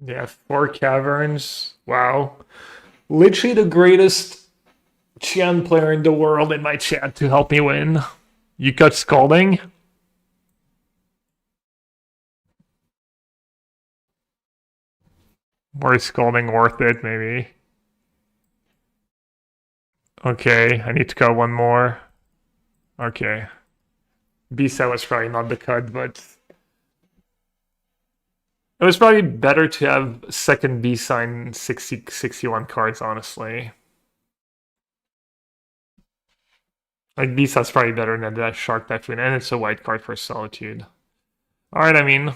Yeah, 4 Caverns. Wow. Literally the greatest Chant player in the world in my chat to help me win. You cut Scalding? Or is Scalding worth it, maybe? Okay, I need to cut one more. Okay. B-side was probably not the cut, but it was probably better to have second B-sign 61 cards, honestly. Like, B-side's probably better than that Shark Typhoon, and it's a white card for Solitude. Alright, I mean,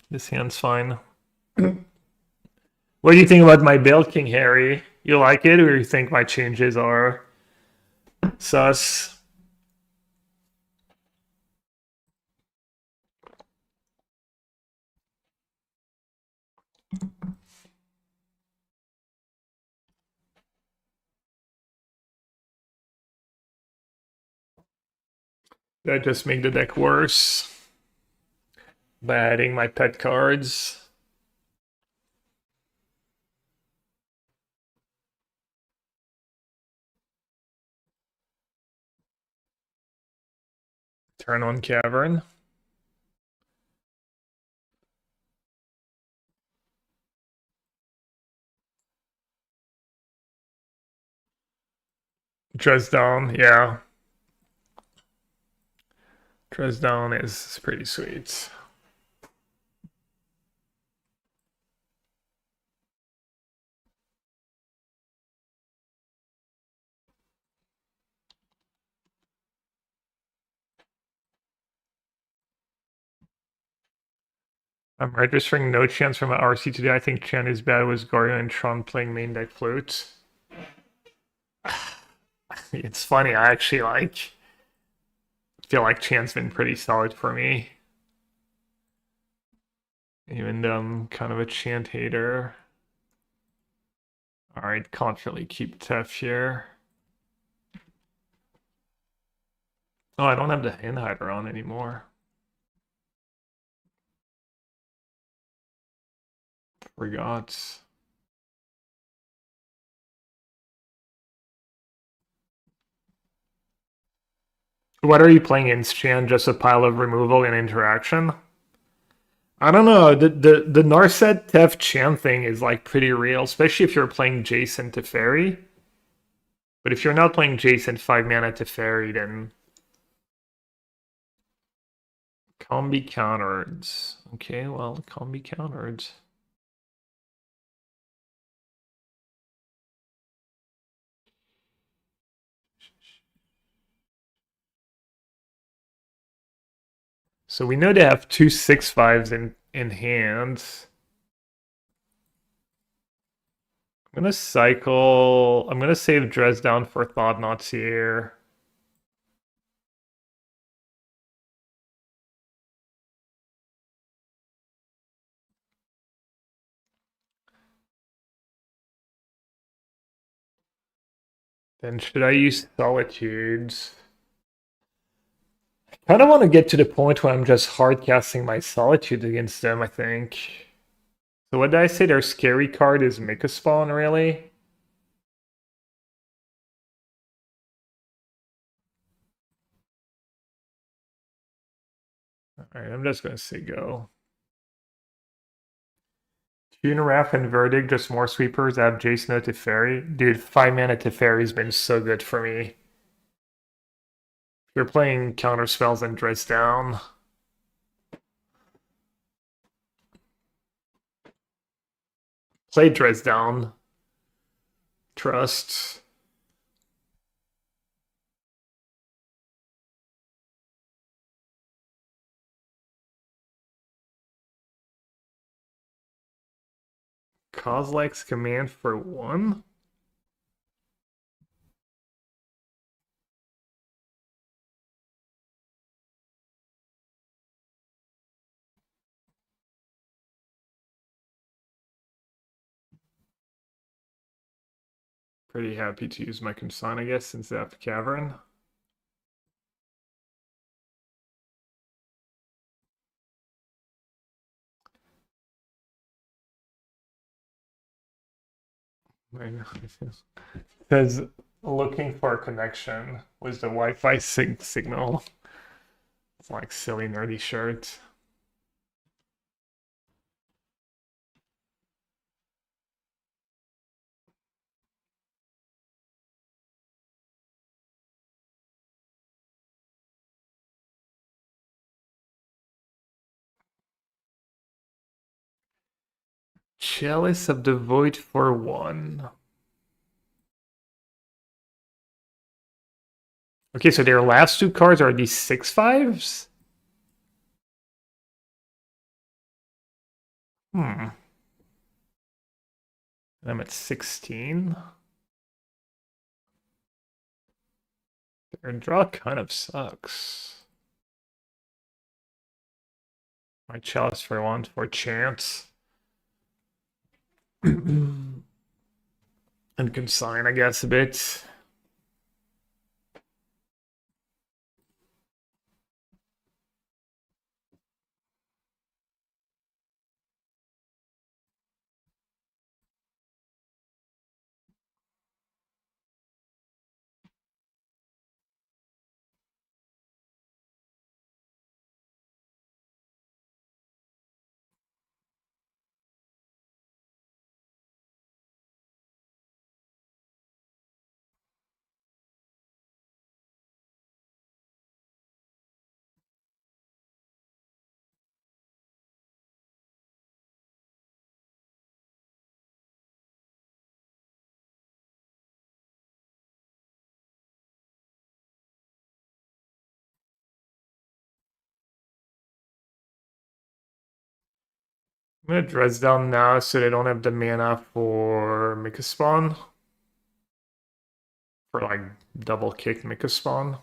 this hand's fine. What do you think about my build, King Harry? You like it, or you think my changes are sus? That just make the deck worse by adding my pet cards. Turn on Cavern. Dresdown, yeah. Dresdown is pretty sweet. I'm registering no chance from my RC today. I think Chant is bad with Gorio and Tron playing main deck flute. It's funny, I actually feel like Chant's been pretty solid for me. Even though I'm kind of a Chant hater. Alright, can't really keep Tef here. Oh, I don't have the hand hider on anymore. Forgot. What are you playing against, Chan? Just a pile of removal and interaction? I don't know. The Narset Tef Chan thing is like pretty real, especially if you're playing Jason Teferi. But if you're not playing Jason 5 mana Teferi, then can't be countered. Okay, well, can't be countered. So we know they have two 6/5s in hand. I'm gonna cycle. I'm gonna save Dress down for Thought Knots here. Then should I use Solitudes? I kind of want to get to the point where I'm just hard casting my Solitude against them, I think. So what did I say? Their scary card is Mika Spawn, really? Alright, I'm just gonna say go. Tunerath and Verdict, just more sweepers. I have Jason Teferi. Dude, 5-mana Teferi's been so good for me. If you're playing counter spells and Dress down. Play Dress down. Trust. Kozilek's command for 1? Pretty happy to use my Consign, I guess, since they have Cavern. It says looking for a connection was the Wi-Fi signal. It's like silly nerdy shirt. Chalice of the Void for 1. Okay, so their last two cards are these 6/5s? I'm at 16. Their draw kind of sucks. My Chalice for 1 for Chant. And Consign, I guess, a bit. I'm gonna dress down now so they don't have the mana for Mika Spawn. For like double kick Mika Spawn.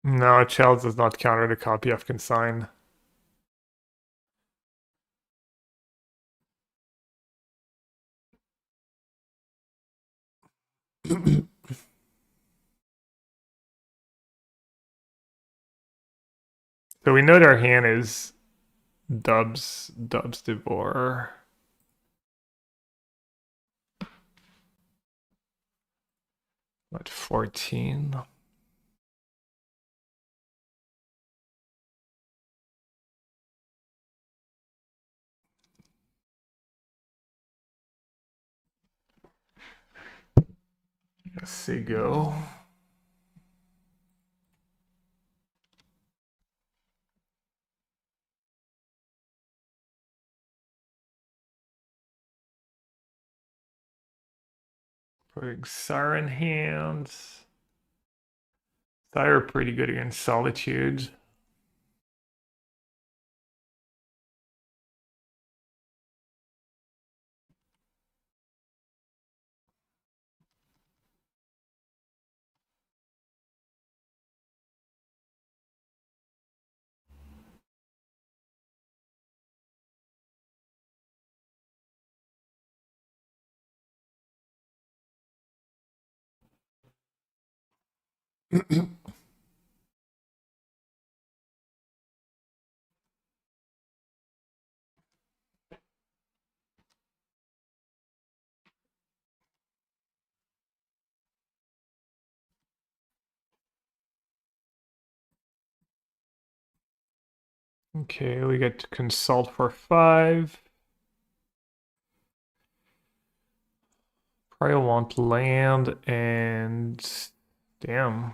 No, Chels does not counter the copy of Consign. So we know their hand is Dubs Devore. What, 14? Let's see, go. Putting Siren hands. Sire pretty good against Solitude. Okay, we get to consult for 5. Probably want land and damn.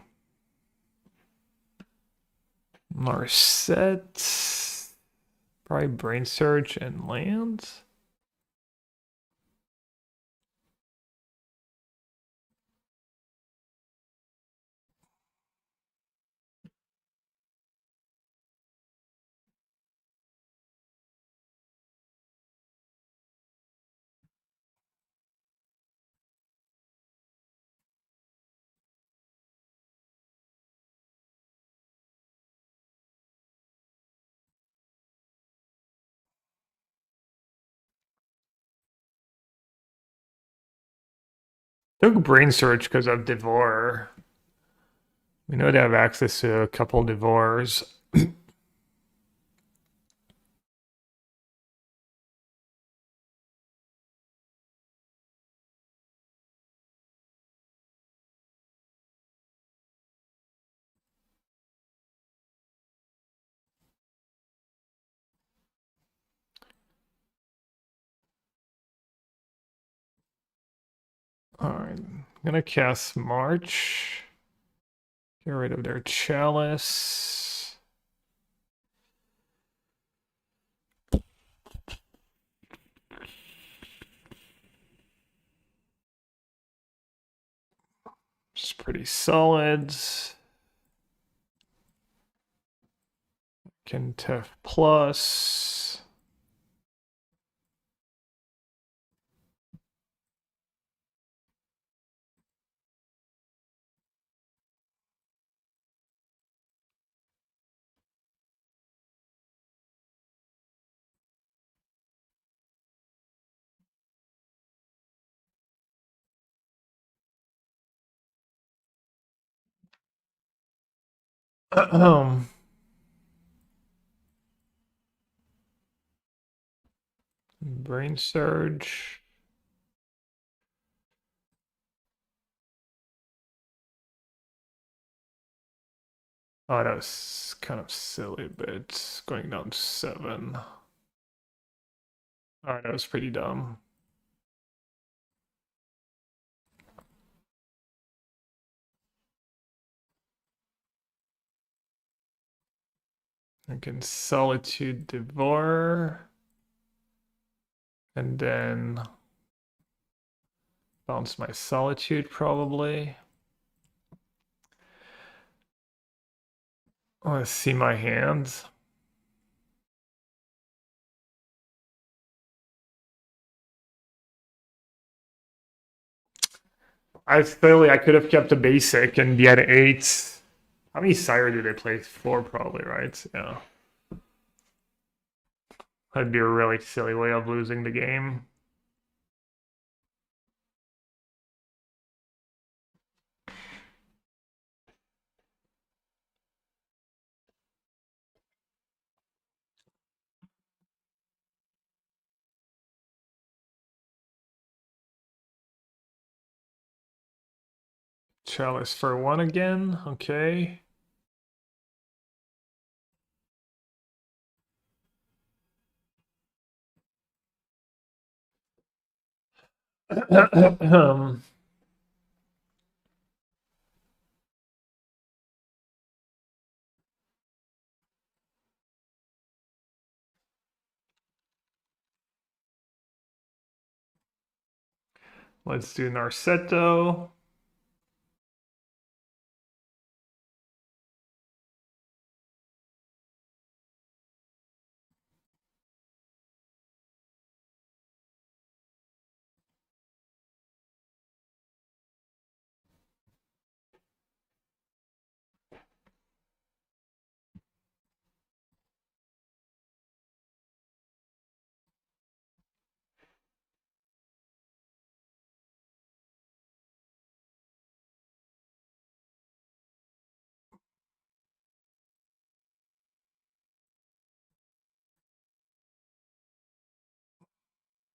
Marset. Probably Brain Surge and land. Took Brain Search because of Devour. We know they have access to a couple Devours. Alright, I'm gonna cast March. Get rid of their Chalice. It's pretty solid. Kentef plus. Brain Surge. Oh, that was kind of silly, but it's going down to 7. Alright, that was pretty dumb. I can Solitude Devour. And then bounce my Solitude probably. I want to see my hands. I could have kept a basic and be at 8. How many Sire do they play? 4 probably, right? Yeah. That'd be a really silly way of losing the game. Chalice for 1 again. Okay. Let's do Narsetto.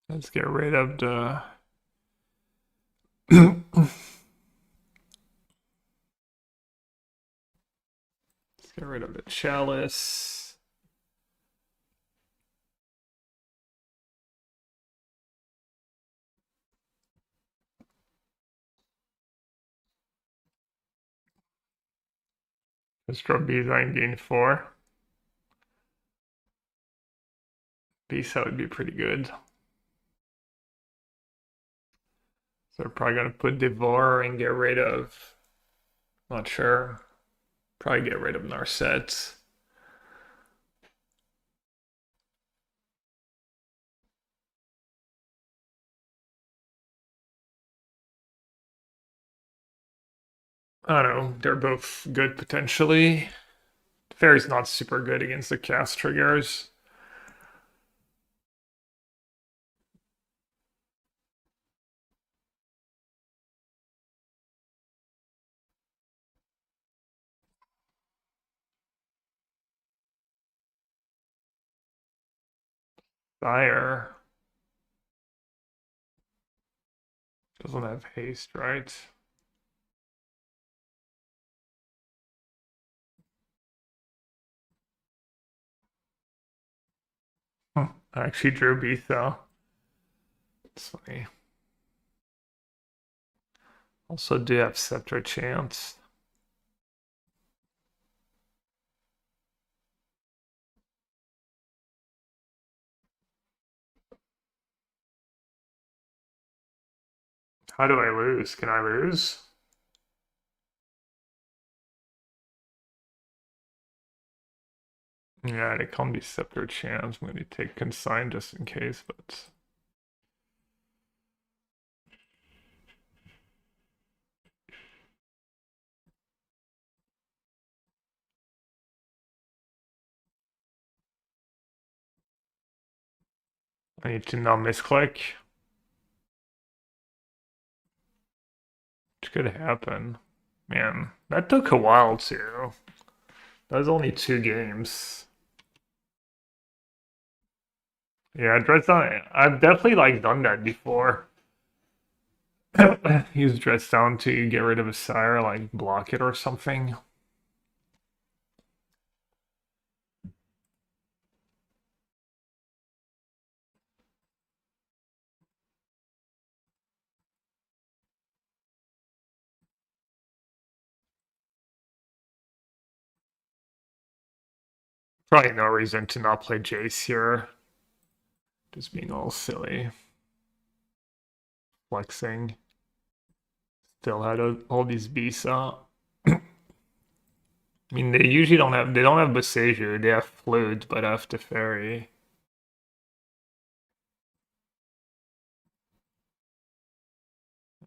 Let's get rid of the. Let's get rid of the Chalice. Let's draw Beeline gain 4. Bisa would be pretty good. So we're probably gonna put Devour and get rid of. Not sure. Probably get rid of Narset. I don't know. They're both good potentially. Fairy's not super good against the cast triggers. Fire doesn't have haste, right? I actually drew Beast though. It's funny. Also do have Scepter Chance. How do I lose? Can I lose? Yeah, it can't be Scepter Chance. I'm going to take Consign just in case, but... I need to not misclick. Which could happen. Man, that took a while too. That was only 2 games. Yeah, dress down. I've definitely like done that before. Use dress down to get rid of a sire, like block it or something. Probably no reason to not play Jace here. Just being all silly. Flexing. Still had all these Bisa. I mean, they usually don't have. They don't have Boseiju. They have Flute, but have Teferi.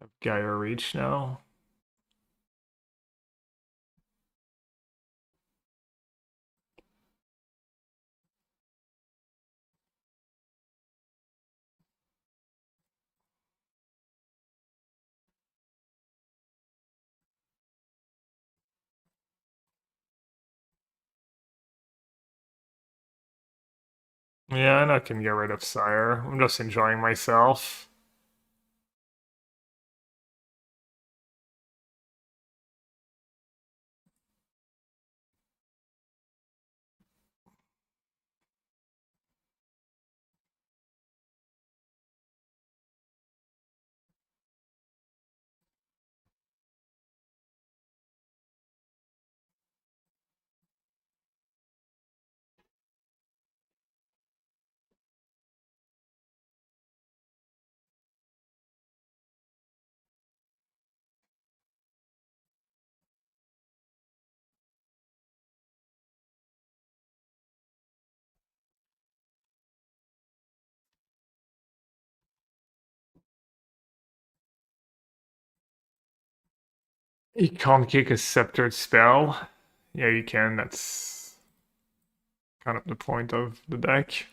Have Gaia Reach now. Yeah, and I can get rid of Sire. I'm just enjoying myself. You can't kick a sceptered spell. Yeah, you can. That's kind of the point of the deck.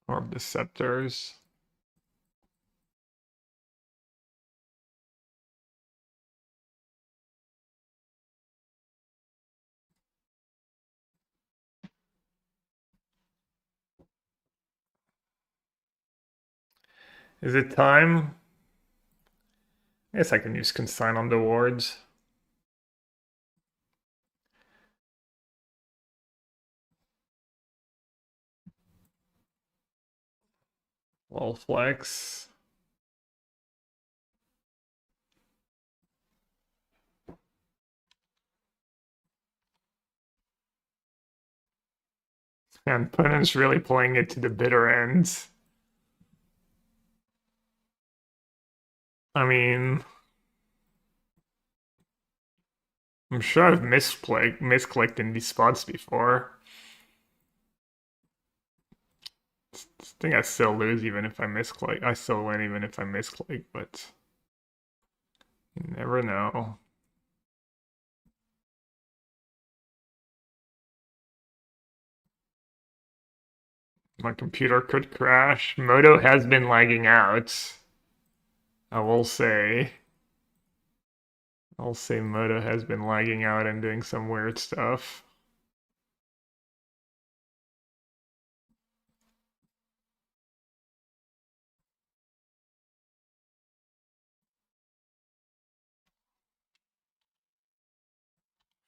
Or the scepters. Is it time? I guess I can use Consign on the wards. Wall flex. And opponent's really playing it to the bitter end. I mean, I'm sure I've misclicked in these spots before. I think I still lose even if I misclick. I still win even if I misclick, but you never know. My computer could crash. Moto has been lagging out. I will say. I'll say Moto has been lagging out and doing some weird stuff.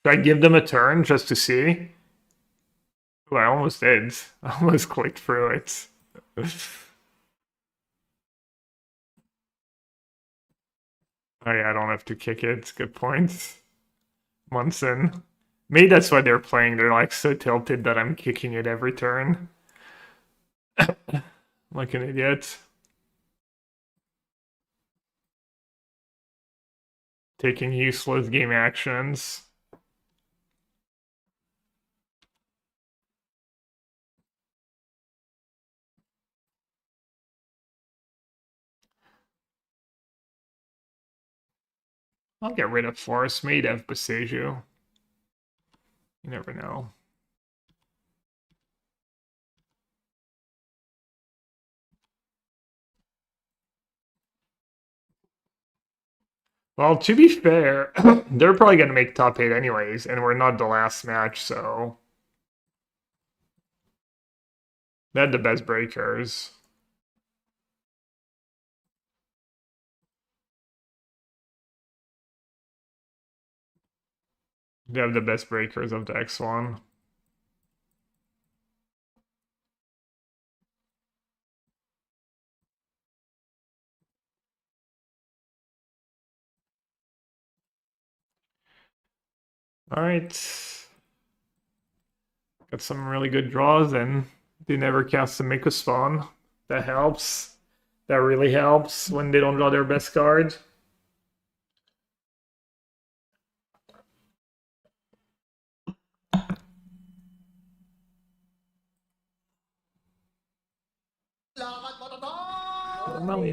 Should I give them a turn just to see? Ooh, I almost did. I almost clicked through it. Oh yeah, I don't have to kick it. Good point. Munson. Maybe that's why they're playing. They're like so tilted that I'm kicking it every turn. Like an idiot. Taking useless game actions. I'll get rid of Forest Maid of Boseiju. You never know. Well, to be fair, they're probably going to make top 8 anyways, and we're not the last match, so... They had the best breakers. They have the best breakers of the X1. Alright. Got some really good draws, and they never cast a Miko spawn. That helps. That really helps when they don't draw their best card.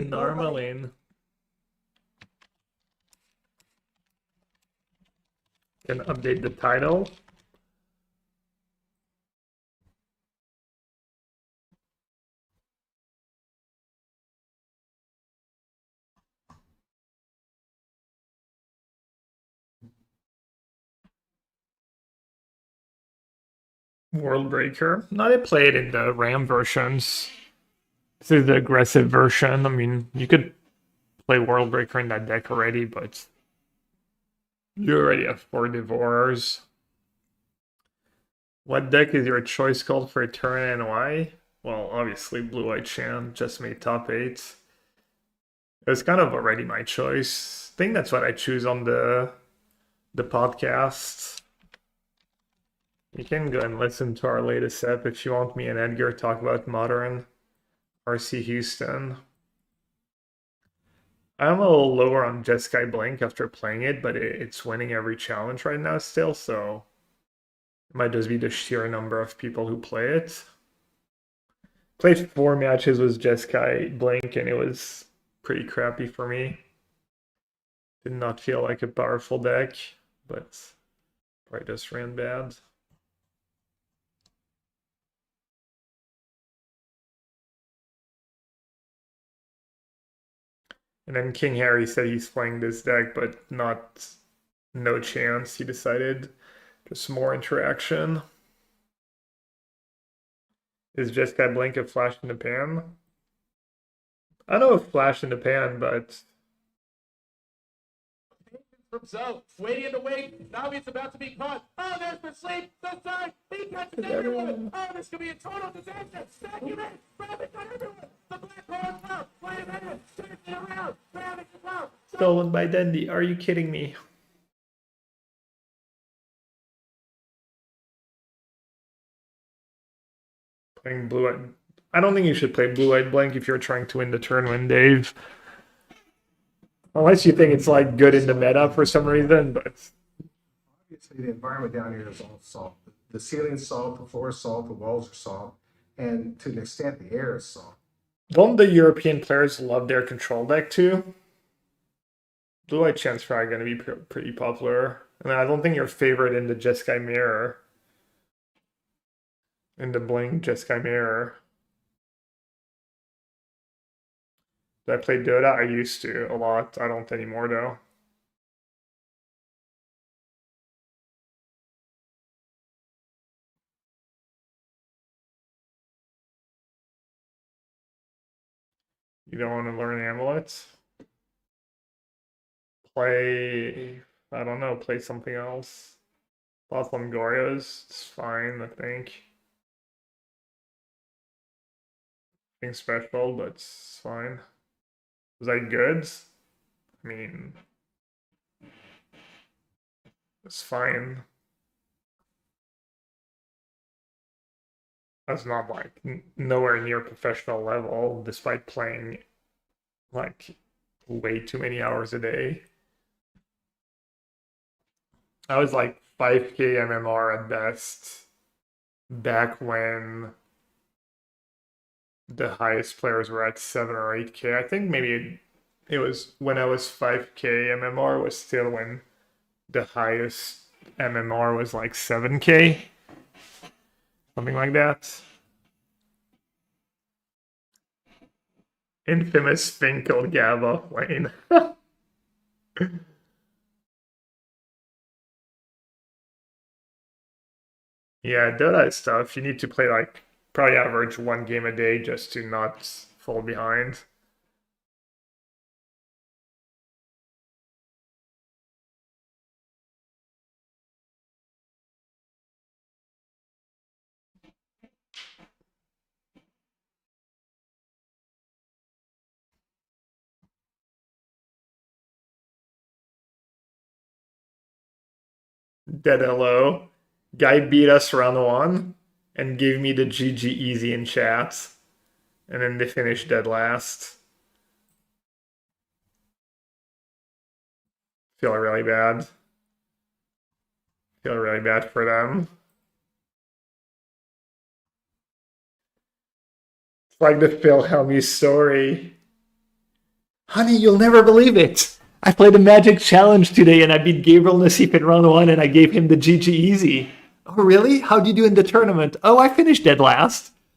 Normaline. Can update the title. World Breaker. No, they play it in the RAM versions. This is the aggressive version. I mean, you could play World Breaker in that deck already, but you already have 4 Devourers. What deck is your choice called for a turn and why? Well, obviously Blue-White Chant just made top 8. It was kind of already my choice. I think that's what I choose on the podcast. You can go and listen to our latest ep if you want me and Edgar talk about Modern RC Houston. I'm a little lower on Jeskai Blink after playing it, but it's winning every challenge right now still, so it might just be the sheer number of people who play it. Played 4 matches with Jeskai Blink, and it was pretty crappy for me. Did not feel like a powerful deck, but probably just ran bad. And then King Harry said he's playing this deck, but no chance. He decided just more interaction. Is just that blink a flash in the pan? I don't know if flash in the pan, but from zone, waiting in the wait. Now he's about to be caught. Oh, there's the sleep. The side. He catches everyone. Oh, this could be a total disaster. Stack him in. Rabbit got everyone. The black hole is out. Play him in. Turn it around. Rabbit is out. stolen by Dendy. Are you kidding me? Playing blue-eyed. I don't think you should play blue-eyed blank if you're trying to win the tournament, Dave. Unless you think it's like good in the meta for some reason, but Obviously, the environment down here is all salt. The ceiling's salt, the floor is salt, the walls are salt, and to an extent, the air is salt. don't the European players love their control deck too? Blue-eyed Chant's probably going to be pretty popular. And I don't think your favorite in the Jeskai Mirror. In the Blink Jeskai Mirror. Did I play Dota? I used to a lot. I don't anymore though. You don't want to learn amulets? Play, I don't know, play something else. Bottom Gorios, it's fine, I think. Nothing special, but it's fine. Was that good? I mean, it's fine. That's not like nowhere near professional level, despite playing like way too many hours a day. I was like 5K MMR at best back when the highest players were at 7 or 8K. I think maybe it was when I was 5K MMR was still when the highest MMR was like 7K. Something like that. Infamous Finkel Gav off lane. Yeah, Dota is tough. You need to play like probably average 1 game a day just to not fall behind. Dead hello. Guy beat us round 1 and gave me the GG easy in chat. And then they finished dead last. Feel really bad. Feel really bad for them. It's like the Phil Helmy story. Honey, you'll never believe it. I played a Magic Challenge today and I beat Gabriel Nassif in round 1 and I gave him the GG easy. Oh, really? How'd you do in the tournament? Oh, I finished dead last.